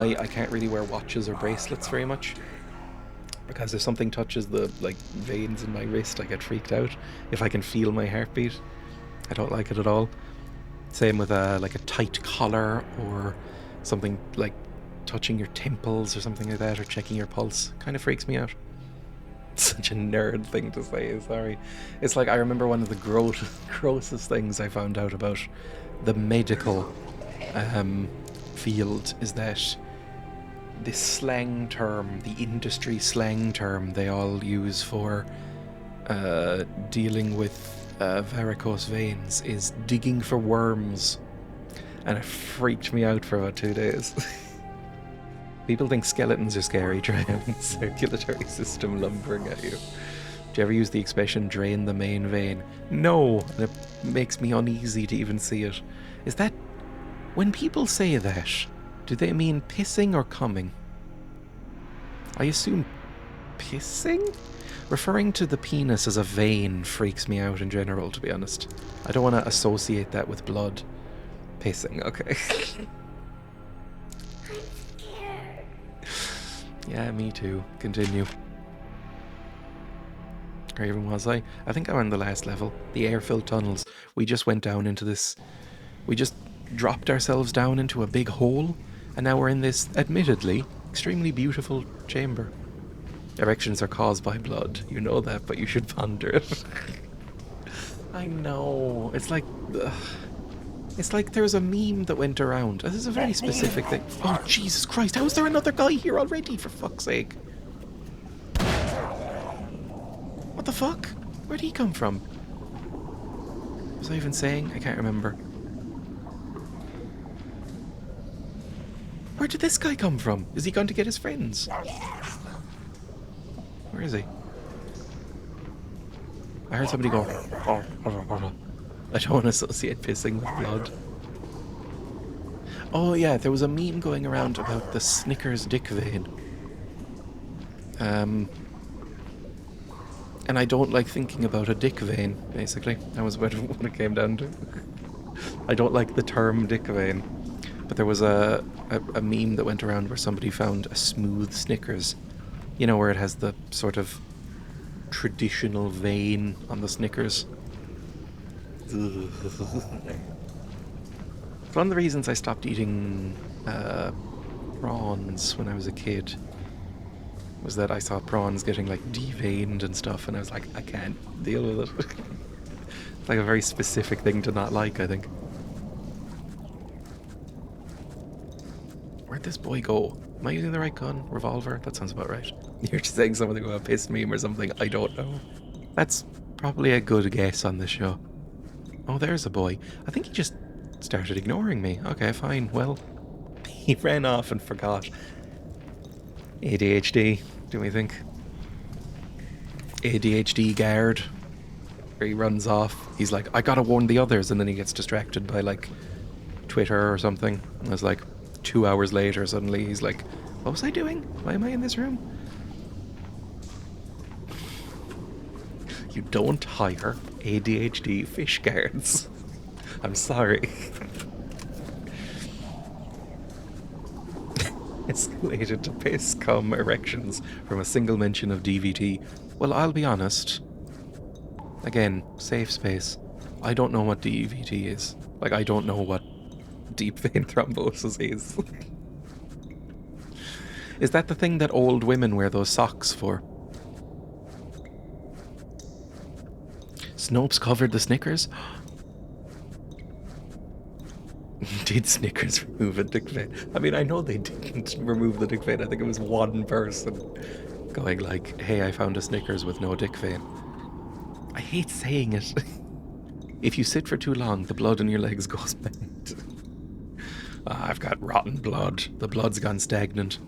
I can't really wear watches or bracelets very much because if something touches the like veins in my wrist, I get freaked out. If I can feel my heartbeat, I don't like it at all. Same with a like a tight collar or something like touching your temples or something like that, or checking your pulse. Kind of freaks me out. Such a nerd thing to say, sorry. It's like I remember one of the grossest things I found out about the medical field is that this slang term, the industry slang term they all use for dealing with varicose veins is digging for worms. And it freaked me out for about 2 days. People think skeletons are scary, drain circulatory system lumbering at you. Do you ever use the expression drain the main vein? No, and it makes me uneasy to even see it. Is that... When people say that, do they mean pissing or coming? I assume pissing? Referring to the penis as a vein freaks me out in general, to be honest. I don't want to associate that with blood. Pissing, okay. Yeah, me too. Continue. Where even was I? I think I'm on the last level. The air-filled tunnels. We just went down into this... We just dropped ourselves down into a big hole, and now we're in this, admittedly, extremely beautiful chamber. Erections are caused by blood. You know that, but you should ponder it. I know. It's like... It's like there's a meme that went around. This is a very specific thing. Oh, Jesus Christ. How is there another guy here already, for fuck's sake? What the fuck? Where'd he come from? Was I even saying? I can't remember. Where did this guy come from? Is he going to get his friends? Where is he? I heard somebody go... I don't want to associate pissing with blood. Oh yeah, there was a meme going around about the Snickers dick vein. And I don't like thinking about a dick vein, basically. That was what it came down to. I don't like the term dick vein. But there was a meme that went around where somebody found a smooth Snickers. You know, where it has the sort of traditional vein on the Snickers. One of the reasons I stopped eating prawns when I was a kid was that I saw prawns getting like deveined and stuff, and I was like, I can't deal with it. It's like a very specific thing to not like, I think. Where'd this boy go? Am I using the right gun? Revolver? That sounds about right. You're just saying something about a piss meme or something. I don't know. That's probably a good guess on this show. Oh, there's a boy. I think he just started ignoring me. Okay, fine. Well, he ran off and forgot. ADHD, do we think? ADHD guard. Where he runs off. He's like, I gotta warn the others, and then he gets distracted by, like, Twitter or something. And it was like 2 hours later, suddenly he's like, what was I doing? Why am I in this room? You don't hire ADHD fish guards. I'm sorry. Escalated to piss, cum, erections from a single mention of DVT. Well, I'll be honest. Again, safe space. I don't know what DVT is. Like, I don't know what deep vein thrombosis is. Is that the thing that old women wear those socks for? Snopes covered the Snickers? Did Snickers remove a dick vein? I mean, I know they didn't remove the dick vein. I think it was one person going like, hey, I found a Snickers with no dick vein. I hate saying it. If you sit for too long, the blood in your legs goes bent. I've got rotten blood. The blood's gone stagnant.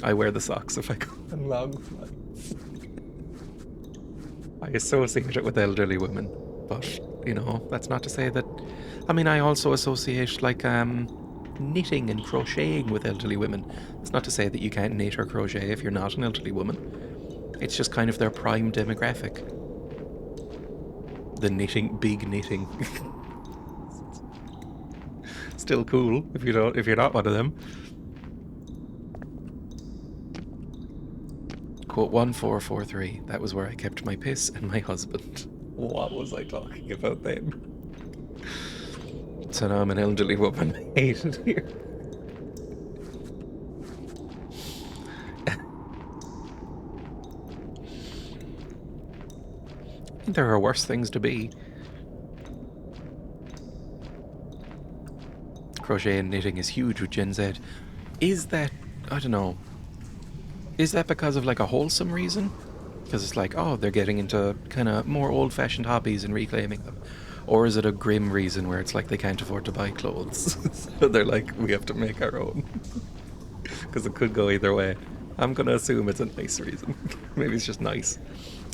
I wear the socks if I go on long flights. I associate it with elderly women, but, you know, that's not to say that... I mean, I also associate, like, knitting and crocheting with elderly women. It's not to say that you can't knit or crochet if you're not an elderly woman. It's just kind of their prime demographic. The knitting, big knitting. Still cool if you're not one of them. quote 1443. That was where I kept my piss and my husband. What was I talking about then? So now I'm an elderly woman. I hate it here. I think there are worse things to be. Crochet and knitting is huge with Gen Z. Is that, I don't know, is that because of like a wholesome reason? Because it's like, oh, they're getting into kind of more old-fashioned hobbies and reclaiming them. Or is it a grim reason where it's like they can't afford to buy clothes? So they're like, we have to make our own. Because it could go either way. I'm going to assume it's a nice reason. Maybe it's just nice.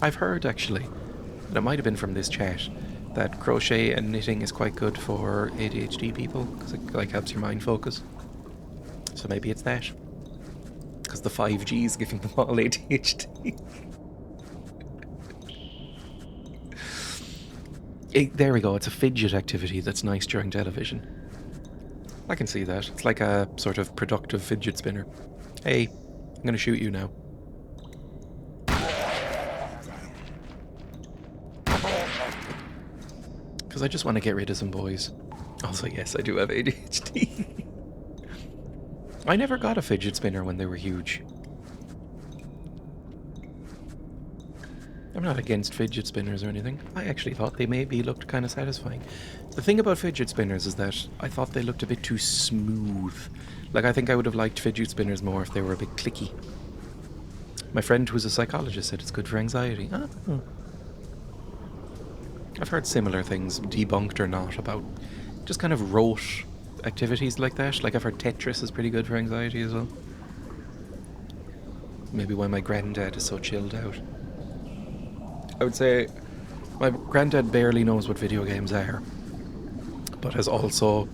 I've heard, actually, and it might have been from this chat, that crochet and knitting is quite good for ADHD people, because it like helps your mind focus. So maybe it's that. Because the 5G is giving them all ADHD. There we go, it's a fidget activity that's nice during television. I can see that. It's like a sort of productive fidget spinner. Hey, I'm gonna shoot you now. Because I just want to get rid of some boys. Also, yes, I do have ADHD. I never got a fidget spinner when they were huge. I'm not against fidget spinners or anything. I actually thought they maybe looked kind of satisfying. The thing about fidget spinners is that I thought they looked a bit too smooth. Like, I think I would have liked fidget spinners more if they were a bit clicky. My friend who's a psychologist said it's good for anxiety. Oh. I've heard similar things, debunked or not, about just kind of rote activities like that. Like, I've heard Tetris is pretty good for anxiety as well. Maybe why my granddad is so chilled out. I would say my granddad barely knows what video games are, but has also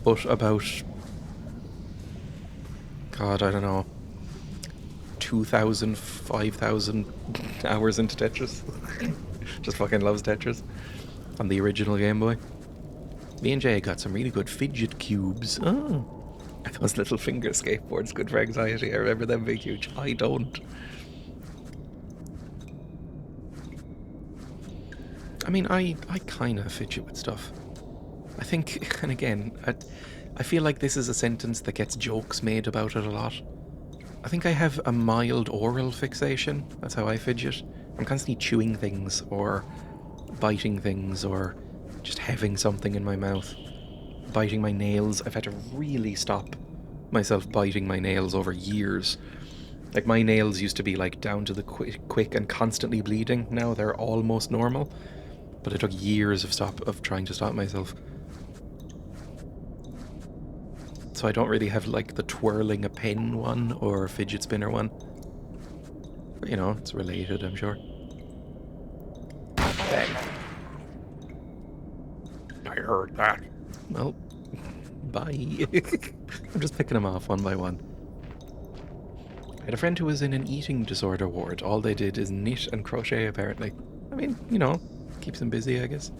put about, God, I don't know, 2,000, 5,000 hours into Tetris. Just fucking loves Tetris. On the original Game Boy. Me and Jay got some really good fidget cubes. Oh. And those little finger skateboards, good for anxiety. I remember them being huge. I don't. I mean, I kind of fidget with stuff. I think, and again, I feel like this is a sentence that gets jokes made about it a lot. I think I have a mild oral fixation. That's how I fidget. I'm constantly chewing things, or biting things, or just having something in my mouth. Biting my nails. I've had to really stop myself biting my nails over years. Like, my nails used to be like down to the quick and constantly bleeding. Now they're almost normal. But it took years of trying to stop myself. So I don't really have like the twirling a pen one or fidget spinner one. But, you know, it's related, I'm sure. Bang. I heard that. Well, bye. I'm just picking them off one by one. I had a friend who was in an eating disorder ward. All they did is knit and crochet, apparently. I mean, you know, keeps them busy, I guess.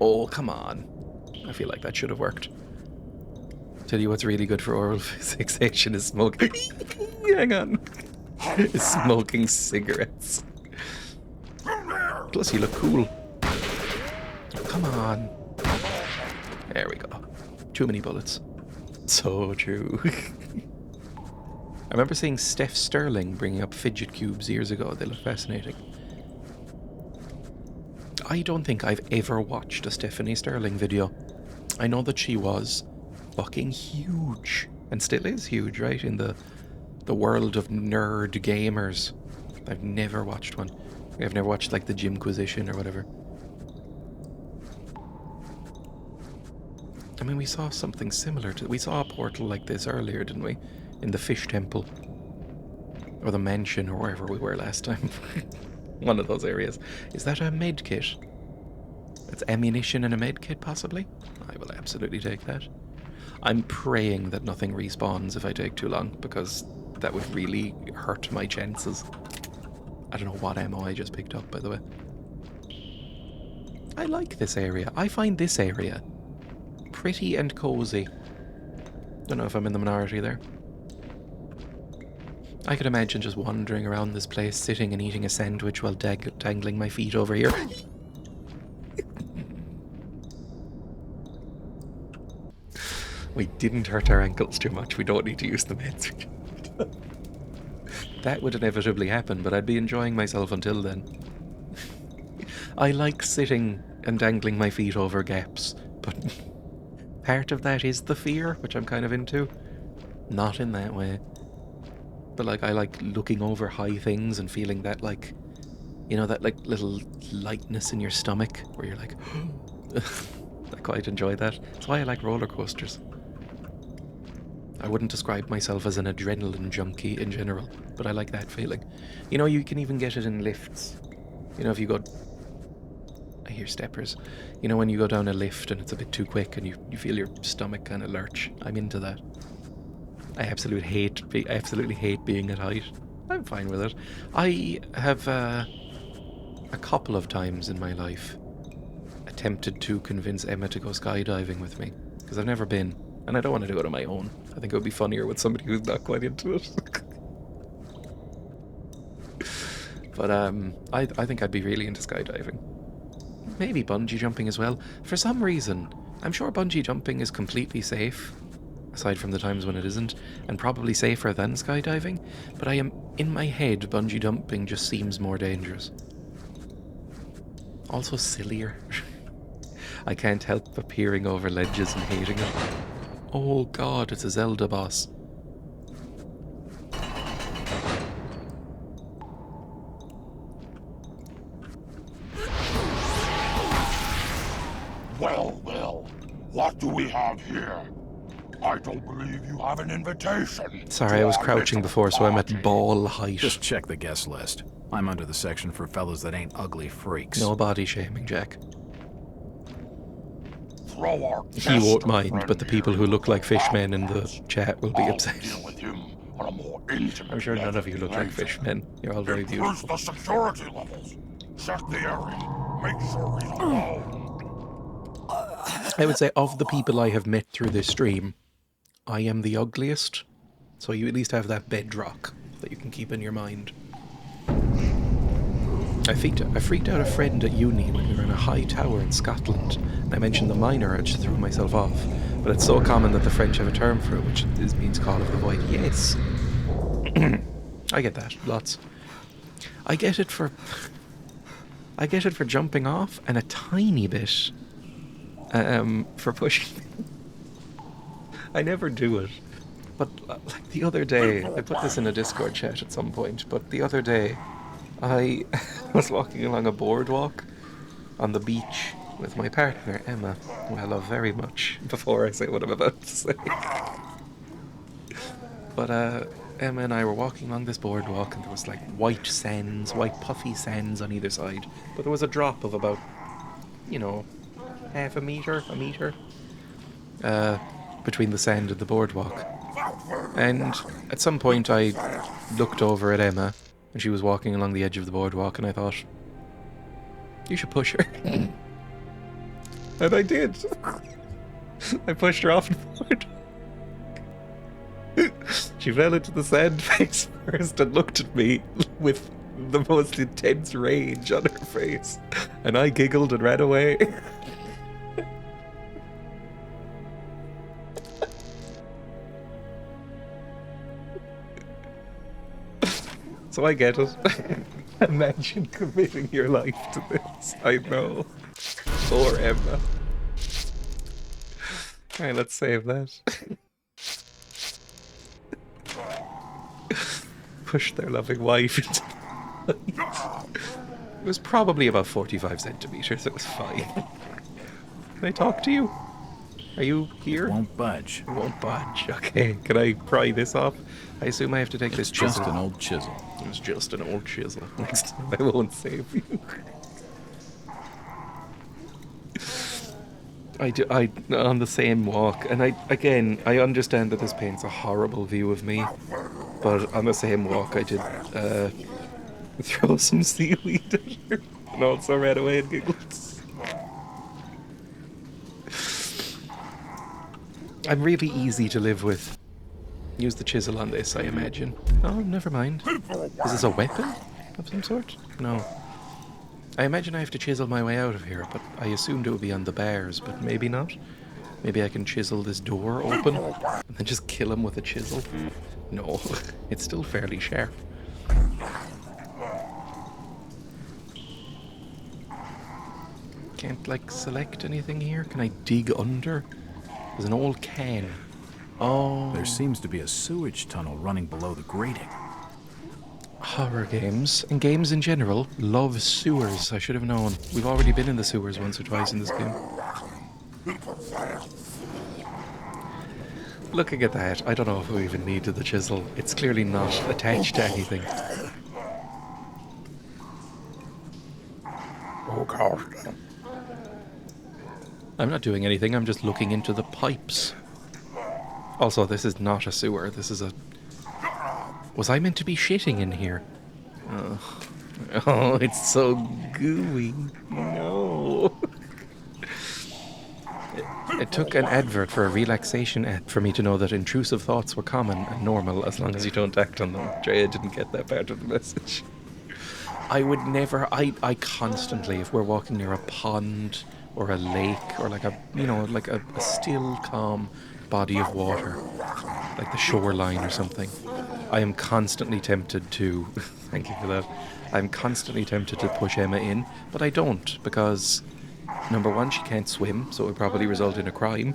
Oh, come on. I feel like that should have worked. Tell you what's really good for oral fixation is smoking. Hang on. Is smoking cigarettes. Plus, you look cool. Come on. There we go. Too many bullets. So true. I remember seeing Steph Sterling bringing up fidget cubes years ago. They look fascinating. I don't think I've ever watched a Stephanie Sterling video. I know that she was fucking huge, and still is huge, right? In the world of nerd gamers. I've never watched one. I've never watched like the Gymquisition or whatever. I mean, we saw something similar to... We saw a portal like this earlier, didn't we? In the fish temple. Or the mansion, or wherever we were last time. One of those areas. Is that a med kit? That's ammunition and a med kit, possibly? I will absolutely take that. I'm praying that nothing respawns if I take too long, because that would really hurt my chances. I don't know what ammo I just picked up, by the way. I like this area. I find this area pretty and cozy. Don't know if I'm in the minority there. I could imagine just wandering around this place, sitting and eating a sandwich while dangling my feet over here. We didn't hurt our ankles too much. We don't need to use the meds. That would inevitably happen, but I'd be enjoying myself until then. I like sitting and dangling my feet over gaps, but part of that is the fear, which I'm kind of into. Not in that way. But like, I like looking over high things and feeling that, like, you know, that like little lightness in your stomach where you're like, I quite enjoy that. That's why I like roller coasters. I wouldn't describe myself as an adrenaline junkie in general, but I like that feeling. You know, you can even get it in lifts. You know, if you go... I hear steppers. You know, when you go down a lift and it's a bit too quick and you feel your stomach kind of lurch. I'm into that. I absolutely hate being at height. I'm fine with it. I have a couple of times in my life attempted to convince Emma to go skydiving with me, because I've never been, and I don't want to do it on my own. I think it would be funnier with somebody who's not quite into it. But I think I'd be really into skydiving. Maybe bungee jumping as well. For some reason, I'm sure bungee jumping is completely safe, aside from the times when it isn't, and probably safer than skydiving, but in my head, bungee jumping just seems more dangerous. Also sillier. I can't help but peering over ledges and hating it. Oh god, it's a Zelda boss. Well, what do we have here? I don't believe you have an invitation. Sorry, I was crouching before, so I'm at ball height. Just check the guest list. I'm under the section for fellas that ain't ugly freaks. No body shaming, Jack. Throw our He won't mind, but the people who look like fishmen in the chat will be upset. Deal with him on a more intimate I'm sure none of you look like later. fishmen. You're all very Increase beautiful. the security levels. Check the area. Make sure he's alone. I would say of the people I have met through this stream, I am the ugliest. So you at least have that bedrock that you can keep in your mind. I freaked out a friend at uni when we were in a high tower in Scotland. And I mentioned the miner, I just threw myself off. But it's so common that the French have a term for it, which means Call of the Void. Yes. I get that. Lots. I get it for jumping off, and a tiny bit for pushing. I never do it. But like the other day, I put this in a Discord chat at some point, but the other day I was walking along a boardwalk on the beach with my partner, Emma, who I love very much, before I say what I'm about to say. But Emma and I were walking along this boardwalk, and there was like white puffy sands on either side. But there was a drop of about, half a meter, between the sand and the boardwalk. And at some point I looked over at Emma, and she was walking along the edge of the boardwalk, and I thought, you should push her. And I did. I pushed her off the board. She fell into the sand face first and looked at me with the most intense rage on her face. And I giggled and ran away. So I get it. Imagine committing your life to this. I know. Poor Emma. Alright, let's save that. Push their loving wife into the light. It was probably about 45 centimeters. It was fine. Can I talk to you? Are you here? Won't budge. You won't budge. Okay, can I pry this off? I assume I have to take this chisel. Just an old chisel. It's just an old chisel. Next time I won't save you. I on the same walk, and I understand that this paints a horrible view of me, but on the same walk I did throw some seaweed at her, and also ran away and giggled. I'm really easy to live with. Use the chisel on this, I imagine. Oh, never mind. Is this a weapon of some sort? No. I imagine I have to chisel my way out of here, but I assumed it would be on the bars, but maybe not. Maybe I can chisel this door open and then just kill him with a chisel. No, it's still fairly sharp. Can't, like, select anything here? Can I dig under? There's an old can. Oh. There seems to be a sewage tunnel running below the grating. Horror games, and games in general, love sewers. I should have known. We've already been in the sewers once or twice in this game. Looking at that, I don't know if we even needed the chisel. It's clearly not attached to anything. Oh gosh. I'm not doing anything, I'm just looking into the pipes. Also, this is not a sewer, this is a... Was I meant to be shitting in here? Oh, it's so gooey. No. It took an advert for a relaxation app for me to know that intrusive thoughts were common and normal as long as you don't act on them. Dreya didn't get that part of the message. I would never... I constantly, if we're walking near a pond or a lake or like a, you know, like a still, calm body of water, like the shoreline or something, I am constantly tempted to... Thank you for that. I'm constantly tempted to push Emma in, but I don't, because... Number one, she can't swim, so it would probably result in a crime.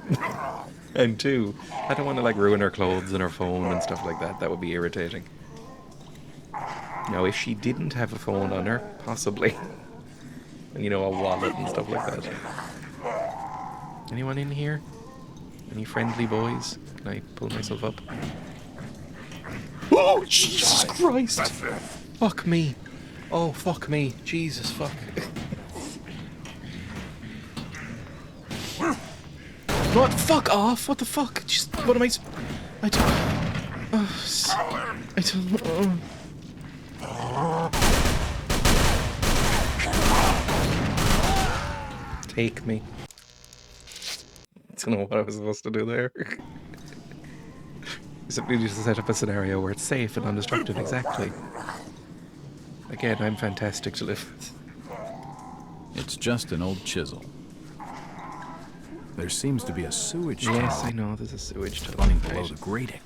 And two, I don't want to, like, ruin her clothes and her phone and stuff like that. That would be irritating. Now, if she didn't have a phone on her, possibly. And, you know, a wallet and stuff like that. Anyone in here? Any friendly boys? Can I pull myself up? Oh, Jesus Christ! Fuck me. Oh, fuck me. Jesus, fuck. What? Fuck off! What the fuck? Just, what am I... I don't... I don't... Take me. I don't know what I was supposed to do there. Simply just to set up a scenario where it's safe and non-destructive, exactly. Again, I'm fantastic to live with. It's just an old chisel. There seems to be a sewage tunnel. Yes, I know, there's a sewage tunnel. Running below the grating.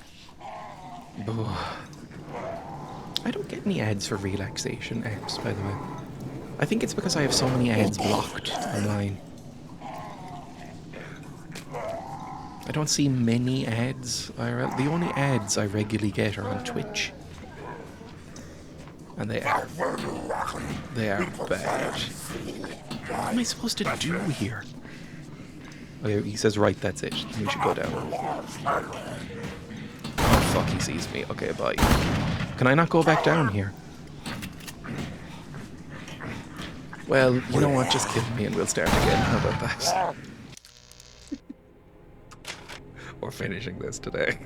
I don't get any ads for relaxation apps, by the way. I think it's because I have so many ads blocked online. I don't see many ads. The only ads I regularly get are on Twitch. And they are bad. What am I supposed to do here? Okay, he says right, that's it. We should go down. Oh fuck, he sees me. Okay, bye. Can I not go back down here? Well, you know what? Just kill me and we'll start again. How about that? We're finishing this today.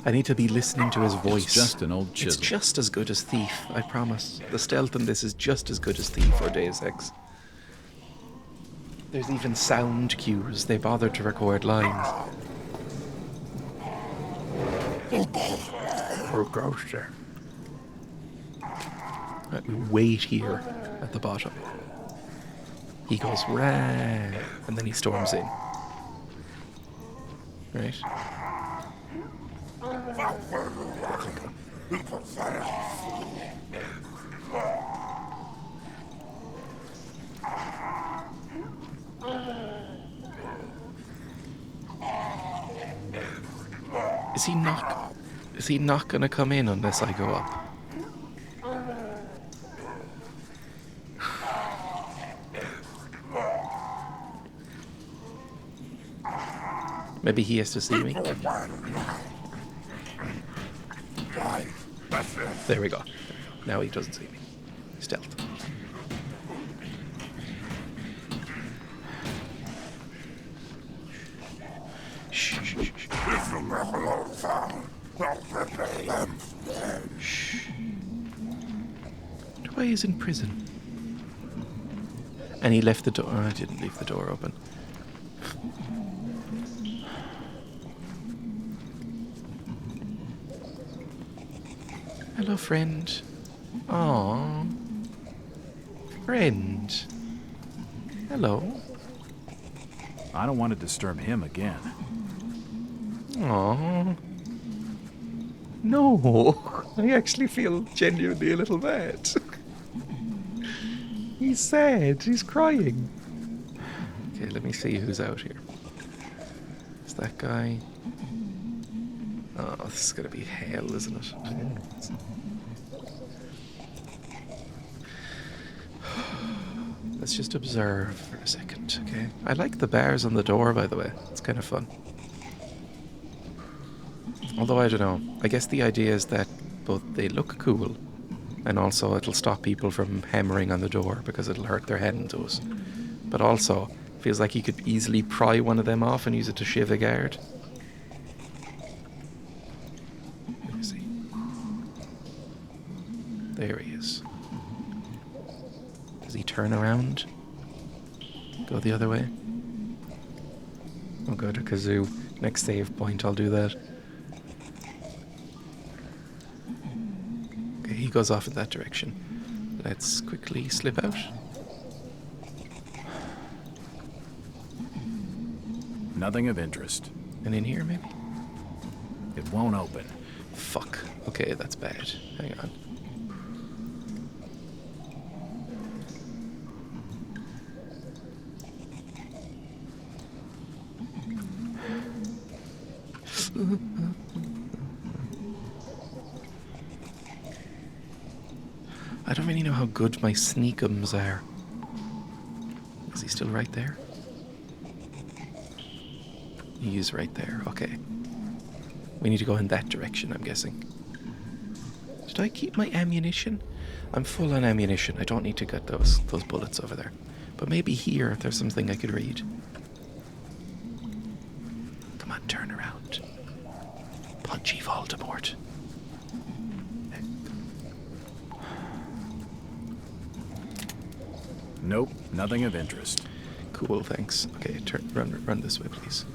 I need to be listening to his voice. It's just an old chisel. It's just as good as Thief, I promise. The stealth in this is just as good as Thief or Deus Ex. There's even sound cues. They bothered to record lines. Oh gosh, there. Right, we wait here at the bottom. He goes, rah, and then he storms in. Right? Is he not gonna come in unless I go up? Maybe he has to see me. There we go. Now he doesn't see me. Stealth. Shh, shh, shh, shh. Shh. Why is in prison? And he left the door. Oh, I didn't leave the door open. Hello, friend. Aww. Friend. Hello. I don't want to disturb him again. Aww. No. I actually feel genuinely a little bad. He's sad. He's crying. Okay, let me see who's out here. Is that guy? Oh, this is gonna be hell, isn't it? Let's just observe for a second, okay? I like the bars on the door, by the way. It's kind of fun. Although, I don't know. I guess the idea is that both they look cool, and also it'll stop people from hammering on the door because it'll hurt their head and toes. But also, feels like you could easily pry one of them off and use it to shiv a guard. Let me see. There he is. Does he turn around? Go the other way? I'll go to Kazoo. Next save point, I'll do that. Okay, he goes off in that direction. Let's quickly slip out. Nothing of interest. And in here, maybe? It won't open. Fuck. Okay, that's bad. Hang on. I don't really know how good my sneakums are. Is he still right there? He's right there, okay. We need to go in that direction, I'm guessing. Did I keep my ammunition? I'm full on ammunition. I don't need to get those bullets over there. But maybe here there's something I could read. Come on, turn around. Punchy Voldemort. Nope, nothing of interest. Cool, thanks. Okay, run this way, please.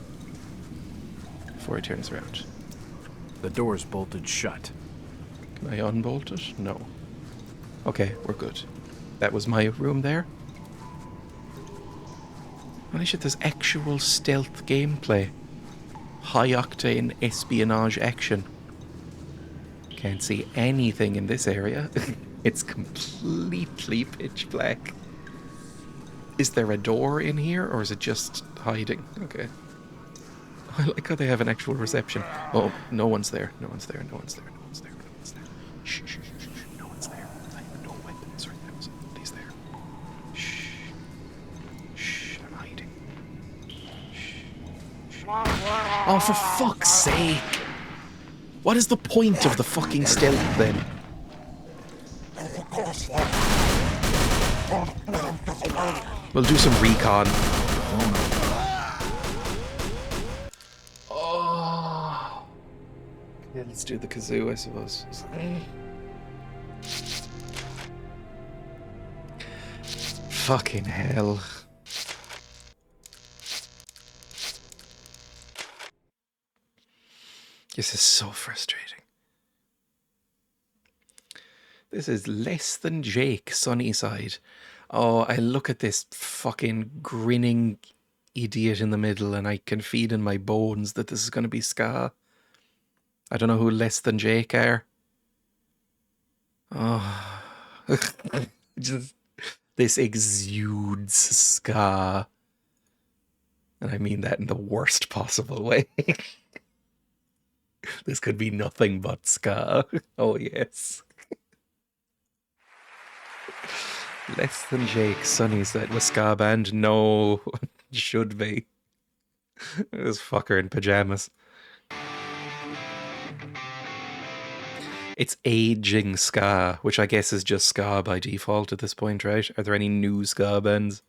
Before he turns around. The door's bolted shut. Can I unbolt it? No. Okay, we're good. That was my room there. Holy shit, there's actual stealth gameplay. High-octane espionage action. Can't see anything in this area. It's completely pitch black. Is there a door in here, or is it just hiding? Okay. I like how they have an actual reception. Oh, no one's there. No one's there. No one's there. No one's there. No one's there. Shh, shh, shh, shh, shh. No one's there. I have no weapons right now, so nobody's there. Shh. Shh, I'm hiding. Shh. Shh. Oh, for fuck's sake! What is the point of the fucking stealth, then? We'll do some recon. Oh. Yeah, let's do the kazoo, I suppose. Fucking hell. This is so frustrating. This is less than Jake, Sunnyside. Oh, I look at this fucking grinning idiot in the middle and I can feel in my bones that this is going to be Ska. I don't know who less than Jake are. Oh. Just, this exudes Ska. And I mean that in the worst possible way. This could be nothing but Ska. Oh, yes. Less than Jake, Sunnyside was Ska band. No, should be. This fucker in pajamas. It's aging Ska, which I guess is just Ska by default at this point, right? Are there any new Ska bands?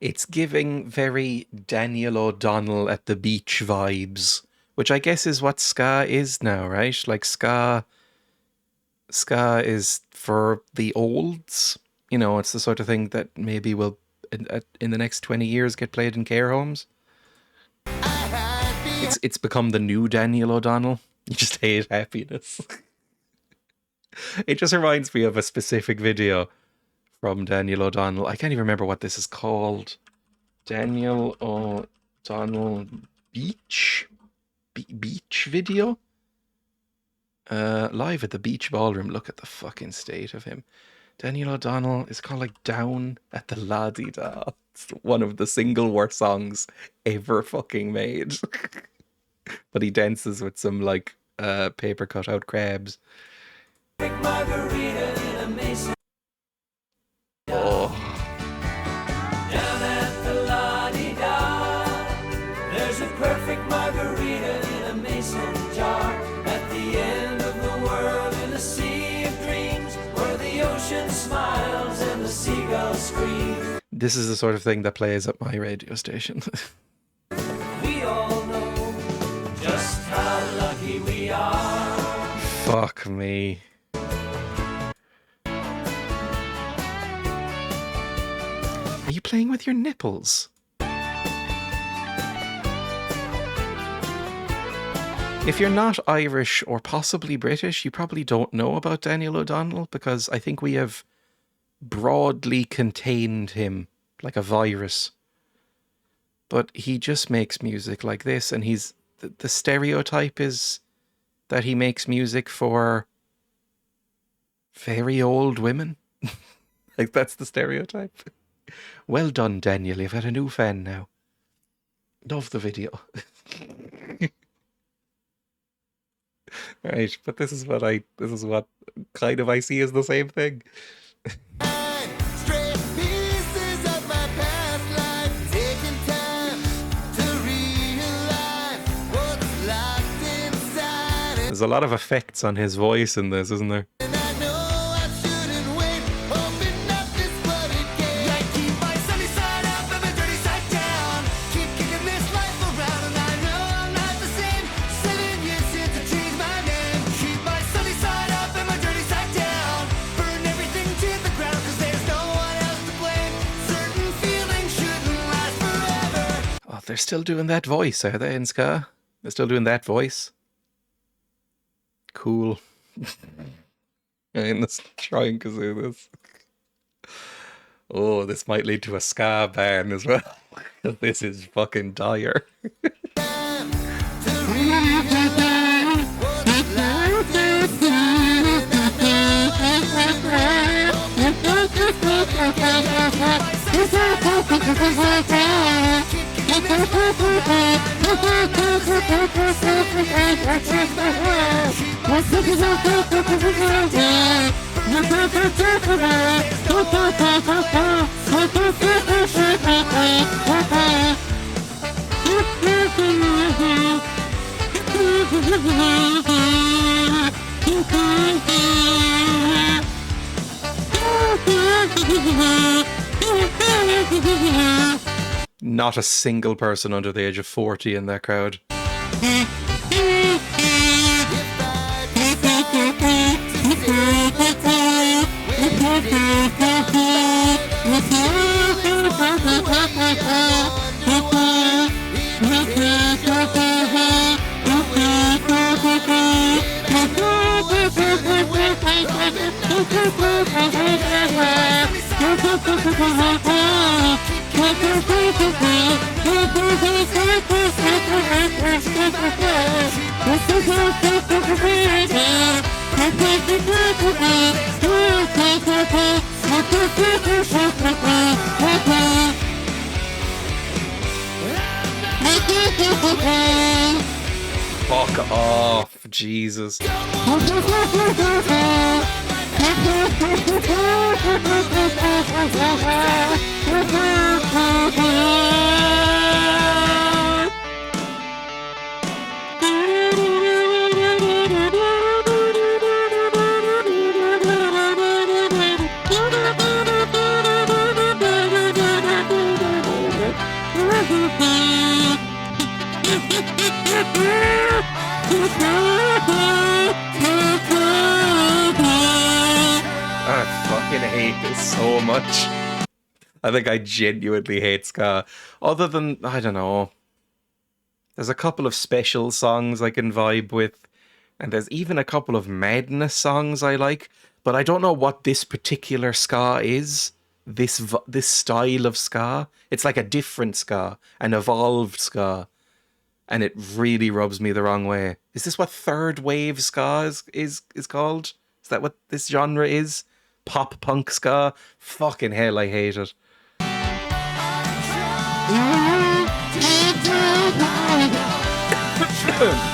It's giving very Daniel O'Donnell at the beach vibes, which I guess is what ska is now, right? Like ska is for the olds. You know, it's the sort of thing that maybe will in the next 20 years get played in care homes. It's become the new Daniel O'Donnell. You just hate happiness. It just reminds me of a specific video from Daniel O'Donnell. I can't even remember what this is called. Daniel O'Donnell beach video. Live at the Beach Ballroom. Look at the fucking state of him. Daniel O'Donnell is called like Down at the La-Di-Da. It's one of the single worst songs ever fucking made. But he dances with some like paper cutout crabs. Oh. Down at the La-Di-Da, there's a perfect margarita in a mason jar. At the end of the world in a sea of dreams, where the ocean smiles and the seagulls scream. This is the sort of thing that plays at my radio station. We all know just how lucky we are. Fuck me. Are you playing with your nipples? If you're not Irish or possibly British, you probably don't know about Daniel O'Donnell, because I think we have broadly contained him like a virus. But he just makes music like this, and he's the stereotype is that he makes music for very old women. Like, that's the stereotype. Well done, Daniel. You've got a new fan now. Love the video. Right, but this is what kind of I see as the same thing. There's a lot of effects on his voice in this, isn't there? Oh, they're still doing that voice, are they, in ska? They're still doing that voice? Cool. Let's try and kazoo this. Oh, this might lead to a ska ban as well. This is fucking dire. Not a single person under the age of 40 in that crowd. Fuck off, Jesus. hate this so much. I think I genuinely hate ska. Other than, I don't know, there's a couple of special songs I can vibe with, and there's even a couple of madness songs I like, but I don't know what this particular ska is. This style of ska. It's like a different ska, an evolved ska, and it really rubs me the wrong way. Is this what third wave ska is called? Is that what this genre is? Pop punk ska? Fucking hell, I hate it.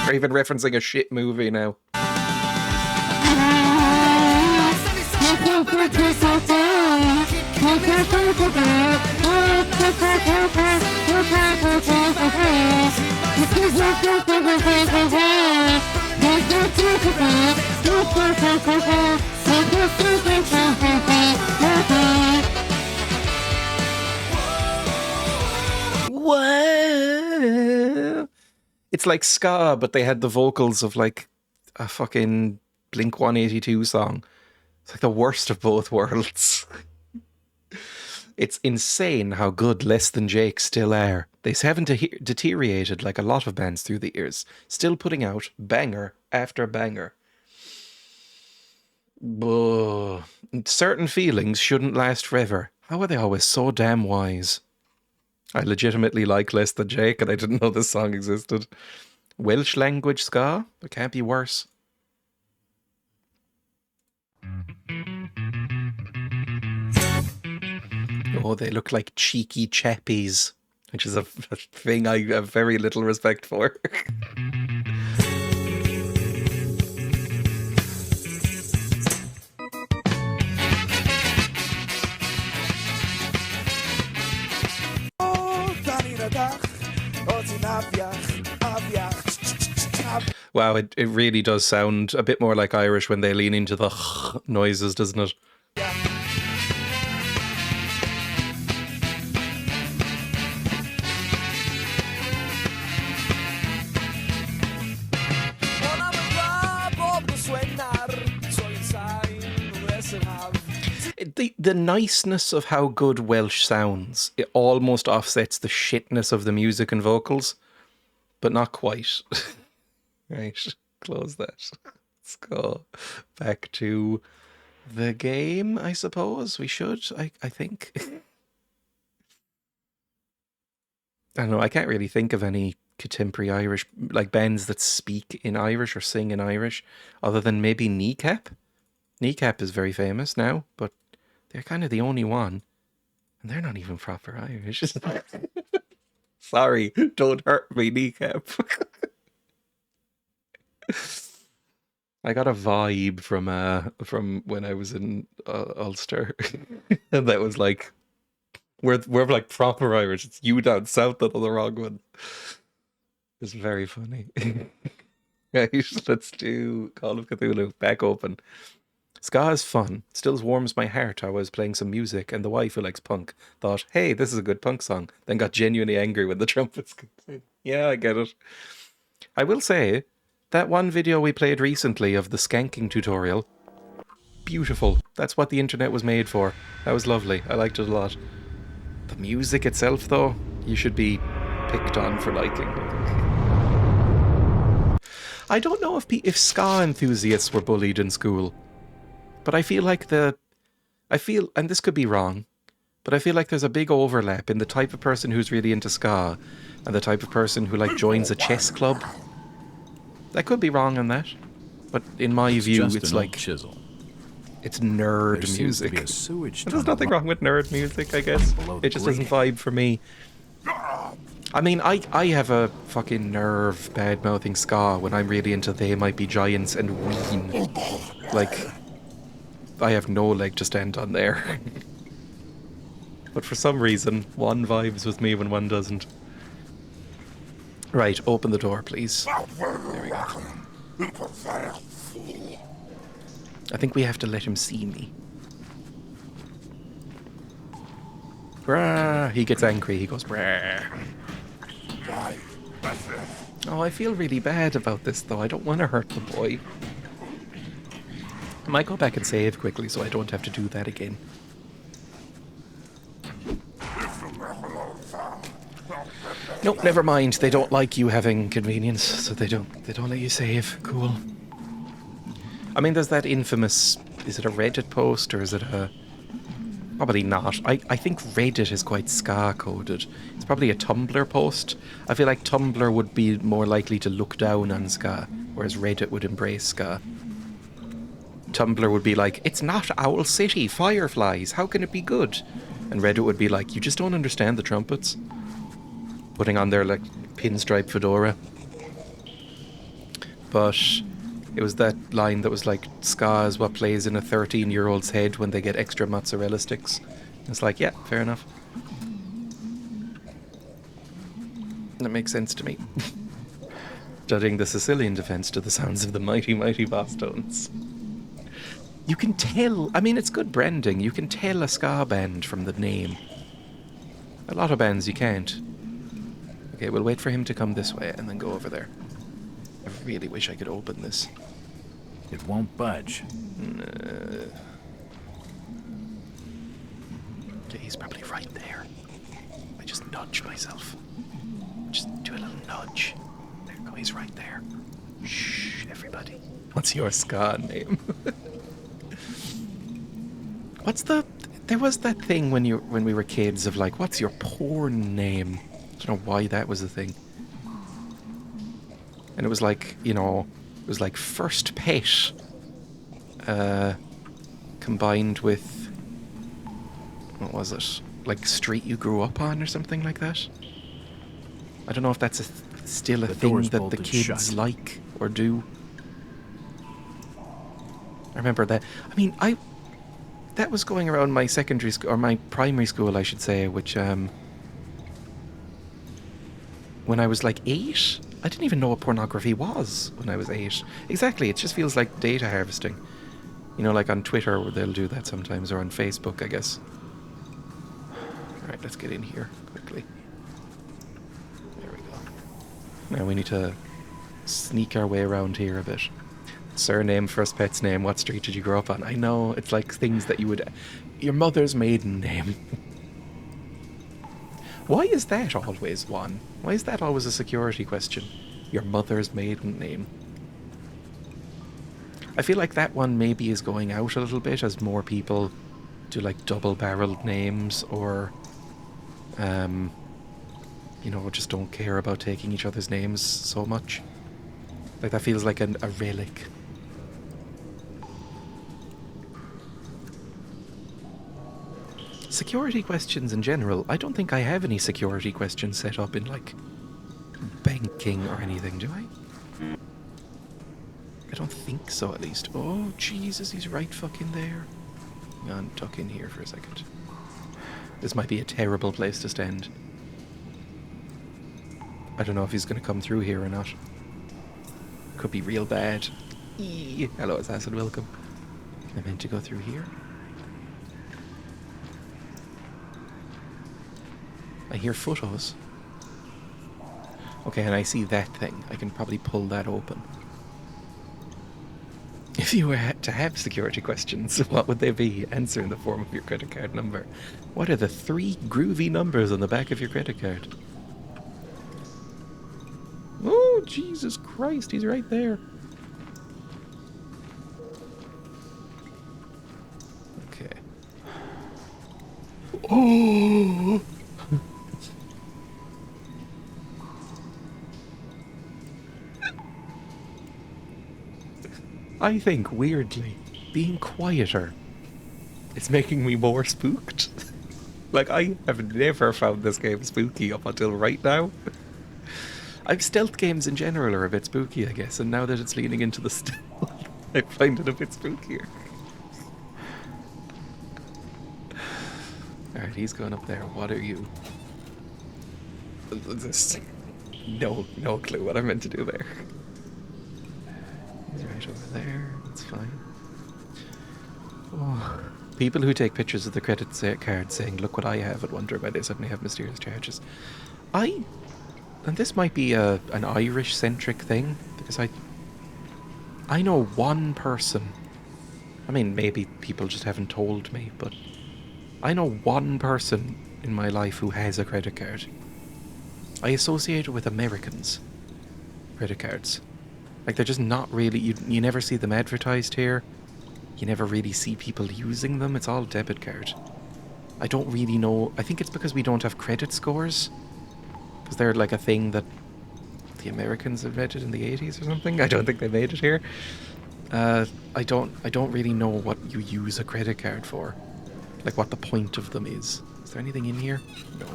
We're even referencing a shit movie now. Whoa. It's like ska, but they had the vocals of like a fucking Blink 182 song. It's like the worst of both worlds. It's insane how good Less Than Jake still are. They haven't deteriorated like a lot of bands through the years, still putting out banger after banger. But certain feelings shouldn't last forever. How are they always so damn wise? I legitimately like Less Than Jake, and I didn't know this song existed. Welsh language ska? It can't be worse. Oh, they look like cheeky chappies, which is a thing I have very little respect for. Wow, it really does sound a bit more like Irish when they lean into the noises, doesn't it? The niceness of how good Welsh sounds, it almost offsets the shitness of the music and vocals, but not quite. Right, close that. Let's go back to the game, I suppose. We should, I think. I don't know, I can't really think of any contemporary Irish, like bands that speak in Irish or sing in Irish, other than maybe Kneecap. Kneecap is very famous now, but they're kind of the only one. And they're not even proper Irish. Sorry, don't hurt me, Kneecap. I got a vibe from when I was in Ulster. And that was like, we're like proper Irish. It's you down south that are the wrong one. It's very funny. Right, let's do Call of Cthulhu. Back open. Ska is fun. Still warms my heart. I was playing some music and the wife who likes punk thought, hey, this is a good punk song. Then got genuinely angry when the trumpets came in. Yeah, I get it. I will say, that one video we played recently of the skanking tutorial, beautiful. That's what the internet was made for. That was lovely. I liked it a lot. The music itself, though, you should be picked on for liking. I don't know if ska enthusiasts were bullied in school. But I feel like and this could be wrong, but I feel like there's a big overlap in the type of person who's really into ska and the type of person who like joins a chess club. I could be wrong on that, but in my view, it's like chisel. It's nerd music. There's nothing wrong with nerd music, I guess. It just doesn't vibe for me. I mean, I have a fucking nerve bad-mouthing ska when I'm really into They Might Be Giants and Ween. Like, I have no leg to stand on there. But for some reason, one vibes with me when one doesn't. Right, open the door, please. There we go. I think we have to let him see me. Brah! He gets angry, he goes brah. Oh, I feel really bad about this though. I don't want to hurt the boy. I might go back and save quickly so I don't have to do that again. Nope, never mind. They don't like you having convenience, so they don't let you save. Cool. I mean, there's that infamous... Is it a Reddit post, or is it a... Probably not. I think Reddit is quite ska-coded. It's probably a Tumblr post. I feel like Tumblr would be more likely to look down on ska, whereas Reddit would embrace ska. Tumblr would be like, it's not Owl City, fireflies, how can it be good? And Reddit would be like, you just don't understand the trumpets. Putting on their, like, pinstripe fedora. But it was that line that was like, ska is what plays in a 13-year-old's head when they get extra mozzarella sticks. It's like, yeah, fair enough. That makes sense to me. Judging the Sicilian defense to the sounds of the mighty, mighty bass tones. You can tell, I mean, it's good branding. You can tell a ska band from the name. A lot of bands you can't. Okay, we'll wait for him to come this way and then go over there. I really wish I could open this. It won't budge. Okay, he's probably right there. I just nudge myself. Just do a little nudge. There you go, he's right there. Shh, everybody. What's your ska name? There was that thing when we were kids of like, what's your porn name? I don't know why that was a thing. And it was like, you know, it was like first pet combined with, what was it? Like street you grew up on or something like that. I don't know if that's still a thing that the kids shut. Like or do. I remember that. I mean, that was going around my secondary school, or my primary school, I should say, which, when I was like 8, I didn't even know what pornography was when I was 8. Exactly, it just feels like data harvesting. You know, like on Twitter, where they'll do that sometimes, or on Facebook, I guess. Alright, let's get in here quickly. There we go. Now we need to sneak our way around here a bit. Surname, first pet's name, what street did you grow up on? I know, it's like things that you would... Your mother's maiden name. Why is that always one? Why is that always a security question? Your mother's maiden name. I feel like that one maybe is going out a little bit as more people do like double-barreled names or, you know, just don't care about taking each other's names so much. Like that feels like a relic. Security questions in general, I don't think I have any security questions set up in, like, banking or anything, do I? I don't think so, at least. Oh, Jesus, he's right fucking there. Hang on, tuck in here for a second. This might be a terrible place to stand. I don't know if he's going to come through here or not. Could be real bad. Eee. Hello, Assassin, welcome. I meant to go through here. I hear photos. Okay, and I see that thing. I can probably pull that open. If you were to have security questions, what would they be? Answer in the form of your credit card number. What are the 3 groovy numbers on the back of your credit card? Oh, Jesus Christ, he's right there. Okay. Oh! I think, weirdly, being quieter is making me more spooked. Like, I have never found this game spooky up until right now. Stealth games in general are a bit spooky, I guess, and now that it's leaning into the stealth, I find it a bit spookier. Alright, he's going up there. What are you? No clue what I meant to do there. He's right over there. It's fine. Oh. People who take pictures of the credit card saying, look what I have, and wonder why they suddenly have mysterious charges. And this might be an Irish-centric thing, because I know one person. I mean, maybe people just haven't told me, but I know one person in my life who has a credit card. I associate it with Americans. Credit cards. Like, they're just not really... You never see them advertised here. You never really see people using them. It's all debit card. I don't really know... I think it's because we don't have credit scores. Because they're like a thing that the Americans invented in the 80s or something. I don't think they made it here. I don't really know what you use a credit card for. Like, what the point of them is. Is there anything in here? No.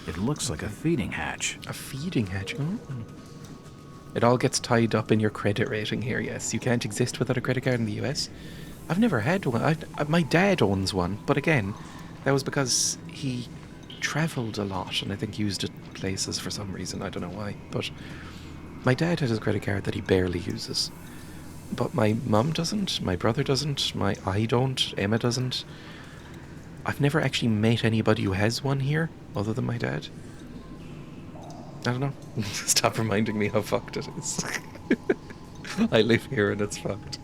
It looks like a feeding hatch. A feeding hatch? Oh. It all gets tied up in your credit rating here, yes. You can't exist without a credit card in the US. I've never had one. My dad owns one, but again, that was because he travelled a lot and I think used it places for some reason. I don't know why. But my dad has a credit card that he barely uses. But my mum doesn't, my brother doesn't, I don't, Emma doesn't. I've never actually met anybody who has one here, other than my dad. I don't know. Stop reminding me how fucked it is. I live here and it's fucked.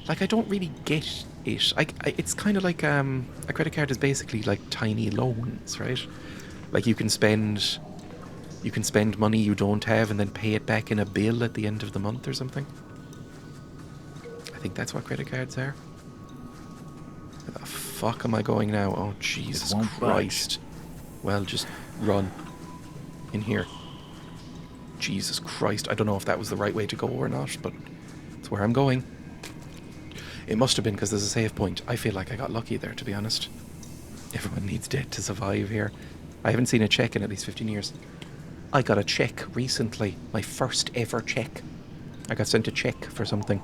Like, I don't really get it. It's kind of like a credit card is basically like tiny loans, right? Like, you can spend money you don't have and then pay it back in a bill at the end of the month or something. I think that's what credit cards are. Where the fuck am I going now? Oh, Jesus Christ. Well, just run. In here. Jesus Christ. I don't know if that was the right way to go or not, but it's where I'm going. It must have been because there's a save point. I feel like I got lucky there, to be honest. Everyone needs debt to survive here. I haven't seen a check in at least 15 years. I got a check recently. My first ever check. I got sent a check for something.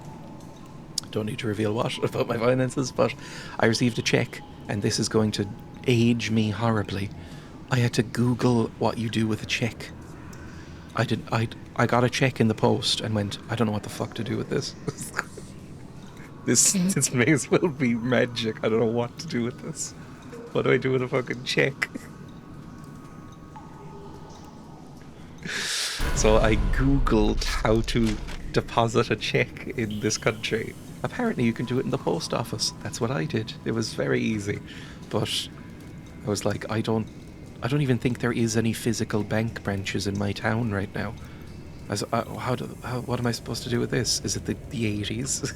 Don't need to reveal what about my finances, but I received a check, and this is going to age me horribly. I had to Google what you do with a check. I got a check in the post and went, I don't know what the fuck to do with this. This may as well be magic. I don't know what to do with this. What do I do with a fucking check? So I Googled how to deposit a check in this country. Apparently you can do it in the post office. That's what I did. It was very easy. But I was like, I don't even think there is any physical bank branches in my town right now. What am I supposed to do with this? Is it the 80s?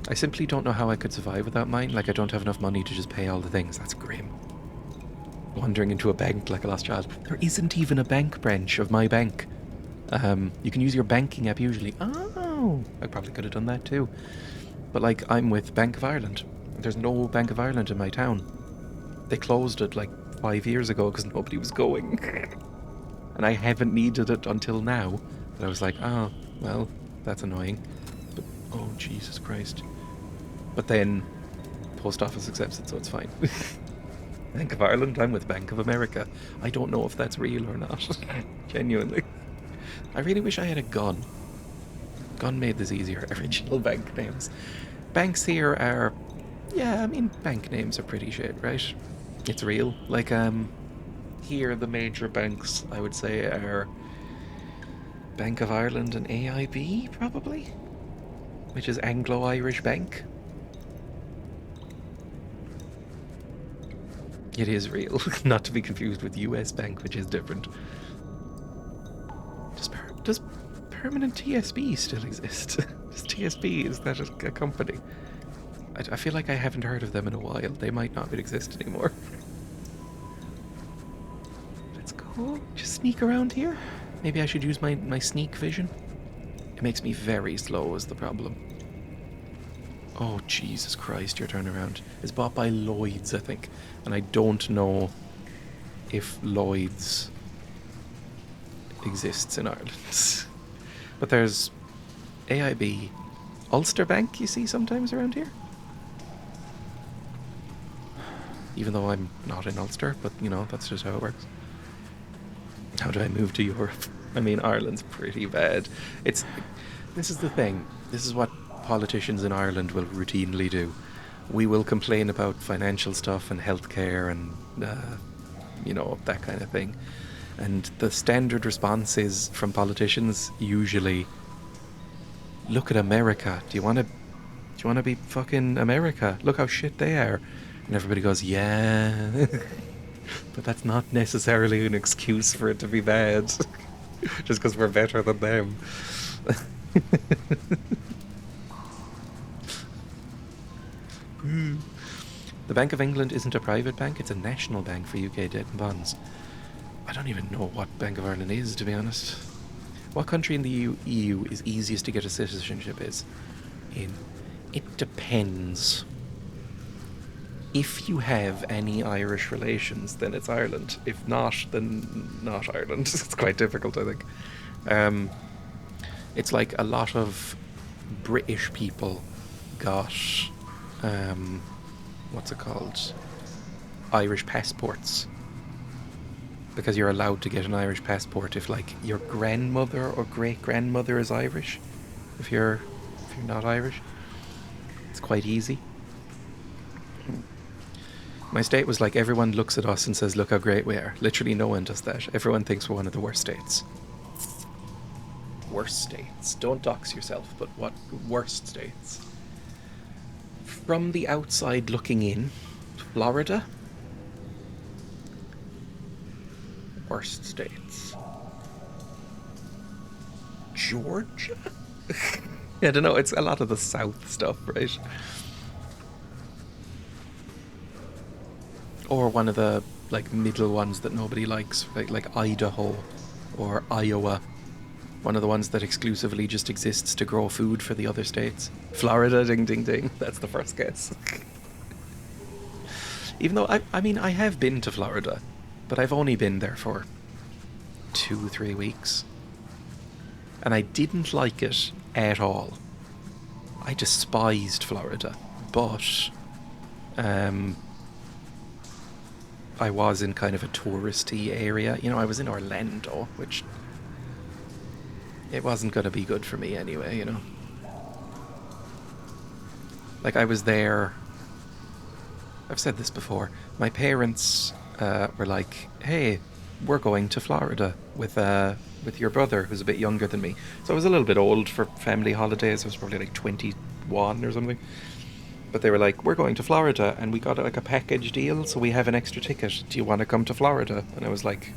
I simply don't know how I could survive without mine. Like, I don't have enough money to just pay all the things. That's grim. Wandering into a bank like a lost child. There isn't even a bank branch of my bank. You can use your banking app usually. Oh, I probably could have done that too. But like, I'm with Bank of Ireland. There's no Bank of Ireland in my town. They closed it like 5 years ago because nobody was going. And I haven't needed it until now. But I was like, oh, well, that's annoying. But, oh, Jesus Christ. But then, post office accepts it, so it's fine. Bank of Ireland, I'm with Bank of America. I don't know if that's real or not. Genuinely. I really wish I had a gun. Gun made this easier. Original bank names. Banks here are... Yeah, I mean, bank names are pretty shit, right? It's real. Like, here the major banks, I would say, are Bank of Ireland and AIB, probably? Which is Anglo-Irish Bank. It is real. Not to be confused with US Bank, which is different. Does Permanent TSB still exist? Does TSB, is that a company? I feel like I haven't heard of them in a while. They might not exist anymore. Let's go. Just sneak around here. Maybe I should use my sneak vision. It makes me very slow is the problem. Oh, Jesus Christ, your turnaround. It's bought by Lloyd's, I think. And I don't know if Lloyd's exists in Ireland. But there's AIB. Ulster Bank, you see sometimes around here? Even though I'm not in Ulster, but, you know, that's just how it works. How do I move to Europe? I mean, Ireland's pretty bad. This is the thing. This is what politicians in Ireland will routinely do. We will complain about financial stuff and healthcare and, you know, that kind of thing. And the standard response is from politicians usually, look at America. Do you want to be fucking America? Look how shit they are. And everybody goes, yeah. But that's not necessarily an excuse for it to be bad. Just because we're better than them. The Bank of England isn't a private bank, it's a national bank for UK debt and bonds. I don't even know what Bank of Ireland is, to be honest. What country in the EU is easiest to get a citizenship in? It depends. If you have any Irish relations, then it's Ireland. If not, then not Ireland. It's quite difficult, I think. It's like a lot of British people got, what's it called? Irish passports. Because you're allowed to get an Irish passport if, like, your grandmother or great-grandmother is Irish. If you're not Irish. It's quite easy. My state was like, everyone looks at us and says, look how great we are. Literally no one does that. Everyone thinks we're one of the worst states. Worst states. Don't dox yourself, but what worst states? From the outside looking in, Florida. Worst states. Georgia? I don't know, it's a lot of the south stuff, right? Or one of the, like, middle ones that nobody likes, like Idaho or Iowa. One of the ones that exclusively just exists to grow food for the other states. Florida, ding, ding, ding. That's the first guess. Even though, I mean, I have been to Florida, but I've only been there for 2-3 weeks. And I didn't like it at all. I despised Florida, but I was in kind of a touristy area. You know, I was in Orlando, which it wasn't going to be good for me anyway, you know. Like, I was there... I've said this before. My parents were like, hey, we're going to Florida with your brother, who's a bit younger than me. So I was a little bit old for family holidays. I was probably like 21 or something. But they were like, we're going to Florida, and we got like a package deal, so we have an extra ticket. Do you want to come to Florida? And I was like,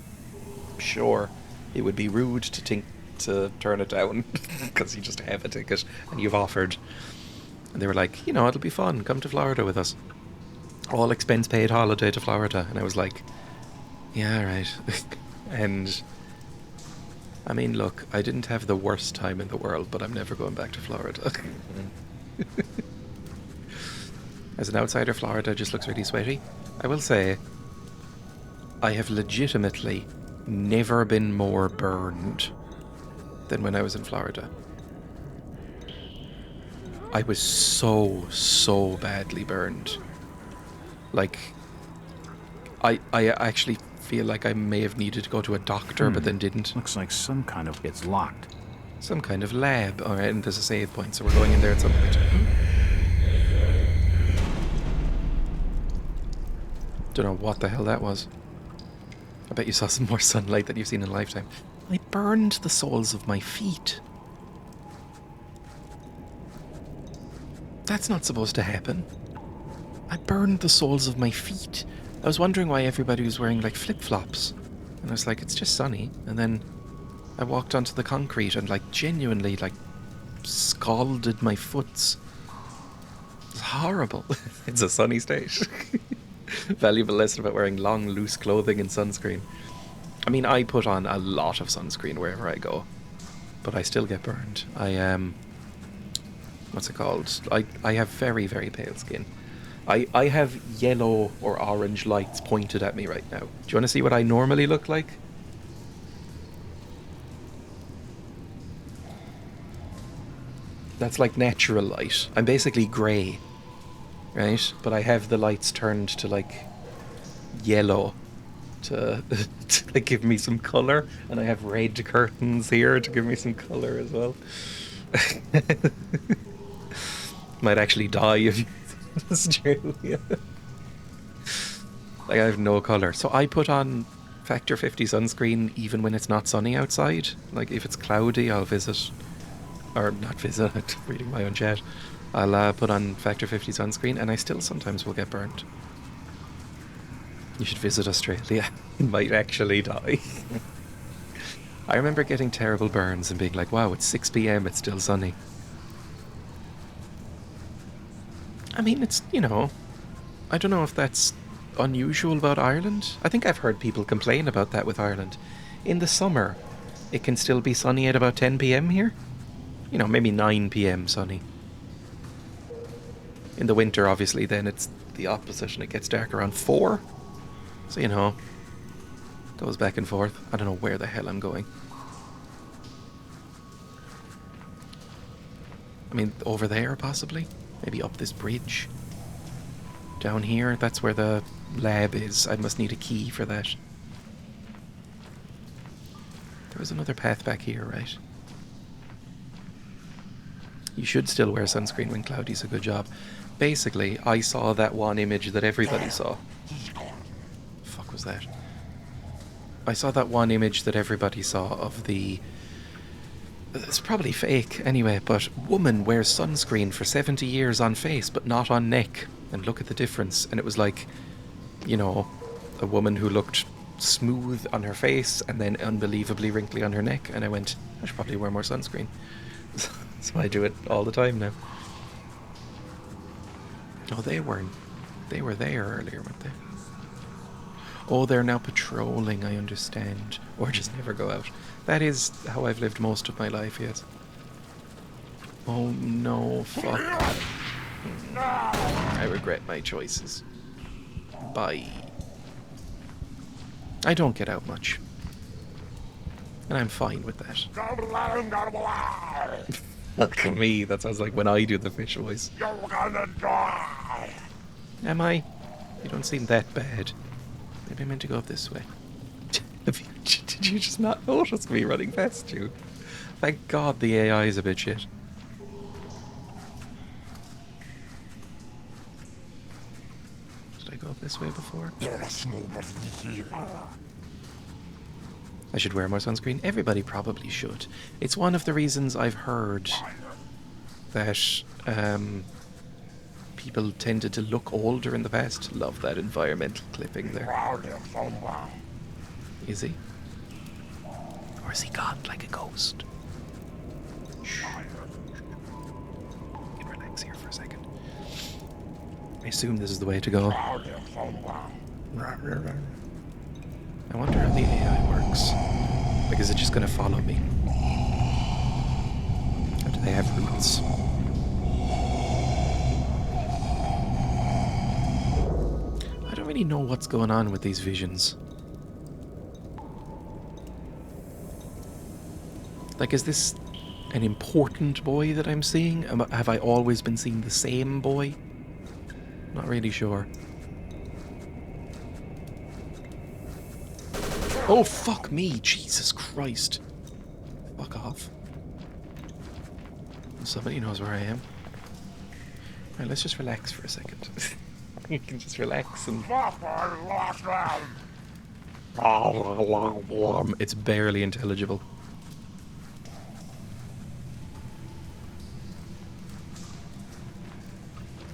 sure. It would be rude to turn it down, because you just have a ticket, and you've offered. And they were like, you know, it'll be fun. Come to Florida with us. All expense paid holiday to Florida. And I was like, yeah, right. And, I mean, look, I didn't have the worst time in the world, but I'm never going back to Florida. As an outsider, Florida just looks really sweaty. I will say, I have legitimately never been more burned than when I was in Florida. I was so badly burned. Like, I actually feel like I may have needed to go to a doctor, but then didn't. Looks like some kind of... It's locked. Some kind of lab. Alright, and there's a save point, so we're going in there at some point. Don't know what the hell that was. I bet you saw some more sunlight than you've seen in a lifetime. I burned the soles of my feet. That's not supposed to happen. I burned the soles of my feet. I was wondering why everybody was wearing, like, flip-flops. And I was like, it's just sunny. And then I walked onto the concrete and, like, genuinely, like, scalded my foots. It's horrible. It's a sunny state. Valuable lesson about wearing long, loose clothing and sunscreen. I mean, I put on a lot of sunscreen wherever I go, but I still get burned. What's it called? I have very, very pale skin. I have yellow or orange lights pointed at me right now. Do you want to see what I normally look like? That's like natural light. I'm basically grey, right? But I have the lights turned to, like, yellow to like, give me some colour, and I have red curtains here to give me some colour as well. Might actually die if you... That's true, yeah. Like, I have no colour. So I put on Factor 50 sunscreen even when it's not sunny outside. Like, if it's cloudy, I'll visit... Or not visit, I'm reading my own chat. I'll put on Factor 50 sunscreen, and I still sometimes will get burned. You should visit Australia. You might actually die. I remember getting terrible burns and being like, wow, it's 6 p.m, it's still sunny. I mean, it's, you know, I don't know if that's unusual about Ireland. I think I've heard people complain about that with Ireland. In the summer, it can still be sunny at about 10 p.m. here. You know, maybe 9 p.m. sunny. In the winter, obviously, then it's the opposite and it gets dark around 4. So, you know, goes back and forth. I don't know where the hell I'm going. I mean, over there, possibly? Maybe up this bridge. Down here, that's where the lab is. I must need a key for that. There was another path back here, right? You should still wear sunscreen when cloudy, so good job. Basically, I saw that one image that everybody saw. Fuck was that? I saw that one image that everybody saw of the... It's probably fake anyway, but woman wears sunscreen for 70 years on face, but not on neck. And look at the difference. And it was like, you know, a woman who looked smooth on her face and then unbelievably wrinkly on her neck. And I went, I should probably wear more sunscreen. So I do it all the time now. Oh, they weren't. They were there earlier, weren't they? Oh, they're now patrolling, I understand. Or just never go out. That is how I've lived most of my life, yes. Oh no, fuck. I regret my choices. Bye. I don't get out much. And I'm fine with that. Fuck me, that sounds like when I do the fish voice. You're gonna die. Am I? You don't seem that bad. Maybe I meant to go up this way. Did you just not notice me running past you? Thank God the AI is a bit shit. Did I go up this way before? There's nobody here. I should wear more sunscreen. Everybody probably should. It's one of the reasons I've heard that people tended to look older in the past. Love that environmental clipping there. Is he? Or is he gone like a ghost? Shh. We can relax here for a second. I assume this is the way to go. I wonder how the AI works. Like, is it just going to follow me? Or do they have roots? I don't really know what's going on with these visions. Like, is this an important boy that I'm seeing? Have I always been seeing the same boy? Not really sure. Oh, fuck me. Jesus Christ. Fuck off. Somebody knows where I am. Alright, let's just relax for a second. You can just relax and... It's barely intelligible.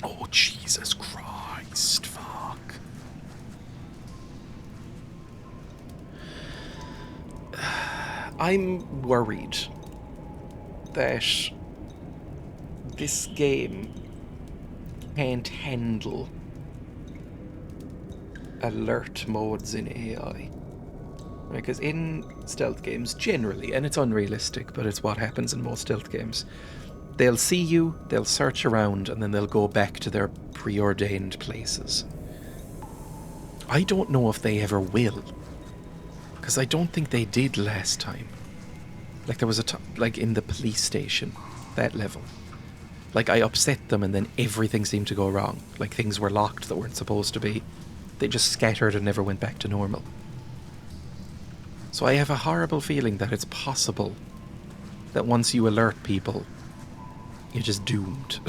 Oh, Jesus Christ. Fuck. I'm worried that this game can't handle alert modes in AI. Because in stealth games, generally, and it's unrealistic, but it's what happens in most stealth games, they'll see you, they'll search around, and then they'll go back to their preordained places. I don't know if they ever will. Because I don't think they did last time. Like, there was like in the police station, that level. Like, I upset them and then everything seemed to go wrong. Like, things were locked that weren't supposed to be. They just scattered and never went back to normal. So I have a horrible feeling that it's possible that once you alert people, you're just doomed.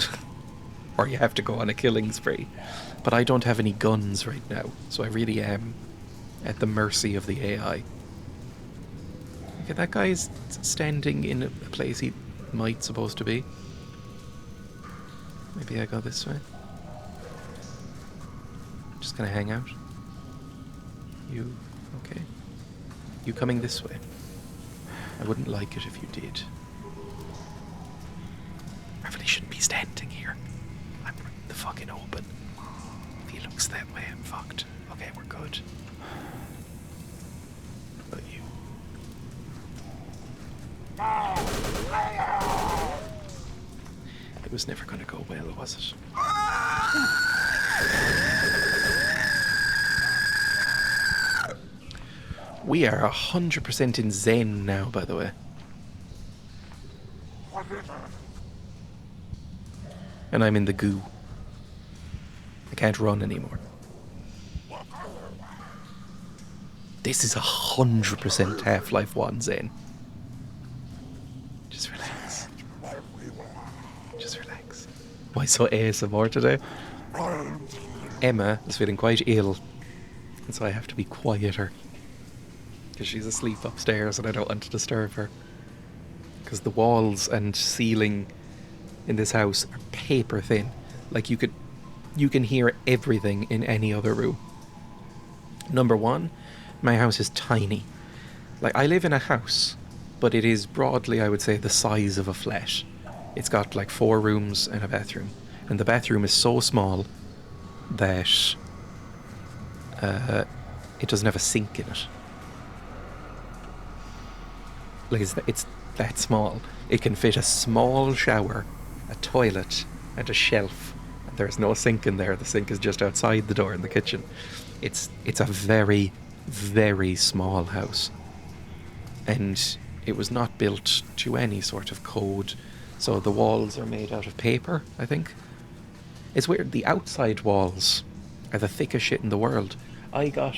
Or you have to go on a killing spree. But I don't have any guns right now, so I really am at the mercy of the AI. Okay, that guy's standing in a place he might supposed to be. Maybe I go this way. Just gonna hang out. You... okay. You coming this way? I wouldn't like it if you did. I really shouldn't be standing here. I'm the fucking open. If he looks that way, I'm fucked. Okay, we're good. But you... It was never going to go well, was it? We are 100% in Zen now, by the way. And I'm in the goo. I can't run anymore. This is 100% Half-Life 1 Zen. Just relax. Just relax. Why so ASMR today? Emma is feeling quite ill, and so I have to be quieter. Because she's asleep upstairs and I don't want to disturb her. Because the walls and ceiling in this house are paper thin. Like you can hear everything in any other room. Number one, my house is tiny. Like I live in a house, but it is broadly, I would say, the size of a flat. It's got like 4 rooms and a bathroom. And the bathroom is so small that it doesn't have a sink in it. Like it's that small. It can fit a small shower, a toilet, and a shelf. And there's no sink in there. The sink is just outside the door in the kitchen. It's a very, very small house. And it was not built to any sort of code. So the walls are made out of paper, I think. It's weird. The outside walls are the thickest shit in the world. I got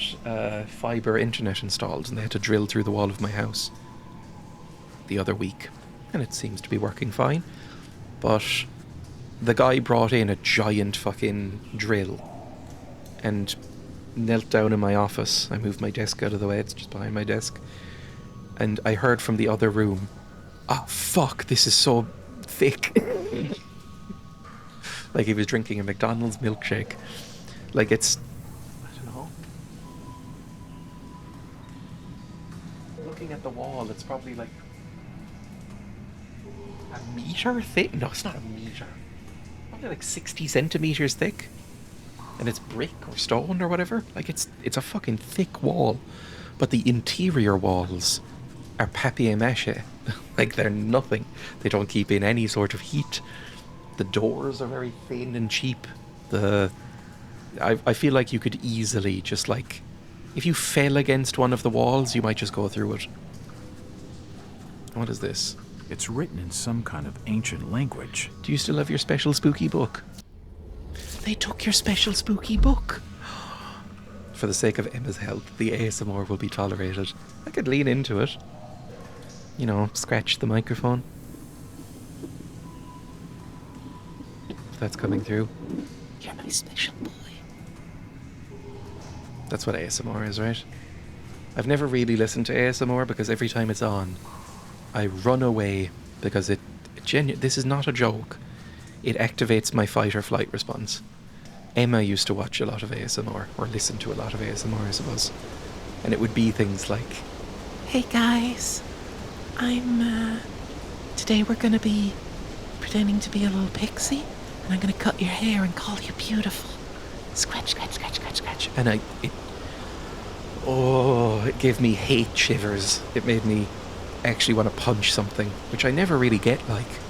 fibre internet installed and they had to drill through the wall of my house the other week, and it seems to be working fine. But the guy brought in a giant fucking drill and knelt down in my office. I moved my desk out of the way, it's just behind my desk, and I heard from the other room, "Ah, fuck, this is so thick." Like he was drinking a McDonald's milkshake. Like it's, I don't know. Looking at the wall, it's probably like a meter thick? No, it's not a meter. Probably like 60 centimeters thick. And it's brick or stone or whatever. Like it's a fucking thick wall. But the interior walls are papier-mâché. Like they're nothing. They don't keep in any sort of heat. The doors are very thin and cheap. I feel like you could easily just like, if you fell against one of the walls, you might just go through it. What is this? It's written in some kind of ancient language. Do you still have your special spooky book? They took your special spooky book. For the sake of Emma's health, the ASMR will be tolerated. I could lean into it. You know, scratch the microphone. If that's coming through. You're my special boy. That's what ASMR is, right? I've never really listened to ASMR because every time it's on, I run away because this is not a joke. It activates my fight or flight response. Emma used to watch a lot of ASMR, or listen to a lot of ASMR, I suppose. And it would be things like, "Hey guys, today we're gonna be pretending to be a little pixie, and I'm gonna cut your hair and call you beautiful. Scratch, scratch, scratch, scratch, scratch." And it gave me hate shivers. It made me actually want to punch something, which I never really get like.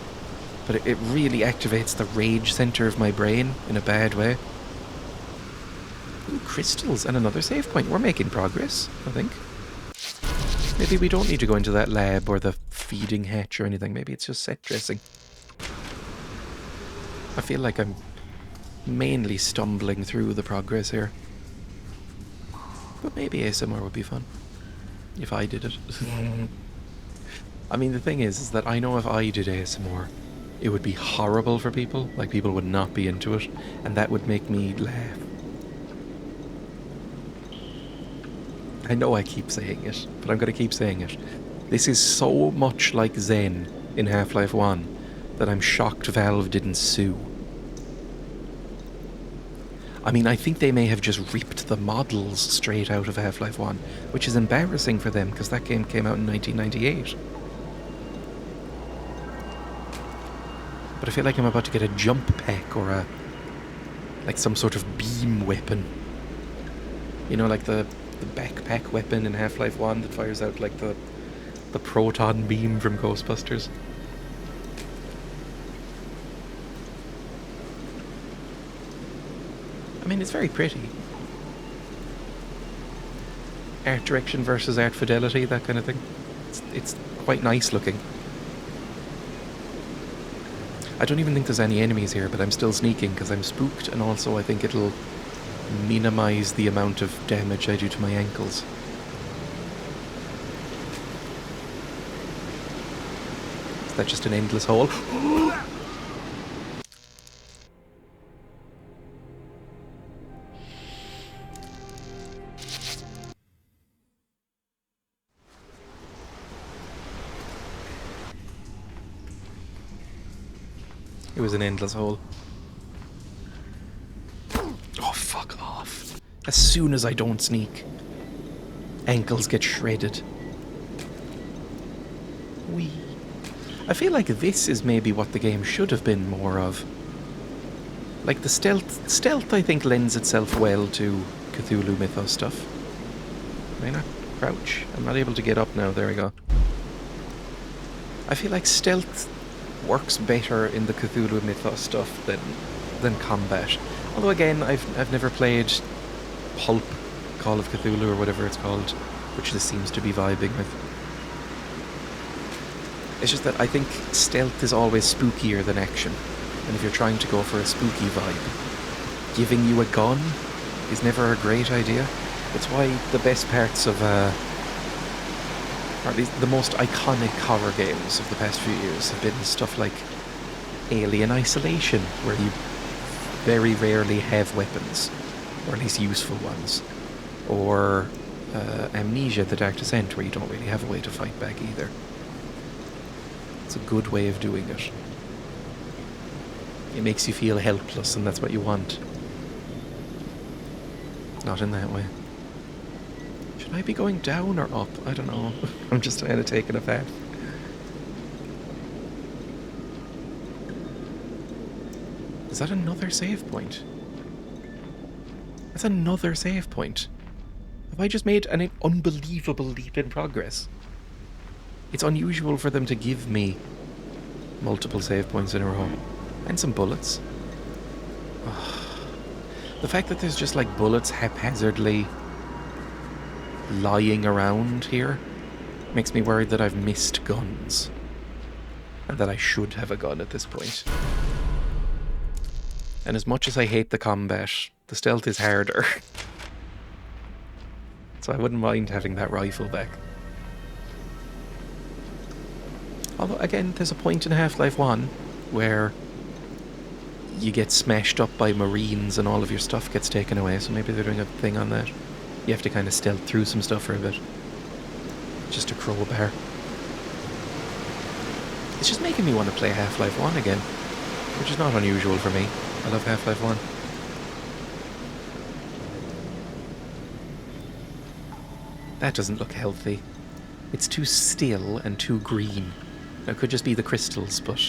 But it really activates the rage center of my brain in a bad way. Ooh, crystals and another save point. We're making progress, I think. Maybe we don't need to go into that lab or the feeding hatch or anything. Maybe it's just set dressing. I feel like I'm mainly stumbling through the progress here. But maybe ASMR would be fun. If I did it. I mean, the thing is that I know if I did ASMR, it would be horrible for people. Like, people would not be into it. And that would make me laugh. I know I keep saying it, but I'm going to keep saying it. This is so much like Zen in Half-Life 1 that I'm shocked Valve didn't sue. I mean, I think they may have just ripped the models straight out of Half-Life 1, which is embarrassing for them because that game came out in 1998. But I feel like I'm about to get a jump pack or like some sort of beam weapon. You know, like the backpack weapon in Half-Life 1 that fires out like the proton beam from Ghostbusters. I mean, it's very pretty. Art direction versus art fidelity, that kind of thing. It's quite nice looking. I don't even think there's any enemies here, but I'm still sneaking because I'm spooked, and also I think it'll minimize the amount of damage I do to my ankles. Is that just an endless hole? It was an endless hole. Oh, fuck off. As soon as I don't sneak, ankles get shredded. Wee. I feel like this is maybe what the game should have been more of. Like the stealth. Stealth, I think, lends itself well to Cthulhu Mythos stuff. Can I not crouch? I'm not able to get up now. There we go. I feel like stealth works better in the Cthulhu Mythos stuff than combat. Although again, I've never played Pulp Call of Cthulhu or whatever it's called, which this seems to be vibing with. It's just that I think stealth is always spookier than action, and if you're trying to go for a spooky vibe, giving you a gun is never a great idea. It's why the best parts of or at least the most iconic horror games of the past few years have been stuff like Alien Isolation, where you very rarely have weapons, or at least useful ones, or Amnesia: The Dark Descent, where you don't really have a way to fight back either. It's a good way of doing it. It makes you feel helpless, and that's what you want. Not in that way. Should I be going down or up? I don't know. I'm just trying to take it apart. Is that another save point? That's another save point. Have I just made an unbelievable leap in progress? It's unusual for them to give me multiple save points in a row. And some bullets. Ugh. The fact that there's just like bullets haphazardly lying around here makes me worried that I've missed guns. And that I should have a gun at this point. And as much as I hate the combat, the stealth is harder. So I wouldn't mind having that rifle back. Although, again, there's a point in Half-Life 1 where you get smashed up by Marines and all of your stuff gets taken away, so maybe they're doing a thing on that. You have to kind of stealth through some stuff for a bit. Just a crowbar. It's just making me want to play Half-Life 1 again, which is not unusual for me. I love Half-Life 1. That doesn't look healthy. It's too still and too green. It could just be the crystals, but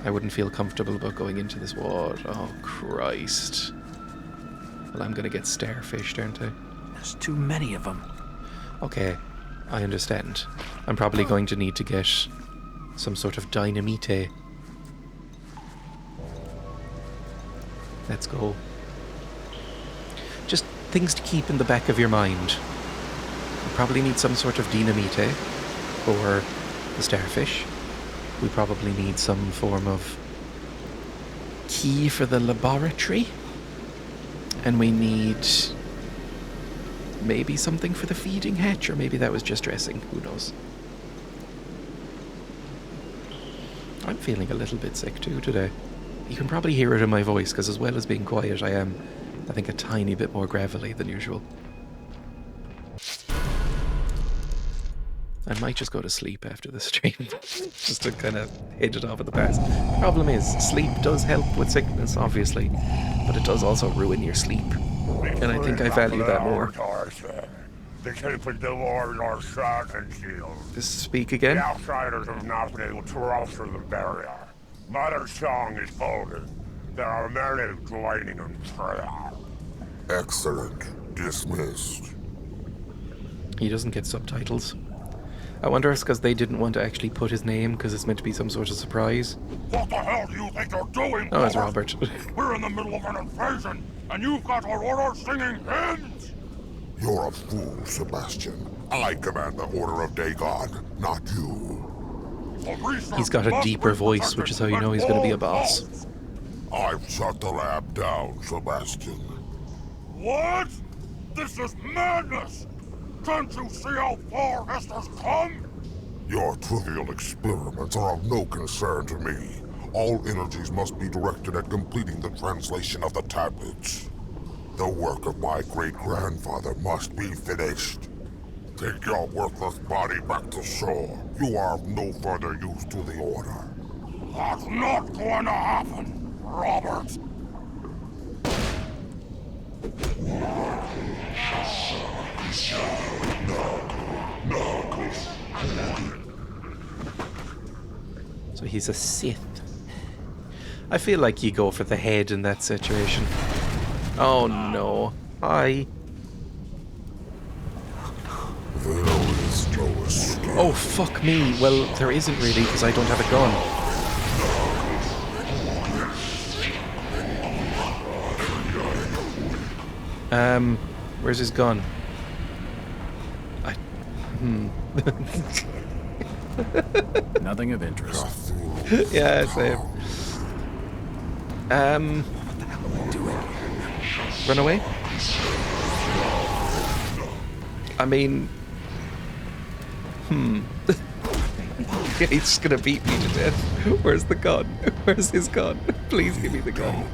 I wouldn't feel comfortable about going into this water. Oh, Christ. Well, I'm going to get starfished, aren't I? There's too many of them. Okay, I understand. I'm probably going to need to get some sort of dynamite. Let's go. Just things to keep in the back of your mind. We probably need some sort of dynamite for the starfish. We probably need some form of key for the laboratory. And we need maybe something for the feeding hatch, or maybe that was just dressing. Who knows? I'm feeling a little bit sick too today. You can probably hear it in my voice, because as well as being quiet, I am, I think, a tiny bit more gravelly than usual. I might just go to sleep after the stream, just to kind of hit it off at the pass. Problem is, sleep does help with sickness, obviously, but it does also ruin your sleep, and I think I value that more. Speak again? The outsiders have not been able to alter the barrier. Mother Song is folded. There are many joining in prayer. Excellent. Dismissed. He doesn't get subtitles. I wonder if it's because they didn't want to actually put his name, because it's meant to be some sort of surprise. What the hell do you think you're doing? Oh, it's Robert. We're in the middle of an invasion, and you've got our order singing hymns! You're a fool, Sebastian. I command the Order of Dagon, not you. He's got a deeper voice, which is how you know he's going to be a boss. I've shut the lab down, Sebastian. What? This is madness! Can't you see how far Hester's come? Your trivial experiments are of no concern to me. All energies must be directed at completing the translation of the tablets. The work of my great-grandfather must be finished. Take your worthless body back to shore. You are of no further use to the Order. That's not going to happen, Robert. So he's a Sith. I feel like you go for the head in that situation. Oh no. Hi. There is no escape. Oh fuck me. Well, there isn't really, because I don't have a gun. Where's his gun? Nothing of interest. Yeah, same. What the hell am I doing? Run away? I mean... He's just gonna beat me to death. Where's the gun? Where's his gun? Please give me the gun.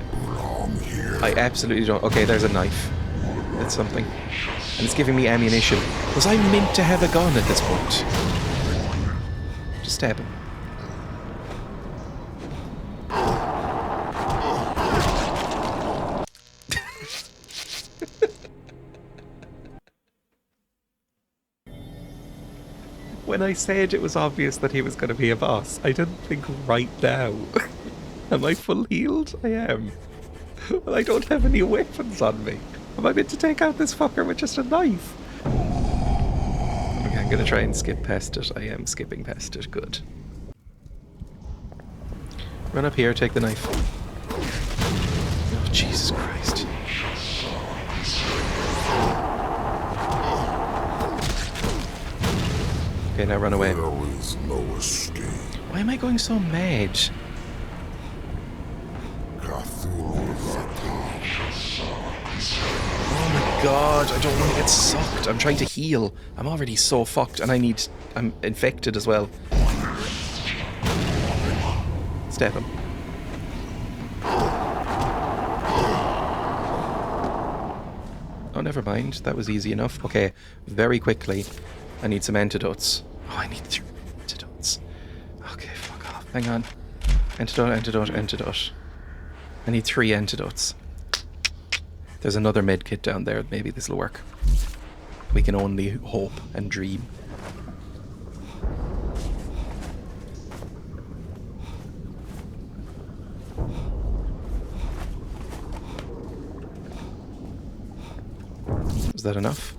I absolutely don't. Okay, there's a knife. That's something. And it's giving me ammunition. Was I meant to have a gun at this point? Just stab him. When I said it was obvious that he was going to be a boss, I didn't think right now. Am I full healed? I am. Well, I don't have any weapons on me. Am I meant to take out this fucker with just a knife? Okay, I'm going to try and skip past it. I am skipping past it. Good. Run up here, take the knife. Oh, Jesus Christ. Okay, now run away. There is no escape. Why am I going so mad? Cthulhu. Oh my god, I don't want to get sucked. I'm trying to heal. I'm already so fucked and I'm infected as well. Stab him. Oh, never mind. That was easy enough. Okay, very quickly. I need some antidotes. Oh, I need 3 antidotes. Okay, fuck off. Hang on. Antidote, antidote, antidote. I need 3 antidotes. There's another med kit down there. Maybe this will work. We can only hope and dream. Was that enough?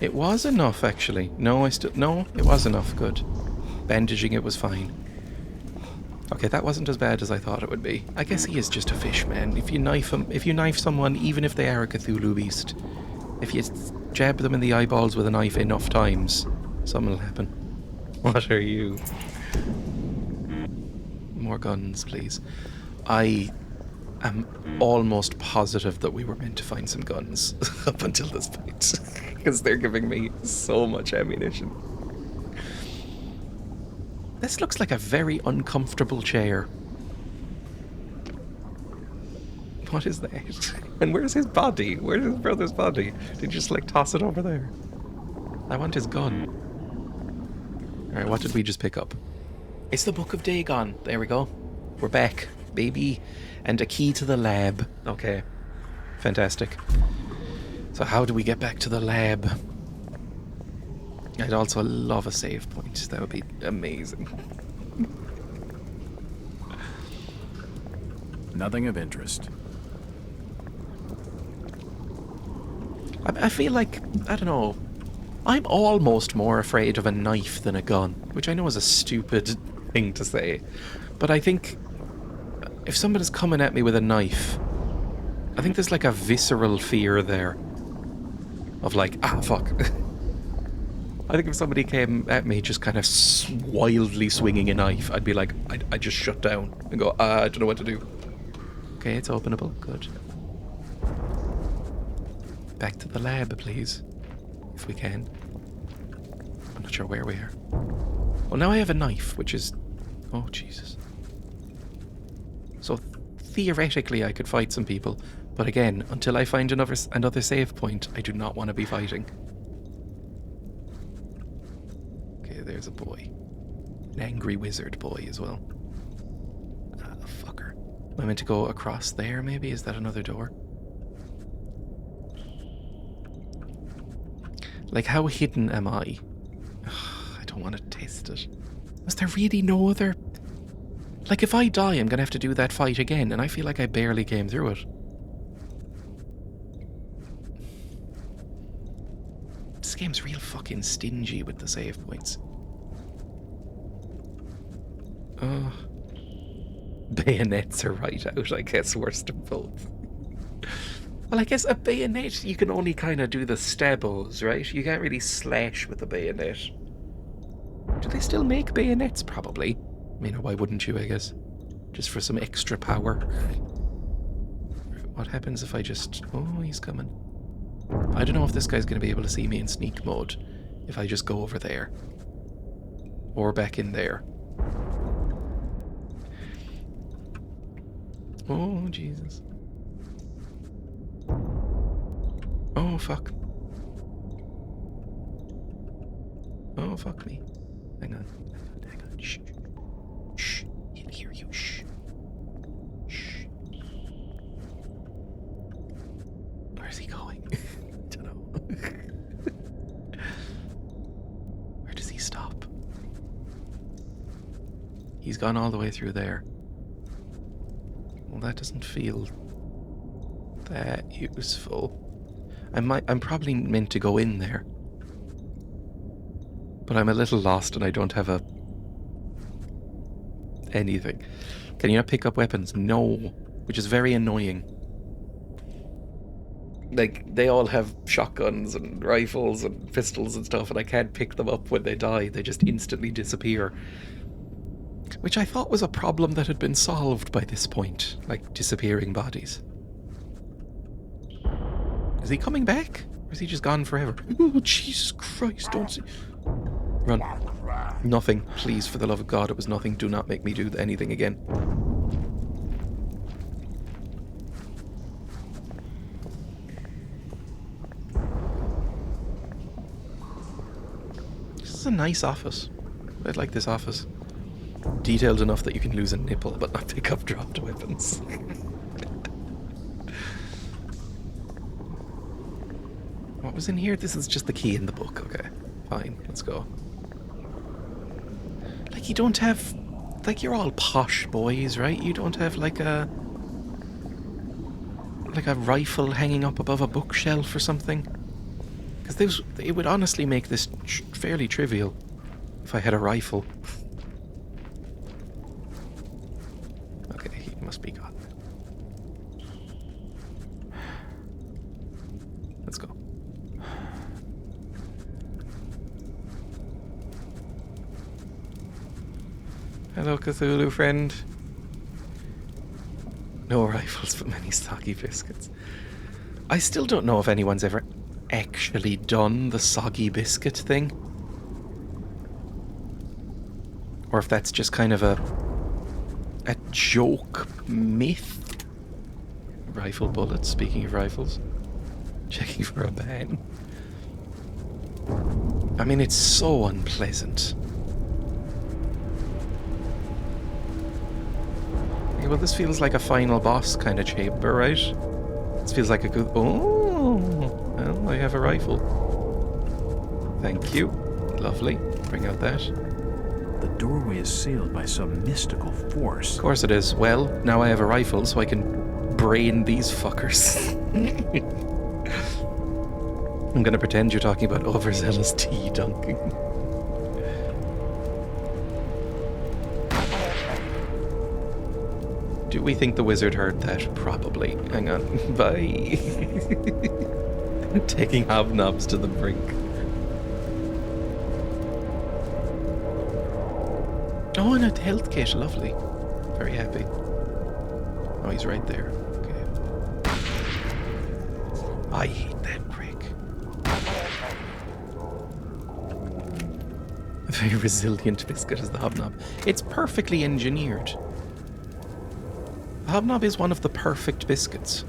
It was enough, actually. No, it was enough. Good. Bandaging it was fine. Okay, that wasn't as bad as I thought it would be. I guess he is just a fish, man. If you knife someone, even if they are a Cthulhu beast, if you jab them in the eyeballs with a knife enough times, something will happen. What are you? More guns, please. I am almost positive that we were meant to find some guns up until this point. Because they're giving me so much ammunition. This looks like a very uncomfortable chair. What is that? And where's his body? Where's his brother's body? Did you just like toss it over there? I want his gun. Alright, what did we just pick up? It's the Book of Dagon. There we go. We're back, baby. And a key to the lab. Okay. Fantastic. So how do we get back to the lab? I'd also love a save point. That would be amazing. Nothing of interest. I feel like, I don't know, I'm almost more afraid of a knife than a gun, which I know is a stupid thing to say, but I think if somebody's coming at me with a knife, I think there's like a visceral fear there of like, ah, fuck. I think if somebody came at me just kind of wildly swinging a knife, I'd be like, I'd just shut down and go, I don't know what to do. Okay, it's openable. Good. Back to the lab, please. If we can. I'm not sure where we are. Well, now I have a knife, which is... Oh, Jesus. So, theoretically, I could fight some people. But again, until I find another save point, I do not want to be fighting. Okay, there's a boy. An angry wizard boy as well. Ah, fucker. Am I meant to go across there, maybe? Is that another door? Like, how hidden am I? Ugh, I don't want to test it. Was there really no other... Like, if I die, I'm going to have to do that fight again, and I feel like I barely came through it. This game's real fucking stingy with the save points. Bayonets are right out, I guess, worst of both. Well, I guess a bayonet, you can only kind of do the stabos, right? You can't really slash with a bayonet. Do they still make bayonets? Probably. I mean, why wouldn't you, I guess? Just for some extra power. What happens if I just... Oh, he's coming. I don't know if this guy's going to be able to see me in sneak mode if I just go over there. Or back in there. Oh, Jesus. Oh, fuck. Oh, fuck me. Hang on. Hang on. Shh. Shh. He'll hear you. Shh. Shh. Where's he going? I don't know. Where does he stop? He's gone all the way through there. Well, that doesn't feel that useful. I'm probably meant to go in there. But I'm a little lost and I don't have anything. Can you not pick up weapons? No. Which is very annoying. Like, they all have shotguns and rifles and pistols and stuff, and I can't pick them up when they die. They just instantly disappear. Which I thought was a problem that had been solved by this point. Like, disappearing bodies. Is he coming back? Or is he just gone forever? Oh, Jesus Christ, don't see... Run. Nothing. Please, for the love of God, it was nothing. Do not make me do anything again. This is a nice office. I like this office. Detailed enough that you can lose a nipple, but not pick up dropped weapons. What was in here? This is just the key in the book. Okay, fine, let's go. Like, you don't have... Like, you're all posh boys, right? You don't have, like a rifle hanging up above a bookshelf or something? Because it would honestly make this fairly trivial if I had a rifle. Okay, he must be gone. Let's go. Hello, Cthulhu friend. No rifles, but many soggy biscuits. I still don't know if anyone's ever actually done the soggy biscuit thing. Or if that's just kind of a joke myth. Rifle bullets, speaking of rifles. Checking for a ban. I mean, it's so unpleasant. Okay, well this feels like a final boss kind of chamber, right? This feels like a good... Oh! Well, I have a rifle. Thank you. Lovely. Bring out that. The doorway is sealed by some mystical force. Of course it is. Well, now I have a rifle, so I can brain these fuckers. I'm gonna pretend you're talking about overzealous tea dunking. Do we think the wizard heard that? Probably. Hang on. Bye. Taking hobnobs to the brink. Oh, and a health kit. Lovely. Very happy. Oh, he's right there. Okay. I hate that prick. A very resilient biscuit is the hobnob. It's perfectly engineered. The hobnob is one of the perfect biscuits.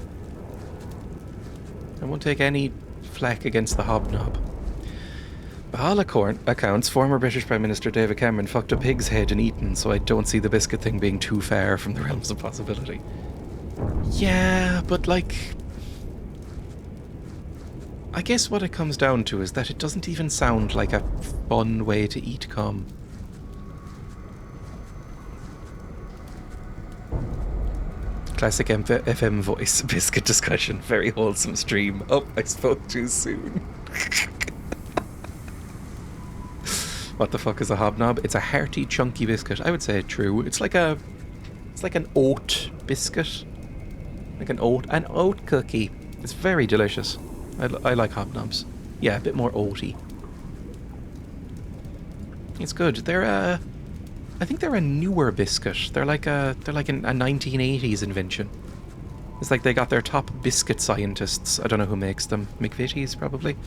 I won't take any flack against the hobnob. By all accounts, former British Prime Minister David Cameron fucked a pig's head in Eton, so I don't see the biscuit thing being too far from the realms of possibility. Yeah, but like... I guess what it comes down to is that it doesn't even sound like a fun way to eat cum. Classic FM voice, biscuit discussion, very wholesome stream. Oh, I spoke too soon. What the fuck is a hobnob? It's a hearty, chunky biscuit. I would say true. It's like an oat biscuit, like an oat cookie. It's very delicious. I like hobnobs. Yeah, a bit more oaty. It's good. I think they're a newer biscuit. They're like a 1980s invention. It's like they got their top biscuit scientists. I don't know who makes them. McVitie's probably.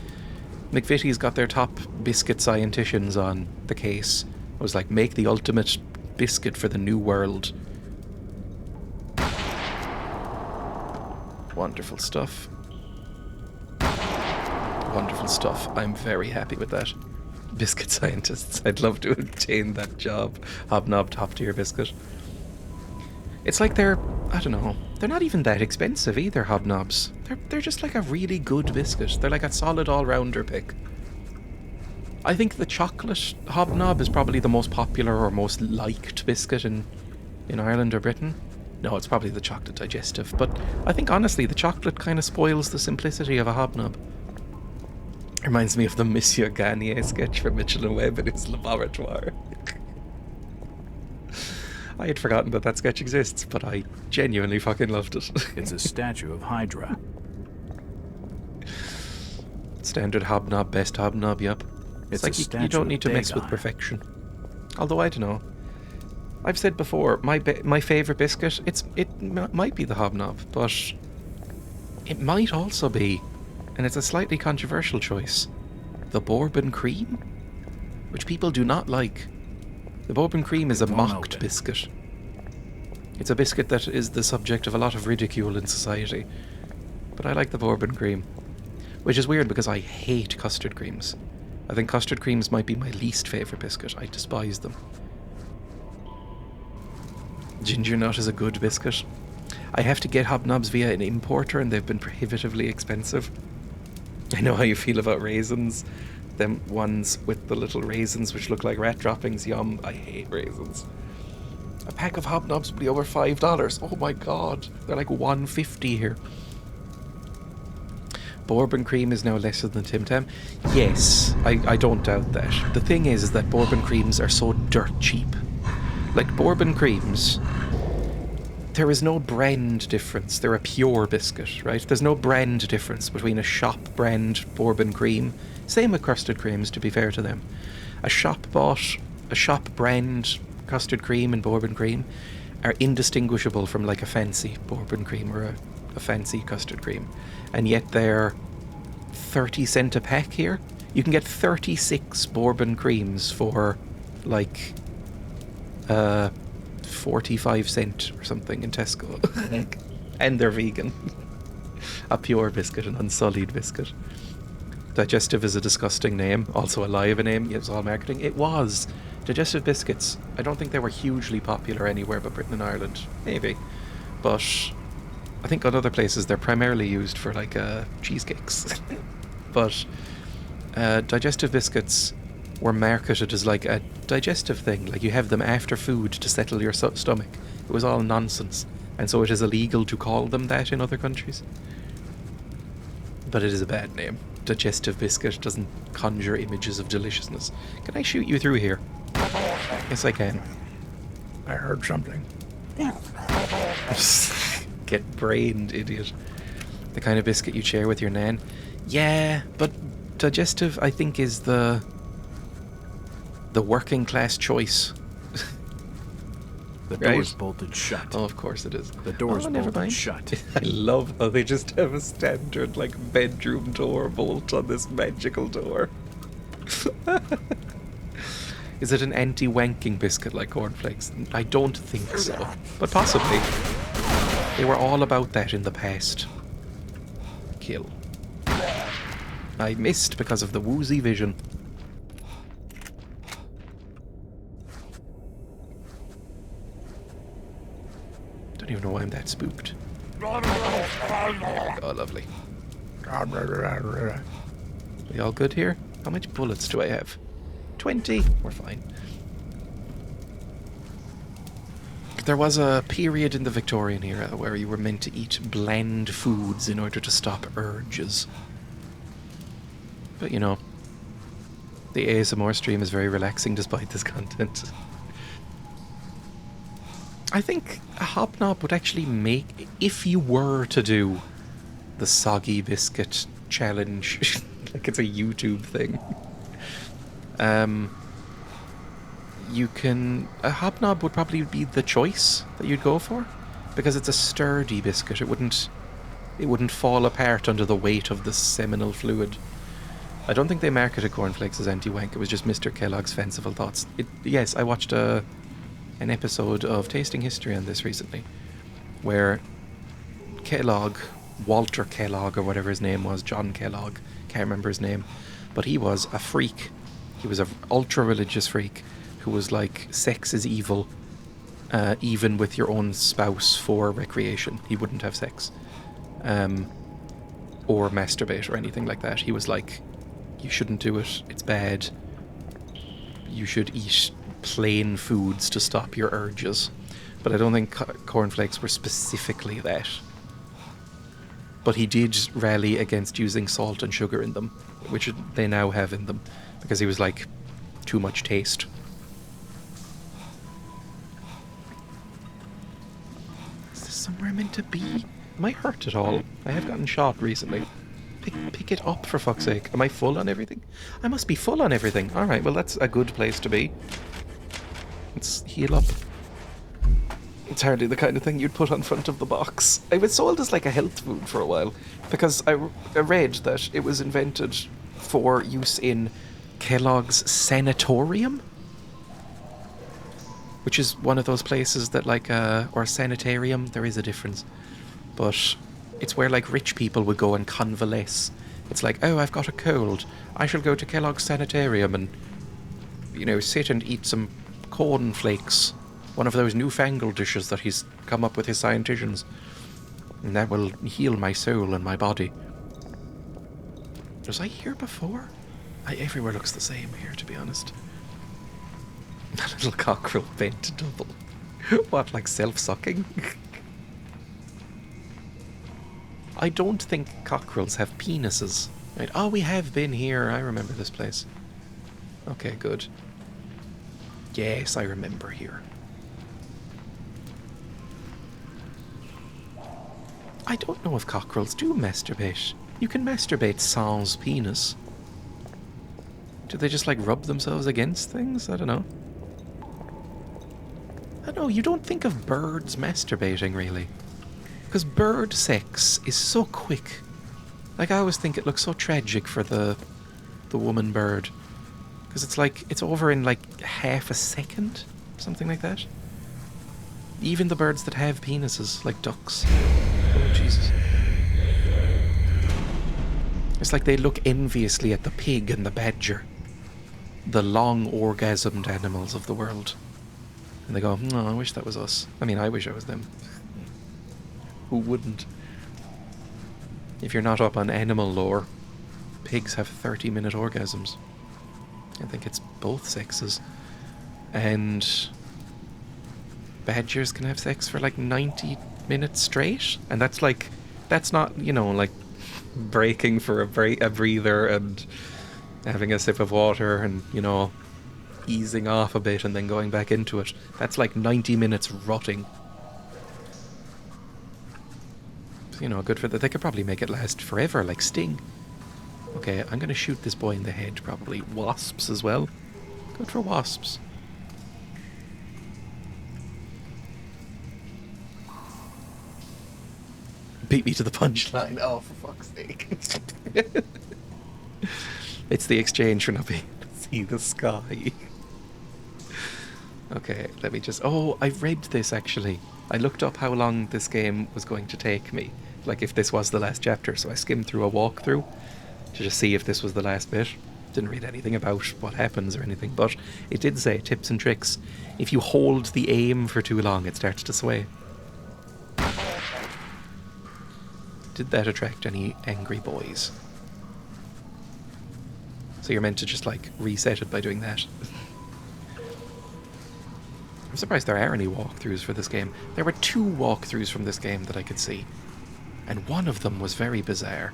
McVitie's got their top biscuit scienticians on the case. It was like, make the ultimate biscuit for the new world. Wonderful stuff. Wonderful stuff. I'm very happy with that. Biscuit scientists. I'd love to obtain that job. Hobnob top tier biscuit. It's like they're, I don't know, they're not even that expensive either, hobnobs. They're just like a really good biscuit. They're like a solid all-rounder pick. I think the chocolate hobnob is probably the most popular or most liked biscuit in Ireland or Britain. No, it's probably the chocolate digestive, but I think honestly the chocolate kind of spoils the simplicity of a hobnob. Reminds me of the Monsieur Garnier sketch from Mitchell and Webb in his laboratoire. I had forgotten that sketch exists, but I genuinely fucking loved it. It's a statue of Hydra. Standard hobnob, best hobnob, yup. It's like you don't need to mess with perfection. Although, I don't know. I've said before, my favourite biscuit, it might be the hobnob, but it might also be, and it's a slightly controversial choice, the bourbon cream, which people do not like. The bourbon cream is a mocked biscuit. It's a biscuit that is the subject of a lot of ridicule in society. But I like the bourbon cream. Which is weird because I hate custard creams. I think custard creams might be my least favourite biscuit. I despise them. Ginger nut is a good biscuit. I have to get hobnobs via an importer and they've been prohibitively expensive. I know how you feel about raisins. Them ones with the little raisins which look like rat droppings. Yum. I hate raisins. A pack of hobnobs would be over $5. Oh my god. They're like $1.50 here. Bourbon cream is now lesser than Tim Tam. Yes, I don't doubt that. The thing is that bourbon creams are so dirt cheap. Like bourbon creams, there is no brand difference. They're a pure biscuit, right? There's no brand difference between a shop brand bourbon cream. Same with custard creams, to be fair to them. A shop brand custard cream and bourbon cream are indistinguishable from like a fancy bourbon cream or a fancy custard cream. And yet they're 30 cent a pack here. You can get 36 bourbon creams for like 45 cent or something in Tesco. And they're vegan. A pure biscuit, an unsullied biscuit. Digestive is a disgusting name, also a lie of a name. It was all marketing. It was. Digestive biscuits, I don't think they were hugely popular anywhere but Britain and Ireland. Maybe. But I think on other places they're primarily used for like cheesecakes. But digestive biscuits were marketed as like a digestive thing. Like you have them after food to settle your stomach. It was all nonsense. And so it is illegal to call them that in other countries. But it is a bad name. Digestive biscuit doesn't conjure images of deliciousness. Can I shoot you through here? Yes, I can. I heard something. Get brained, idiot. The kind of biscuit you'd share with your nan. Yeah, but digestive, I think, is the working class choice. The Right? door's bolted shut. Oh, of course it is. The door's never bolted mind. shut. I love how they just have a standard, like, bedroom door bolt on this magical door. Is it an anti-wanking biscuit like cornflakes? I don't think so, but possibly. They were all about that in the past. Kill. I missed because of the woozy vision. Don't even know why I'm that spooked. Oh, lovely. We all good here? How much bullets do I have? 20. We're fine. There was a period in the Victorian era where you were meant to eat bland foods in order to stop urges. But you know, the ASMR stream is very relaxing despite this content. I think a hobnob would actually make, if you were to do the soggy biscuit challenge, like it's a YouTube thing, a hobnob would probably be the choice that you'd go for, because it's a sturdy biscuit. It wouldn't fall apart under the weight of the seminal fluid. I don't think they marketed cornflakes as anti-wank. It was just Mr. Kellogg's fanciful thoughts. Yes, I watched an episode of Tasting History on this recently, where Kellogg, Walter Kellogg or whatever his name was, John Kellogg, can't remember his name, but he was a freak. He was an ultra-religious freak who was like, sex is evil, even with your own spouse for recreation. He wouldn't have sex. Or masturbate or anything like that. He was like, you shouldn't do it, it's bad. You should eat plain foods to stop your urges. But I don't think cornflakes were specifically that. But he did rally against using salt and sugar in them, which they now have in them, because he was like, too much taste. Is this somewhere I'm meant to be? Am I hurt at all? I have gotten shot recently. Pick it up, for fuck's sake. Am I full on everything? I must be full on everything. Alright, well that's a good place to be. Let's heal up. It's hardly the kind of thing you'd put on front of the box. It was sold as like a health food for a while, because I read that it was invented for use in Kellogg's sanatorium, which is one of those places that like, or sanitarium, there is a difference, but it's where like rich people would go and convalesce. It's like, oh, I've got a cold, I shall go to Kellogg's sanitarium and, you know, sit and eat some cornflakes, one of those newfangled dishes that he's come up with his scienticians, and that will heal my soul and my body. Was I here before? Everywhere looks the same here, to be honest. A little cockerel bent double. What, like self-sucking? I don't think cockerels have penises. Right? Oh, we have been here. I remember this place. Okay, good. Yes, I remember here. I don't know if cockerels do masturbate. You can masturbate sans penis. Do they just like rub themselves against things? I don't know. I don't know, you don't think of birds masturbating really. Because bird sex is so quick. Like I always think it looks so tragic for the woman bird. Because it's like, it's over in like half a second. Something like that. Even the birds that have penises, like ducks. Oh, Jesus. It's like they look enviously at the pig and the badger. the long orgasmed animals of the world. And they go, no, I wish that was us. I mean, I wish I was them. Who wouldn't? If you're not up on animal lore, pigs have 30-minute orgasms. I think it's both sexes. And badgers can have sex for like 90 minutes straight. And that's not, like breaking for a breather and having a sip of water and, easing off a bit and then going back into it. That's like 90 minutes rotting. Good for that. They could probably make it last forever, like Sting. Okay, I'm going to shoot this boy in the head, probably. Wasps as well. Good for wasps. Beat me to the punchline. Oh, for fuck's sake. It's the exchange for not being able to see the sky. Okay, let me just... Oh, I read this, actually. I looked up how long this game was going to take me. Like, if this was the last chapter. So I skimmed through a walkthrough to just see if this was the last bit. Didn't read anything about what happens or anything, but it did say tips and tricks. If you hold the aim for too long, it starts to sway. Did that attract any angry boys? So you're meant to just, like, reset it by doing that. I'm surprised there are any walkthroughs for this game. There were 2 walkthroughs from this game that I could see. And one of them was very bizarre.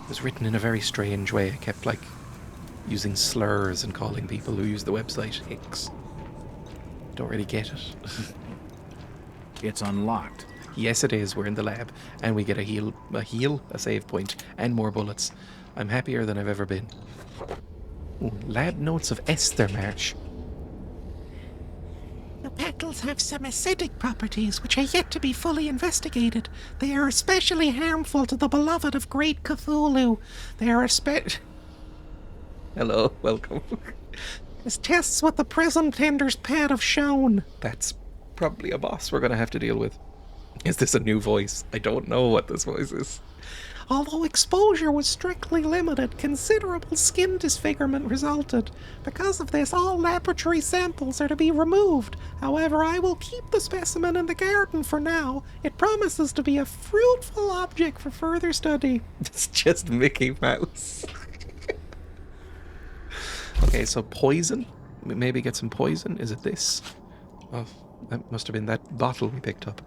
It was written in a very strange way. It kept, like, using slurs and calling people who use the website hicks. Don't really get it. It's unlocked. Yes, it is. We're in the lab. And we get a save point, and more bullets. I'm happier than I've ever been. Ooh, lab notes of Esther March. The petals have some acidic properties which are yet to be fully investigated. They are especially harmful to the beloved of great Cthulhu. They are Hello, welcome. as tests what the present tender's pad have shown. That's probably a boss we're going to have to deal with. Is this a new voice? I don't know what this voice is. Although exposure was strictly limited, considerable skin disfigurement resulted. Because of this, all laboratory samples are to be removed. However, I will keep the specimen in the garden for now. It promises to be a fruitful object for further study. It's just Mickey Mouse. Okay, so poison. Maybe get some poison. Is it this? Oh, that must have been that bottle we picked up.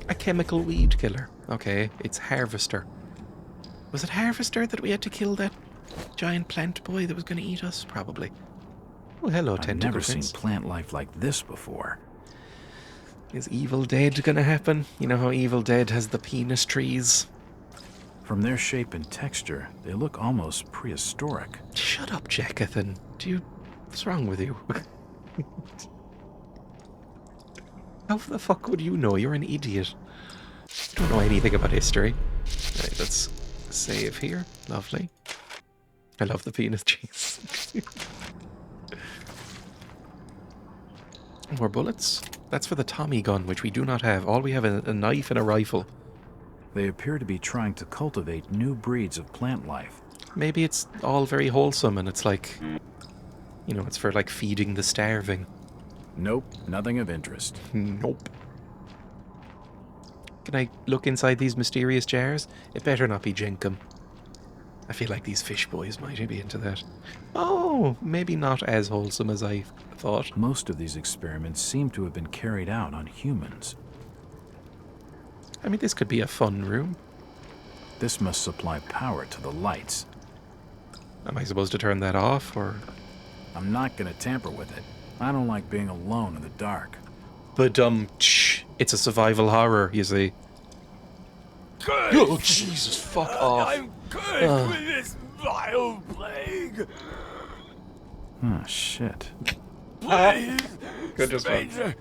A chemical weed killer. Okay, it's Harvester. Was it Harvester that we had to kill that giant plant boy that was going to eat us? Probably. Oh, hello, I've tentacle never seen prince. plant life like this before. Is Evil Dead going to happen? You know how Evil Dead has the penis trees? From their shape and texture, they look almost prehistoric. Shut up, Jackathan. What's wrong with you? How the fuck would you know? You're an idiot. Don't know anything about history. Right, let's save here. Lovely. I love the penis cheese. More bullets. That's for the Tommy gun, which we do not have. All we have is a knife and a rifle. They appear to be trying to cultivate new breeds of plant life. Maybe it's all very wholesome and it's like, it's for like feeding the starving. Nope, nothing of interest. Nope. Can I look inside these mysterious jars? It better not be Jenkum. I feel like these fish boys might be into that. Oh, maybe not as wholesome as I thought. Most of these experiments seem to have been carried out on humans. I mean, this could be a fun room. This must supply power to the lights. Am I supposed to turn that off, or...? I'm not gonna tamper with it. I don't like being alone in the dark. But, it's a survival horror, you see. Good. Oh, Jesus, fuck off. I'm good with this vile plague. Oh, shit. Please, Good as well. stranger,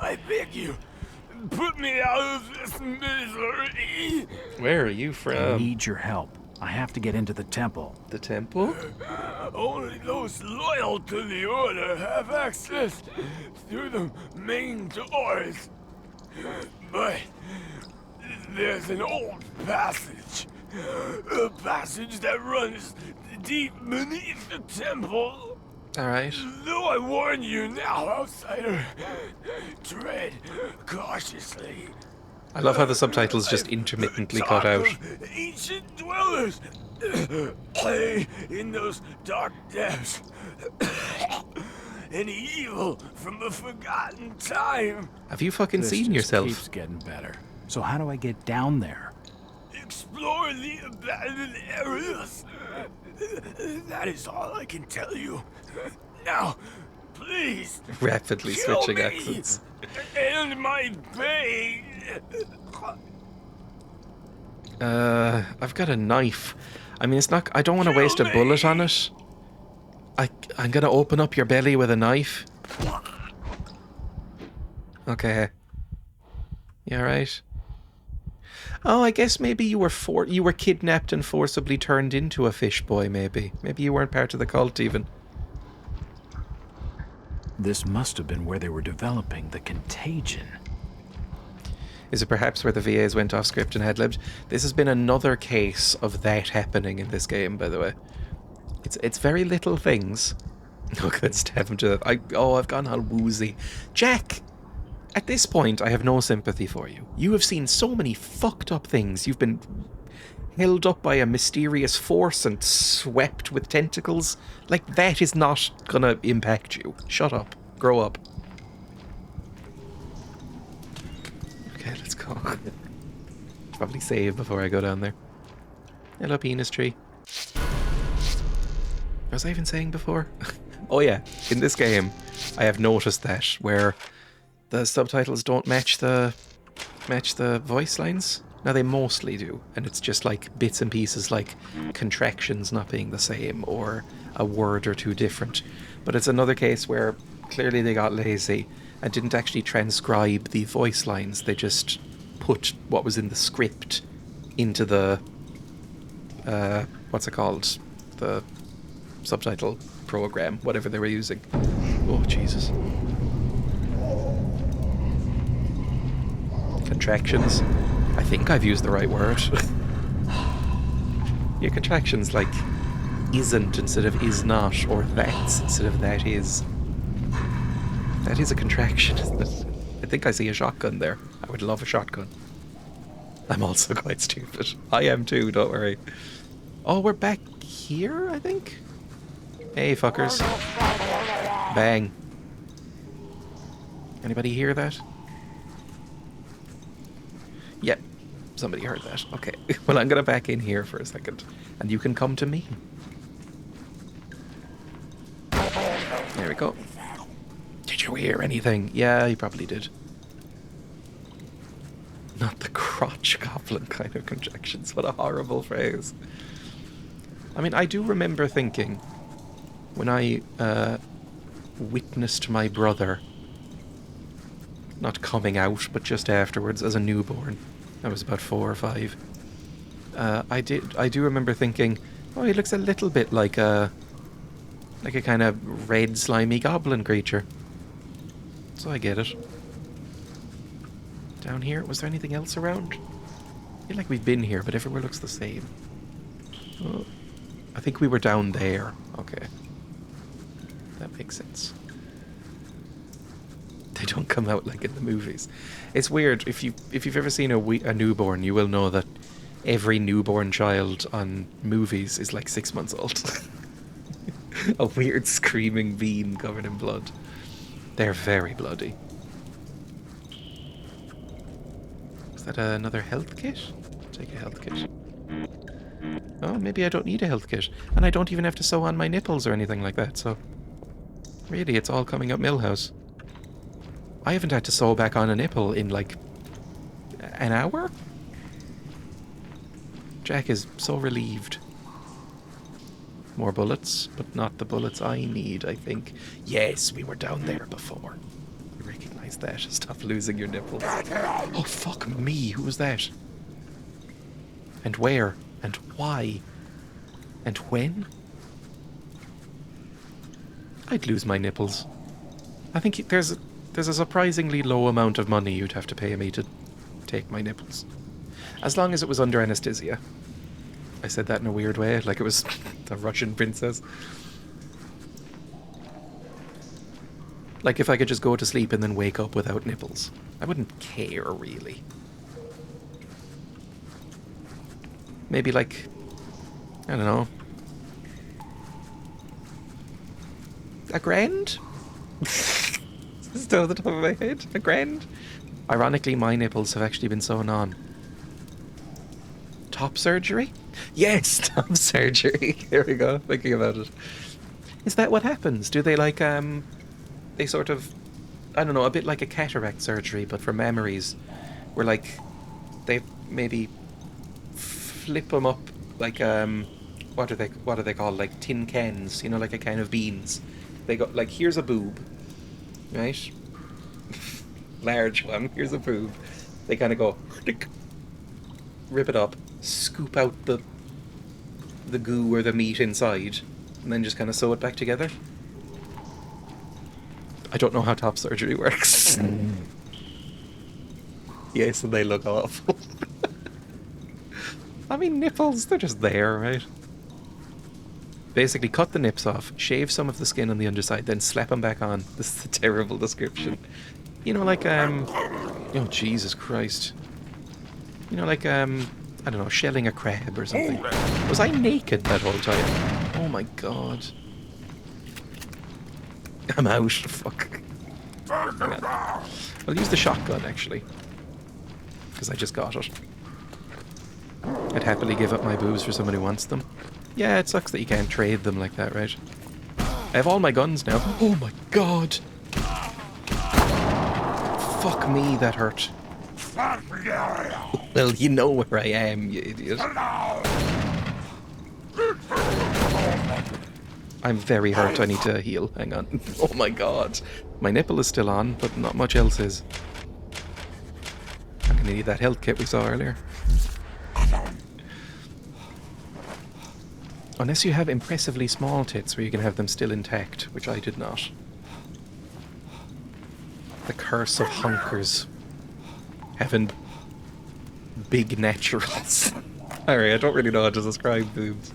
I beg you, put me out of this misery. Where are you I from? need your help. I have to get into the temple. The temple? Only those loyal to the Order have access through the main doors. But there's an old passage A passage that runs deep beneath the temple. Alright. Though I warn you now, outsider, tread cautiously. I love how the subtitles just intermittently cut out. Ancient dwellers lay in those dark depths. An evil from a forgotten time. Have you fucking This seen just yourself? keeps getting better. So how do I get down there? Explore the abandoned areas. That is all I can tell you. Now, please. Rapidly kill switching me accents. And my pain. I've got a knife. I mean, it's not. I don't want to Kill waste a bullet on it. I'm gonna open up your belly with a knife. Okay. You alright? Oh, I guess maybe you were kidnapped and forcibly turned into a fish boy. Maybe you weren't part of the cult even. This must have been where they were developing the contagion. Is it perhaps where the VAs went off script and ad-libbed? This has been another case of that happening in this game, by the way. It's very little things. Oh, good, stab him to... I've gone all woozy. Jack! At this point, I have no sympathy for you. You have seen so many fucked up things. You've been held up by a mysterious force and swept with tentacles. Like, that is not gonna impact you. Shut up. Grow up. Okay, let's go. Probably save before I go down there. Hello, penis tree. What was I even saying before? Oh yeah, in this game, I have noticed that where the subtitles don't match the voice lines. Now they mostly do, and it's just like bits and pieces like contractions not being the same or a word or two different. But it's another case where clearly they got lazy and didn't actually transcribe the voice lines. They just put what was in the script into the what's it called? The subtitle program, whatever they were using. Oh, Jesus. Contractions. I think I've used the right word. Yeah, contractions like isn't instead of is not, or that's instead of that is. That is a contraction, isn't it? I think I see a shotgun there. I would love a shotgun. I'm also quite stupid. I am too, don't worry. Oh, we're back here, I think? Hey, fuckers. Bang. Anybody hear that? Yep. Somebody heard that. Okay. Well, I'm gonna back in here for a second. And you can come to me. There we go. Did you hear anything? Yeah, you probably did. Not the crotch goblin kind of contractions. What a horrible phrase. I mean, I do remember thinking, when I witnessed my brother not coming out, but just afterwards as a newborn, I was about 4 or 5. I do remember thinking, oh, he looks a little bit like a kind of red slimy goblin creature. So I get it. Down here, was there anything else around? I feel like we've been here, but everywhere looks the same. Oh, I think we were down there. Okay. That makes sense. They don't come out like in the movies. It's weird. If you've ever seen a newborn, you will know that every newborn child on movies is like 6 months old. A weird screaming bean covered in blood. They're very bloody. Is that another health kit? Take a health kit. Oh, maybe I don't need a health kit. And I don't even have to sew on my nipples or anything like that, so... Really, it's all coming up Millhouse. I haven't had to sew back on a nipple in, like, an hour? Jack is so relieved. More bullets, but not the bullets I need, I think. Yes, we were down there before. You recognize that. Stop losing your nipples. Oh, fuck me. Who was that? And where? And why? And when? I'd lose my nipples. I think there's a surprisingly low amount of money you'd have to pay me to take my nipples. As long as it was under anesthesia. I said that in a weird way, like it was the Russian princess. Like if I could just go to sleep and then wake up without nipples. I wouldn't care, really. Maybe like, I don't know, a grand? Just over the top of my head. A grand? Ironically, my nipples have actually been sewn on. Top surgery? Yes, top surgery. Here we go, thinking about it. Is that what happens? Do they like, they sort of, I don't know, a bit like a cataract surgery, but for memories, where like, they maybe flip them up like, what are they called? Like tin cans, you know, like a can of beans. They go, like, here's a boob, right? Large one, here's a boob. They kind of go, rip it up, scoop out the goo or the meat inside, and then just kind of sew it back together. I don't know how top surgery works. Yes, and they look awful. I mean, nipples, they're just there, right? Basically, cut the nips off, shave some of the skin on the underside, then slap them back on. This is a terrible description. You know, like, oh, Jesus Christ. You know, like, I don't know, shelling a crab or something. Was I naked that whole time? Oh my god. I'm out. Fuck. I'll use the shotgun, actually. Because I just got it. I'd happily give up my boobs for someone who wants them. Yeah, it sucks that you can't trade them like that, right? I have all my guns now. Oh my god. Fuck me, that hurt. Well, you know where I am, you idiot. I'm very hurt, I need to heal. Hang on. Oh my god. My nipple is still on, but not much else is. I'm gonna need that health kit we saw earlier. Unless you have impressively small tits where you can have them still intact, which I did not. The curse of hunkers. Having big naturals. Alright, I don't really know how to describe boobs.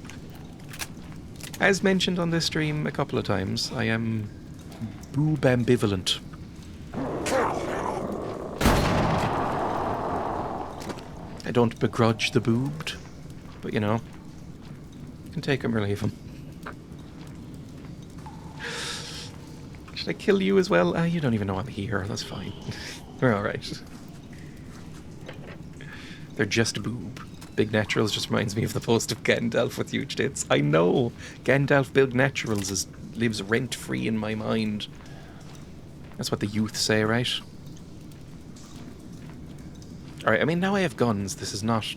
As mentioned on this stream a couple of times, I am boob ambivalent. I don't begrudge the boobed, but you know, you can take them or leave them. Should I kill you as well? You don't even know I'm here, that's fine. We're alright. They're just boob. Big Naturals just reminds me of the post of Gandalf with huge tits. I know! Gandalf Big Naturals lives rent-free in my mind. That's what the youth say, right? Alright, I mean, now I have guns. This is not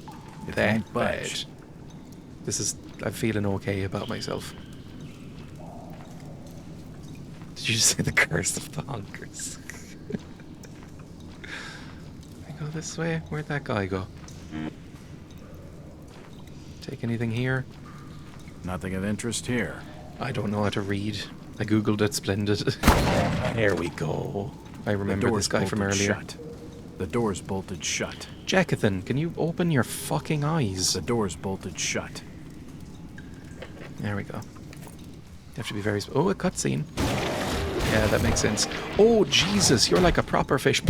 that bad. I'm feeling okay about myself. Did you just say the curse of the hunkers? I go this way? Where'd that guy go? Take anything here? Nothing of interest here. I don't know how to read. I googled it, splendid. There we go. I remember this guy from earlier. Shut. The door's bolted shut. Jacathan, can you open your fucking eyes? The door's bolted shut. There we go. You have to be very... Oh, a cutscene. Yeah, that makes sense. Oh, Jesus, you're like a proper fish.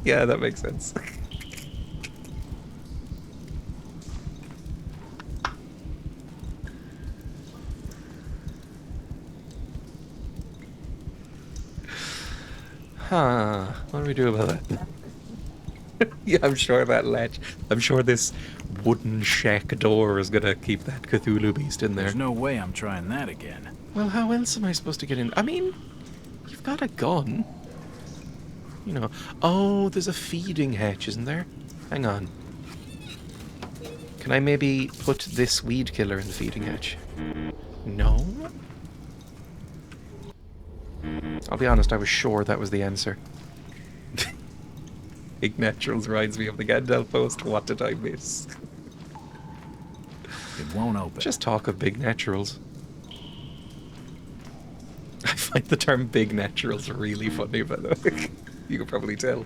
Yeah, that makes sense. Huh. What do we do about that? Yeah, I'm sure that latch... I'm sure this wooden shack door is gonna keep that Cthulhu beast in there. There's no way I'm trying that again. Well, how else am I supposed to get in? I mean, you've got a gun. You know. Oh, there's a feeding hatch, isn't there? Hang on. Can I maybe put this weed killer in the feeding hatch? No? I'll be honest, I was sure that was the answer. Big Naturals reminds me of the Gandalf post. What did I miss? It won't open. Just talk of Big Naturals. I find the term Big Naturals really funny, by the way. You can probably tell.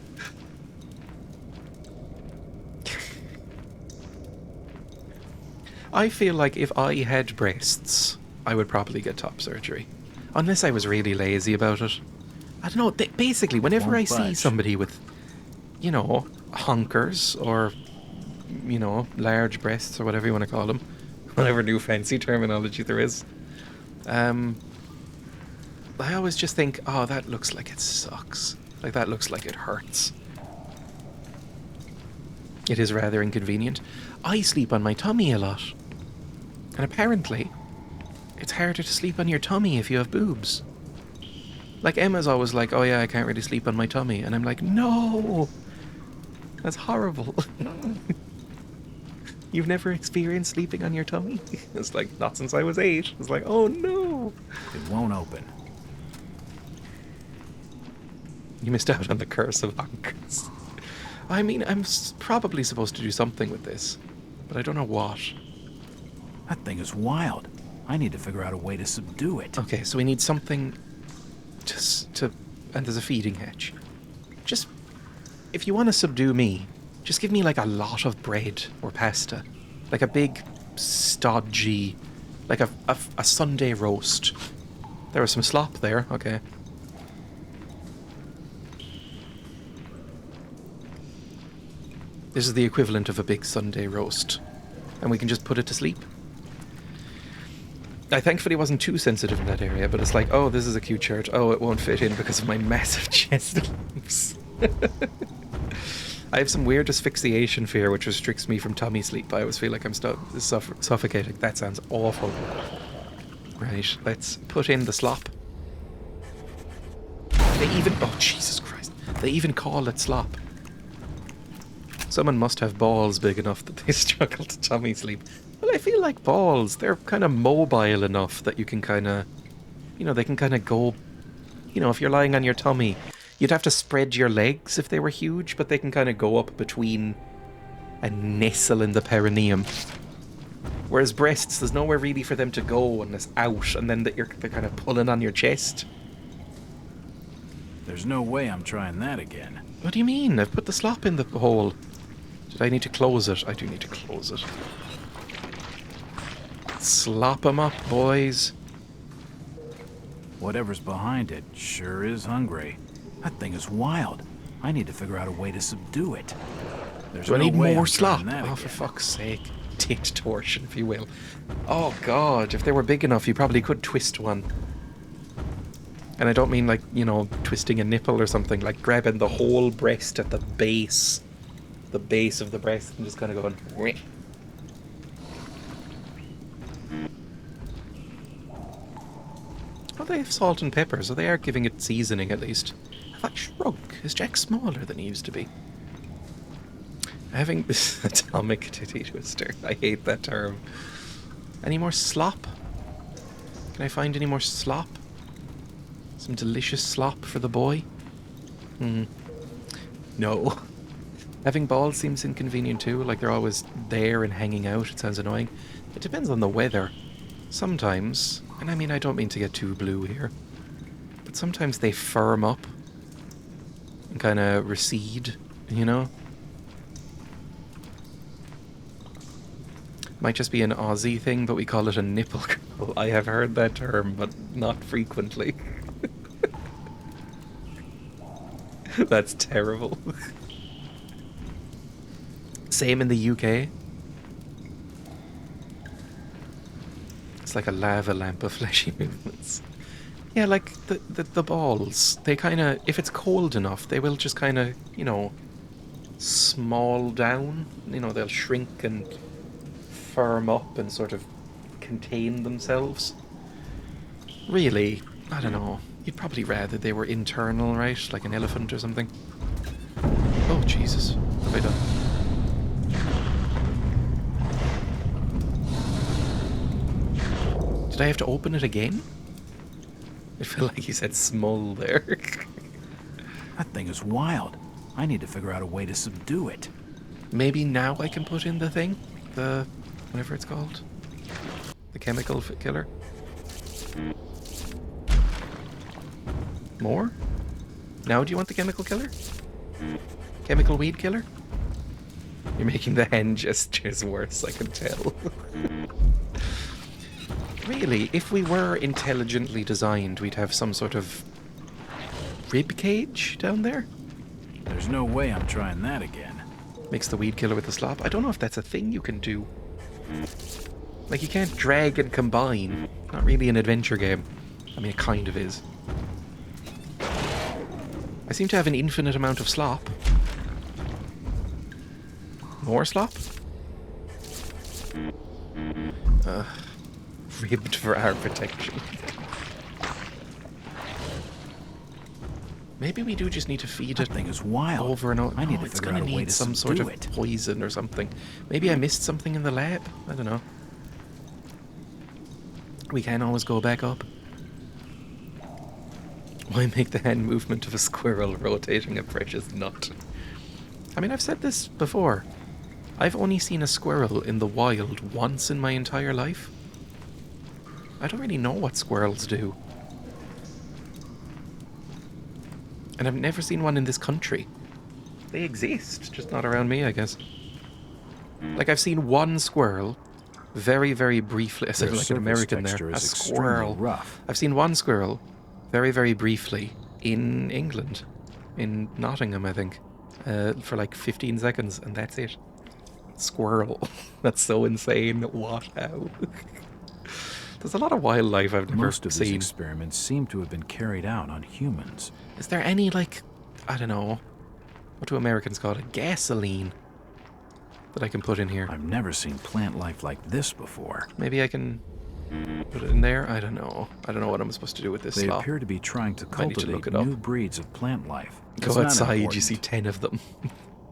I feel like if I had breasts, I would probably get top surgery. Unless I was really lazy about it. I don't know, basically, whenever Won't I see budge. somebody with, you know, honkers or, you know, large breasts or whatever you want to call them, whatever new fancy terminology there is, I always just think, oh, that looks like it sucks. Like, that looks like it hurts. It is rather inconvenient. I sleep on my tummy a lot. And apparently, it's harder to sleep on your tummy if you have boobs. Like, Emma's always like, oh yeah, I can't really sleep on my tummy. And I'm like, no! That's horrible. You've never experienced sleeping on your tummy? It's like, not since I was 8. It's like, oh no! It won't open. You missed out on the curse of honkers. I mean, I'm probably supposed to do something with this, but I don't know what. That thing is wild. I need to figure out a way to subdue it. Okay, so we need something to and there's a feeding hatch. Just, if you want to subdue me, just give me like a lot of bread or pasta. Like a big, stodgy, like a Sunday roast. There was some slop there, okay. This is the equivalent of a big Sunday roast. And we can just put it to sleep. I thankfully wasn't too sensitive in that area, but it's like, oh, this is a cute shirt. Oh, it won't fit in because of my massive chest lumps. I have some weird asphyxiation fear which restricts me from tummy sleep. I always feel like I'm suffocating. That sounds awful. Right, let's put in the slop. They even... Oh, Jesus Christ. They even call it slop. Someone must have balls big enough that they struggle to tummy sleep. Well, I feel like balls, they're kind of mobile enough that you can kind of, you know, they can kind of go, you know, if you're lying on your tummy, you'd have to spread your legs if they were huge, but they can kind of go up between and nestle in the perineum. Whereas breasts, there's nowhere really for them to go unless out, and then they're kind of pulling on your chest. There's no way I'm trying that again. What do you mean? I've put the slop in the hole. Did I need to close it? I do need to close it. Slop 'em up, boys. Whatever's behind it sure is hungry. That thing is wild. I need to figure out a way to subdue it. There's Do I no need way more I'm slop? trying that Oh, again. for fuck's sake. Tit torsion, if you will. Oh, God. If they were big enough, you probably could twist one. And I don't mean like, you know, twisting a nipple or something. Like grabbing the whole breast at the base. The base of the breast and just kind of going... Weh. Oh, they have salt and pepper, so they are giving it seasoning at least. Have I shrunk? Is Jack smaller than he used to be? Having this atomic titty twister. I hate that term. Any more slop? Can I find any more slop? Some delicious slop for the boy? No. Having balls seems inconvenient too, like they're always there and hanging out. It sounds annoying. It depends on the weather. Sometimes, and I mean I don't mean to get too blue here, but sometimes they firm up and kind of recede, you know? Might just be an Aussie thing, but we call it a nipple curl. I have heard that term, but not frequently. That's terrible. Same in the UK. It's like a lava lamp of fleshy movements. Yeah, like the balls. They kind of, if it's cold enough, they will just kind of, you know, small down. You know, they'll shrink and firm up and sort of contain themselves. Really, I don't know. You'd probably rather they were internal, right? Like an elephant or something. Oh, Jesus. What have I done? Did I have to open it again? I feel like you said small there. That thing is wild. I need to figure out a way to subdue it. Maybe now I can put in the thing? The... whatever it's called. The chemical killer. More? Now do you want the chemical killer? Chemical weed killer? You're making the hand gestures worse, I can tell. Really, if we were intelligently designed, we'd have some sort of rib cage down there. There's no way I'm trying that again. Mix the weed killer with the slop. I don't know if that's a thing you can do. Like, you can't drag and combine. Not really an adventure game. I mean, it kind of is. I seem to have an infinite amount of slop. More slop? Ribbed for our protection. Maybe we do just need to feed it That thing is wild. over and over. I need to It's figure gonna out a way need to some sort subdue of it. poison or something. Maybe I missed something in the lab. I don't know. We can always go back up. Why make the hand movement of a squirrel rotating a precious nut? I mean, I've said this before. I've only seen a squirrel in the wild once in my entire life. I don't really know what squirrels do. And I've never seen one in this country. They exist, just not around me, I guess. Like, I've seen one squirrel very, very briefly. I said Their like an surface American there. texture A is extremely squirrel. rough. I've seen one squirrel very, very briefly in England. In Nottingham, I think. For like 15 seconds, and that's it. Squirrel. That's so insane. What? How? There's a lot of wildlife I've never Most of these seen. experiments seem to have been carried out on humans. Is there any, like, I don't know, what do Americans call it? Gasoline that I can put in here? I've never seen plant life like this before. Maybe I can put it in there? I don't know. I don't know what I'm supposed to do with this They slop. appear to be trying to I need to look cultivate it up. new breeds of plant life. It's Go not outside, you important. see 10 of them.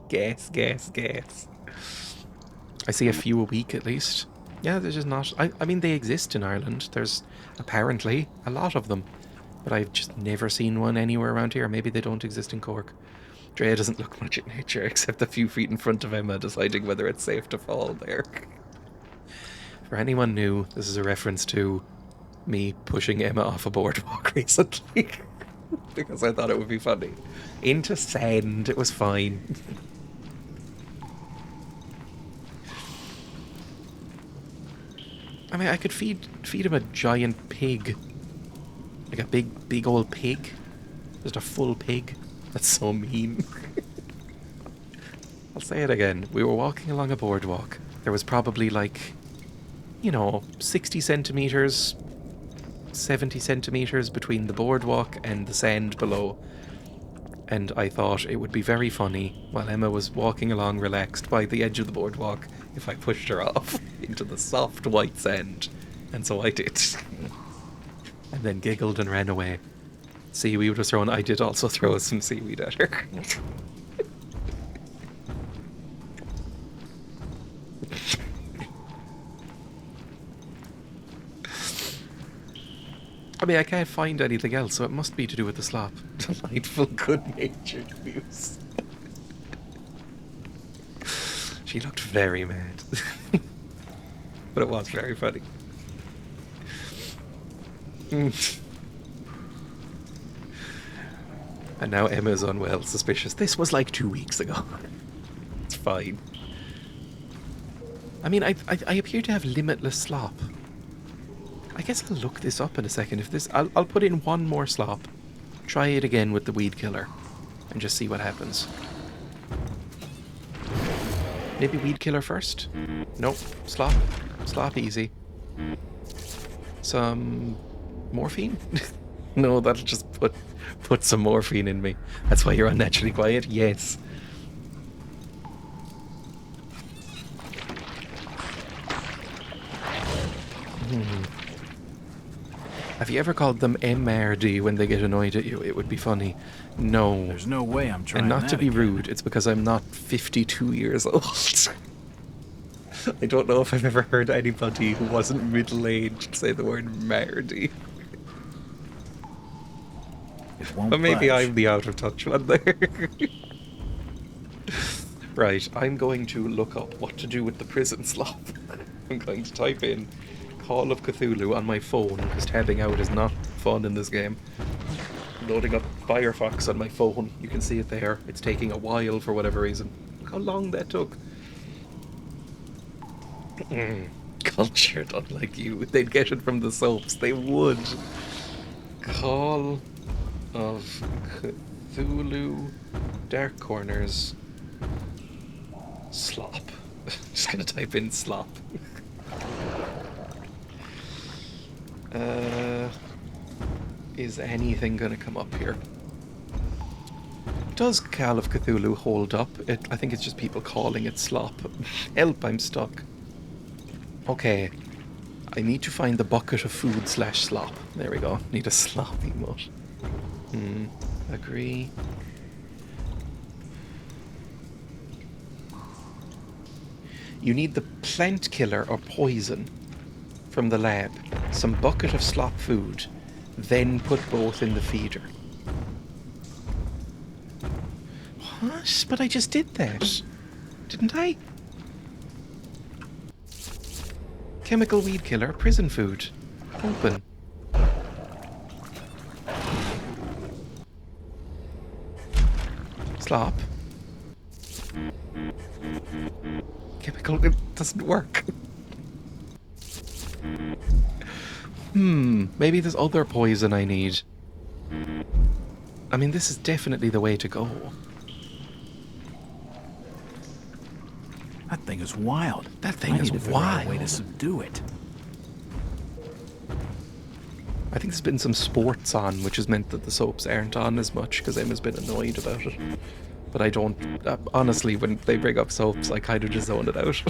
Gas, gas, gas. I see a few a week at least. Yeah, there's just not... I mean, they exist in Ireland. There's apparently a lot of them. But I've just never seen one anywhere around here. Maybe they don't exist in Cork. Dreya doesn't look much at nature, except a few feet in front of Emma, deciding whether it's safe to fall there. For anyone new, this is a reference to me pushing Emma off a boardwalk recently. Because I thought it would be funny. Into sand, it was fine. I mean, I could feed him a giant pig. Like a big old pig. Just a full pig. That's so mean. I'll say it again. We were walking along a boardwalk. There was probably like, 60 centimeters, 70 centimeters between the boardwalk and the sand below. And I thought it would be very funny while Emma was walking along relaxed by the edge of the boardwalk if I pushed her off into the soft white sand. And so I did. And then giggled and ran away. Seaweed was thrown. I did also throw some seaweed at her. I mean, I can't find anything else, so it must be to do with the slop. Delightful, good-natured views. She looked very mad. But it was very funny. And now Emma's unwell, suspicious. This was like 2 weeks ago. It's fine. I mean, I appear to have limitless slop. I guess I'll look this up in a second. If this, I'll put in one more slop. Try it again with the weed killer. And just see what happens. Maybe weed killer first? Nope. Slop. Slop easy. Some morphine? No, that'll just put some morphine in me. That's why you're unnaturally quiet? Yes. Have you ever called them MRD when they get annoyed at you? It would be funny. No. There's no way I'm trying And not that to be again. rude, it's because I'm not 52 years old. I don't know if I've ever heard anybody who wasn't middle-aged say the word Mardy. It won't But maybe budge. I'm the out-of-touch one there. Right, I'm going to look up what to do with the prison slop. I'm going to type in Call of Cthulhu on my phone, because tabbing out is not fun in this game. Loading up Firefox on my phone, you can see it there. It's taking a while for whatever reason. Look how long that took. cultured, unlike you. They'd get it from the soaps. They would. Call of Cthulhu, Dark Corners, slop. Just gonna type in slop. Is anything gonna come up here? Does Call of Cthulhu hold up? I think it's just people calling it slop. Help, I'm stuck. Okay. I need to find the bucket of food / slop. There we go. Need a slop emote. Agree. You need the plant killer or poison from the lab. Some bucket of slop food. Then put both in the feeder. What? But I just did that. Didn't I? Chemical weed killer, prison food. Open. Slop. Chemical, it doesn't work. Maybe there's other poison I need. I mean, this is definitely the way to go. That thing is wild. That thing I is need to figure out a way wild. to subdue it. I think there's been some sports on, which has meant that the soaps aren't on as much because Emma's been annoyed about it. But I don't... honestly, when they bring up soaps, I kind of just zone it out.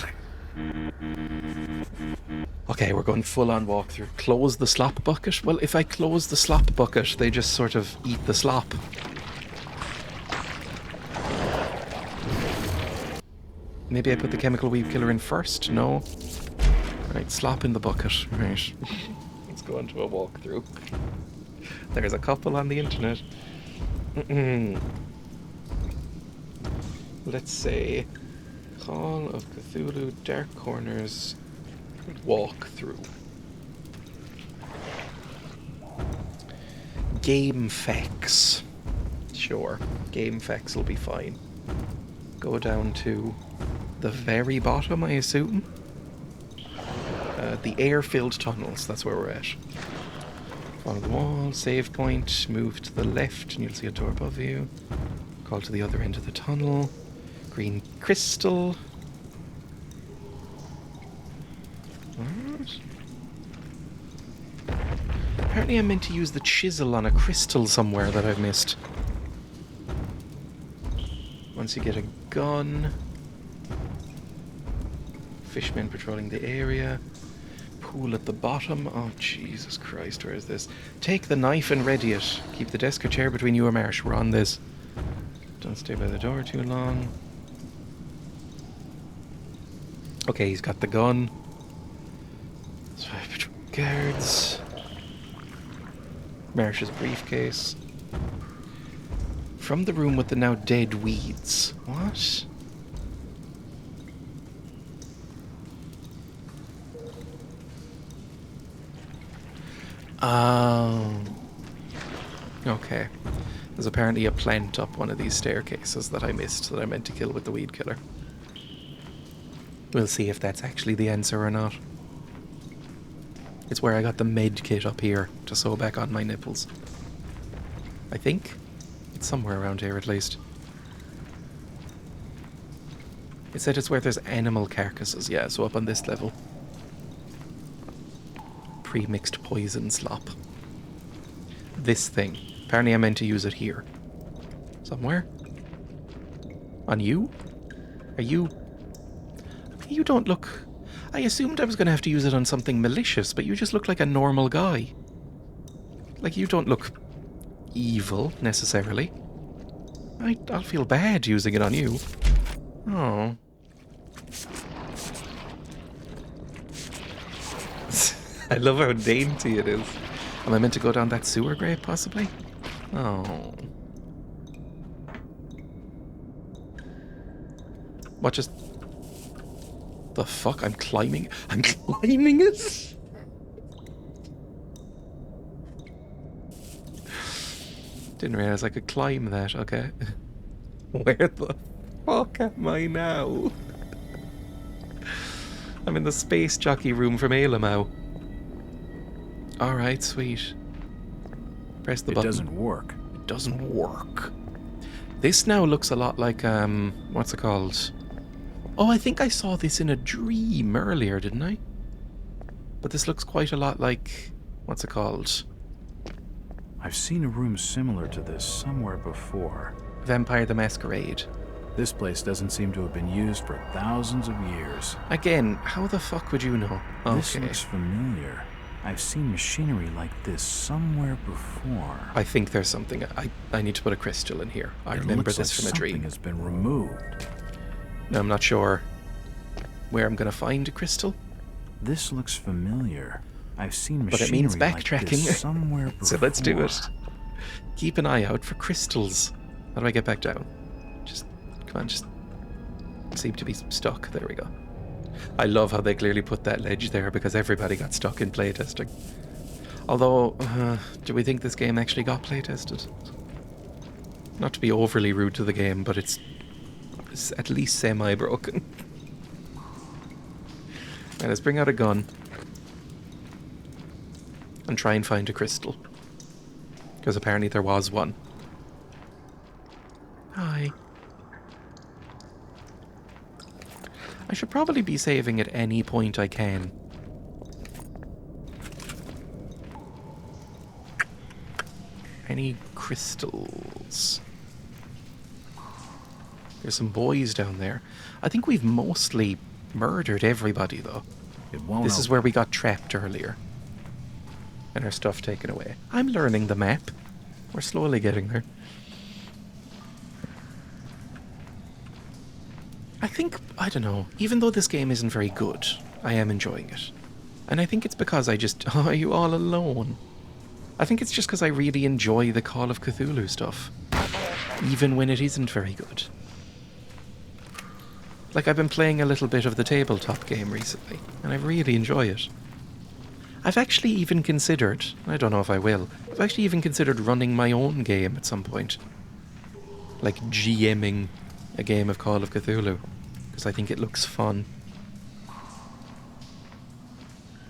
Okay, we're going full-on walkthrough. Close the slop bucket? Well, if I close the slop bucket, they just sort of eat the slop. Maybe I put the chemical weed killer in first? No? Right, slop in the bucket. Right. Let's go into a walkthrough. There's a couple on the internet. Let's say Call of Cthulhu Dark Corners walkthrough. Game facts. Sure, game facts will be fine. Go down to the very bottom, I assume. The air-filled tunnels, that's where we're at. Follow the wall, save point, move to the left and you'll see a door above you. Call to the other end of the tunnel. Green crystal. What? Apparently I'm meant to use the chisel on a crystal somewhere that I've missed. Once you get a gun. Fishmen patrolling the area. Pool at the bottom. Oh, Jesus Christ, where is this? Take the knife and ready it. Keep the desk or chair between you and Marsh. We're on this. Don't stay by the door too long. Okay, he's got the gun. There's 5 patrol guards. Marsh's briefcase. From the room with the now dead weeds. What? Oh. Okay. There's apparently a plant up one of these staircases that I missed that I meant to kill with the weed killer. We'll see if that's actually the answer or not. It's where I got the med kit up here to sew back on my nipples. I think. It's somewhere around here at least. It said it's where there's animal carcasses, yeah, so up on this level. Pre-mixed poison slop. This thing. Apparently I meant to use it here. Somewhere? On you? Are you... You don't look... I assumed I was going to have to use it on something malicious, but you just look like a normal guy. Like, you don't look evil, necessarily. I'll feel bad using it on you. Oh. I love how dainty it is. Am I meant to go down that sewer grate, possibly? Oh. What just... The fuck? I'm climbing it? Didn't realize I could climb that, okay. Where the fuck am I now? I'm in the space jockey room from Ailamau. Alright, sweet. Press the button. It doesn't work. It doesn't work. This now looks a lot like, what's it called? Oh, I think I saw this in a dream earlier, didn't I? But this looks quite a lot like, what's it called? I've seen a room similar to this somewhere before. Vampire the Masquerade. This place doesn't seem to have been used for thousands of years. Again, how the fuck would you know? This Okay. looks familiar. I've seen machinery like this somewhere before. I think there's something. I need to put a crystal in here. I remember looks this like from a dream. Something has been removed. Now, I'm not sure where I'm going to find a crystal. This looks familiar. I've seen But machinery it means like backtracking. this somewhere before. So let's do it. Keep an eye out for crystals. How do I get back down? Just, come on, just seem to be stuck. There we go. I love how they clearly put that ledge there because everybody got stuck in playtesting. Although, do we think this game actually got playtested? Not to be overly rude to the game, but it's at least semi-broken. Right, let's bring out a gun and try and find a crystal. Because apparently there was one. Hi. I should probably be saving at any point I can. Any crystals? There's some boys down there. I think we've mostly murdered everybody, though. It won't This is where we got trapped earlier. And our stuff taken away. I'm learning the map. We're slowly getting there. I think, I don't know, even though this game isn't very good, I am enjoying it. And I think it's because I just... Oh, are you all alone? I think it's just because I really enjoy the Call of Cthulhu stuff. Even when it isn't very good. Like, I've been playing a little bit of the tabletop game recently, and I really enjoy it. I've actually even considered, I don't know if I will, I've actually even considered running my own game at some point. Like GMing a game of Call of Cthulhu, because I think it looks fun.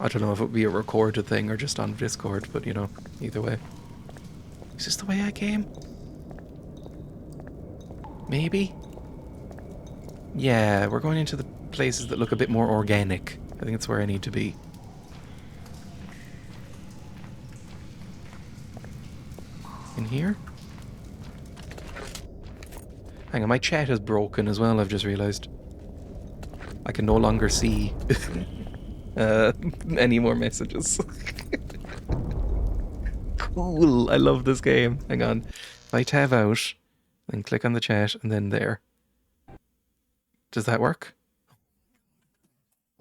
I don't know if it would be a recorded thing or just on Discord, but you know, either way. Is this the way I came? Maybe? Yeah, we're going into the places that look a bit more organic. I think that's where I need to be. In here? Hang on, my chat is broken as well, I've just realised. I can no longer see any more messages. Cool, I love this game. Hang on. If I tab out, then click on the chat, and then there. Does that work?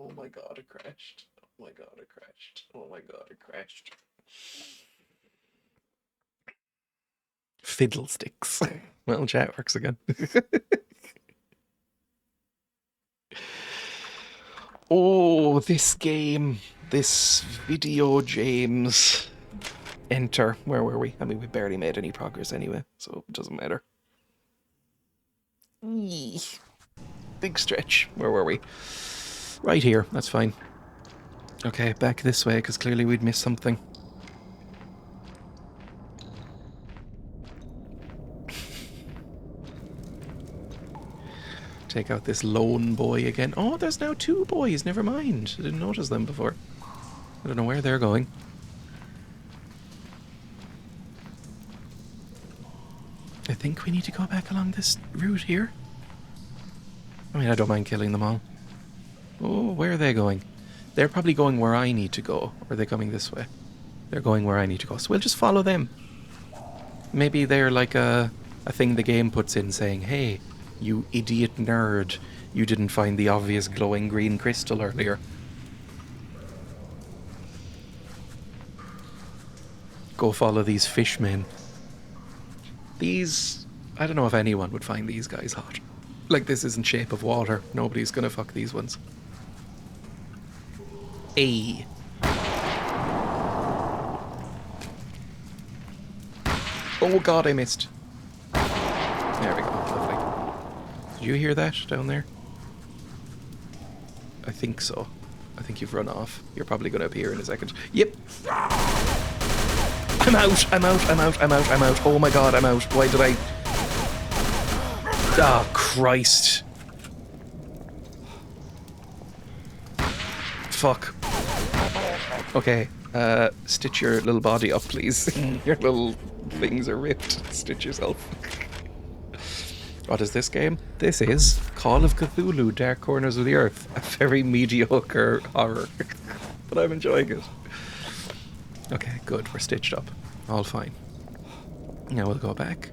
Oh my god, it crashed. Oh my god, it crashed. Oh my god, it crashed. Fiddlesticks. Well, chat works again. Oh, this game. This video, James. Enter. Where were we? I mean, we barely made any progress anyway, so it doesn't matter. Eee. Big stretch. Where were we? Right here. That's fine. Okay, back this way, because clearly we'd missed something. Take out this lone boy again. Oh, there's now 2 boys. Never mind. I didn't notice them before. I don't know where they're going. I think we need to go back along this route here. I mean, I don't mind killing them all. Oh, where are they going? They're probably going where I need to go. Or are they coming this way? They're going where I need to go. So we'll just follow them. Maybe they're like a thing the game puts in saying, hey, you idiot nerd, you didn't find the obvious glowing green crystal earlier. Go follow these fishmen. These... I don't know if anyone would find these guys hot. Like, this isn't Shape of Water. Nobody's gonna fuck these ones. Ay. Oh god, I missed. There we go, lovely. Did you hear that down there? I think so. I think you've run off. You're probably going to appear in a second. Yep. I'm out. I'm out. I'm out. I'm out. I'm out. Oh my god, I'm out. Why did I... Oh, Christ. Fuck. Okay. Stitch your little body up, please. Your little things are ripped. Stitch yourself. What is this game? This is Call of Cthulhu, Dark Corners of the Earth. A very mediocre horror. But I'm enjoying it. Okay, good. We're stitched up. All fine. Now we'll go back.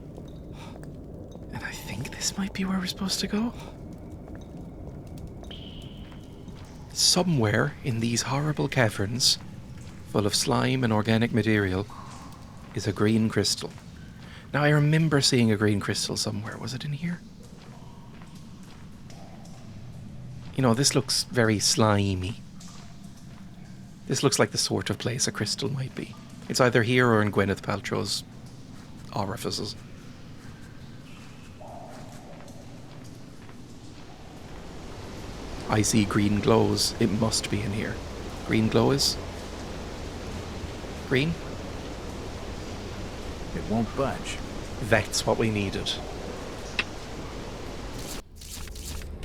And I think this might be where we're supposed to go. Somewhere in these horrible caverns, full of slime and organic material, is a green crystal. Now, I remember seeing a green crystal somewhere. Was it in here? You know, this looks very slimy. This looks like the sort of place a crystal might be. It's either here or in Gwyneth Paltrow's orifices. I see green glows. It must be in here. Green glow is... green? It won't budge. That's what we needed.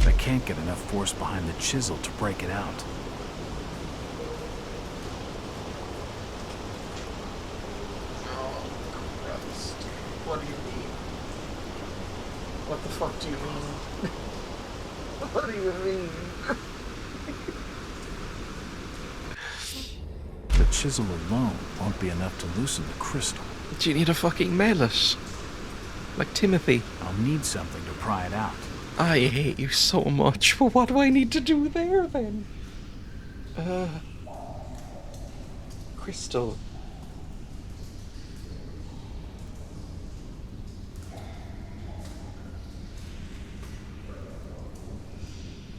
I can't get enough force behind the chisel to break it out. What do you mean? What the fuck do you mean? What do you mean? The chisel alone won't be enough to loosen the crystal. Do you need a fucking mallet? Like Timothy. I'll need something to pry it out. I hate you so much. Well, what do I need to do there then? Crystal.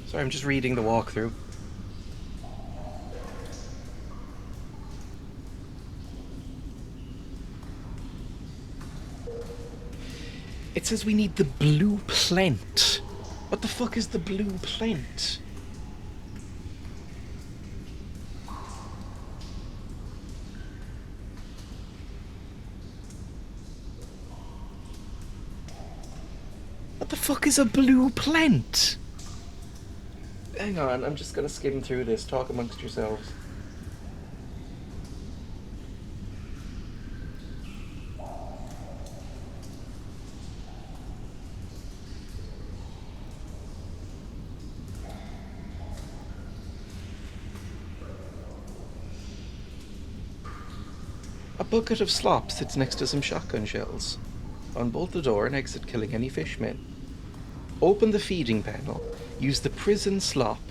Sorry, I'm just reading the walkthrough. It says we need the blue plant. What the fuck is the blue plant? What the fuck is a blue plant? Hang on, I'm just gonna skim through this. Talk amongst yourselves. A bucket of slop sits next to some shotgun shells. Unbolt the door and exit, killing any fishmen. Open the feeding panel, use the prison slop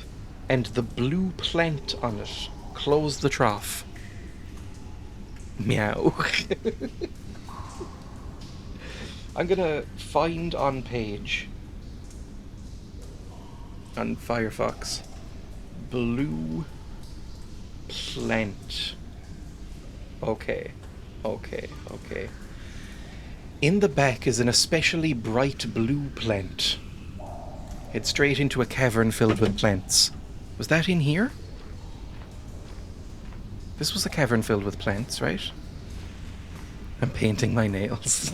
and the blue plant on it. Close the trough. Meow. I'm gonna find on page on Firefox blue plant. Okay. In the back is an especially bright blue plant. Head straight into a cavern filled with plants. Was that in here? This was a cavern filled with plants, right? I'm painting my nails.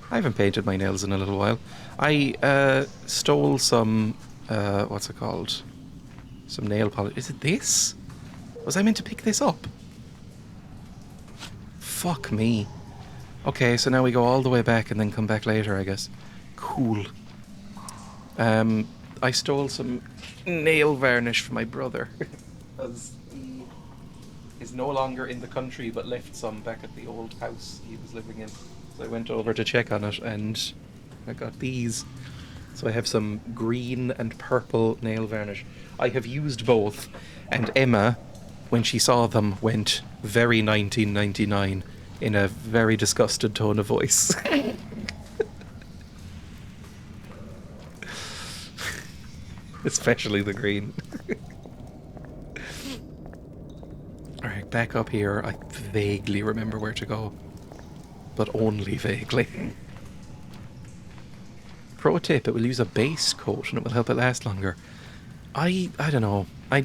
I haven't painted my nails in a little while. I stole some, what's it called? Some nail polish. Is it this? Was I meant to pick this up? Fuck me. Okay, so now we go all the way back and then come back later, I guess. Cool. I stole some nail varnish from my brother. Because he is no longer in the country, but left some back at the old house he was living in. So I went over to check on it, and I got these. So I have some green and purple nail varnish. I have used both, and Emma, when she saw them, went very 1999 in a very disgusted tone of voice. Especially the green. Alright, back up here. I vaguely remember where to go, but only vaguely. Pro tip, it will use a base coat and it will help it last longer. I don't know. I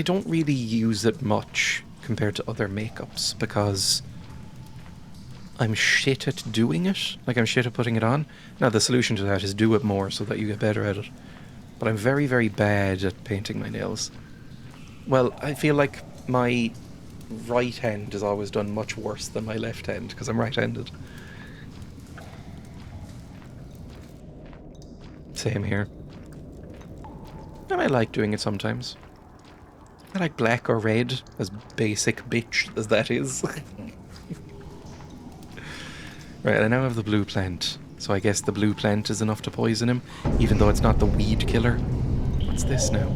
don't really use it much compared to other makeups because I'm shit at doing it. Like, I'm shit at putting it on. Now, the solution to that is do it more so that you get better at it. But I'm very, very bad at painting my nails. Well, I feel like my right hand is always done much worse than my left hand because I'm right-handed. Same here. And I like doing it sometimes. I like black or red, as basic bitch as that is. Right, I now have the blue plant. So I guess the blue plant is enough to poison him, even though it's not the weed killer. What's this now?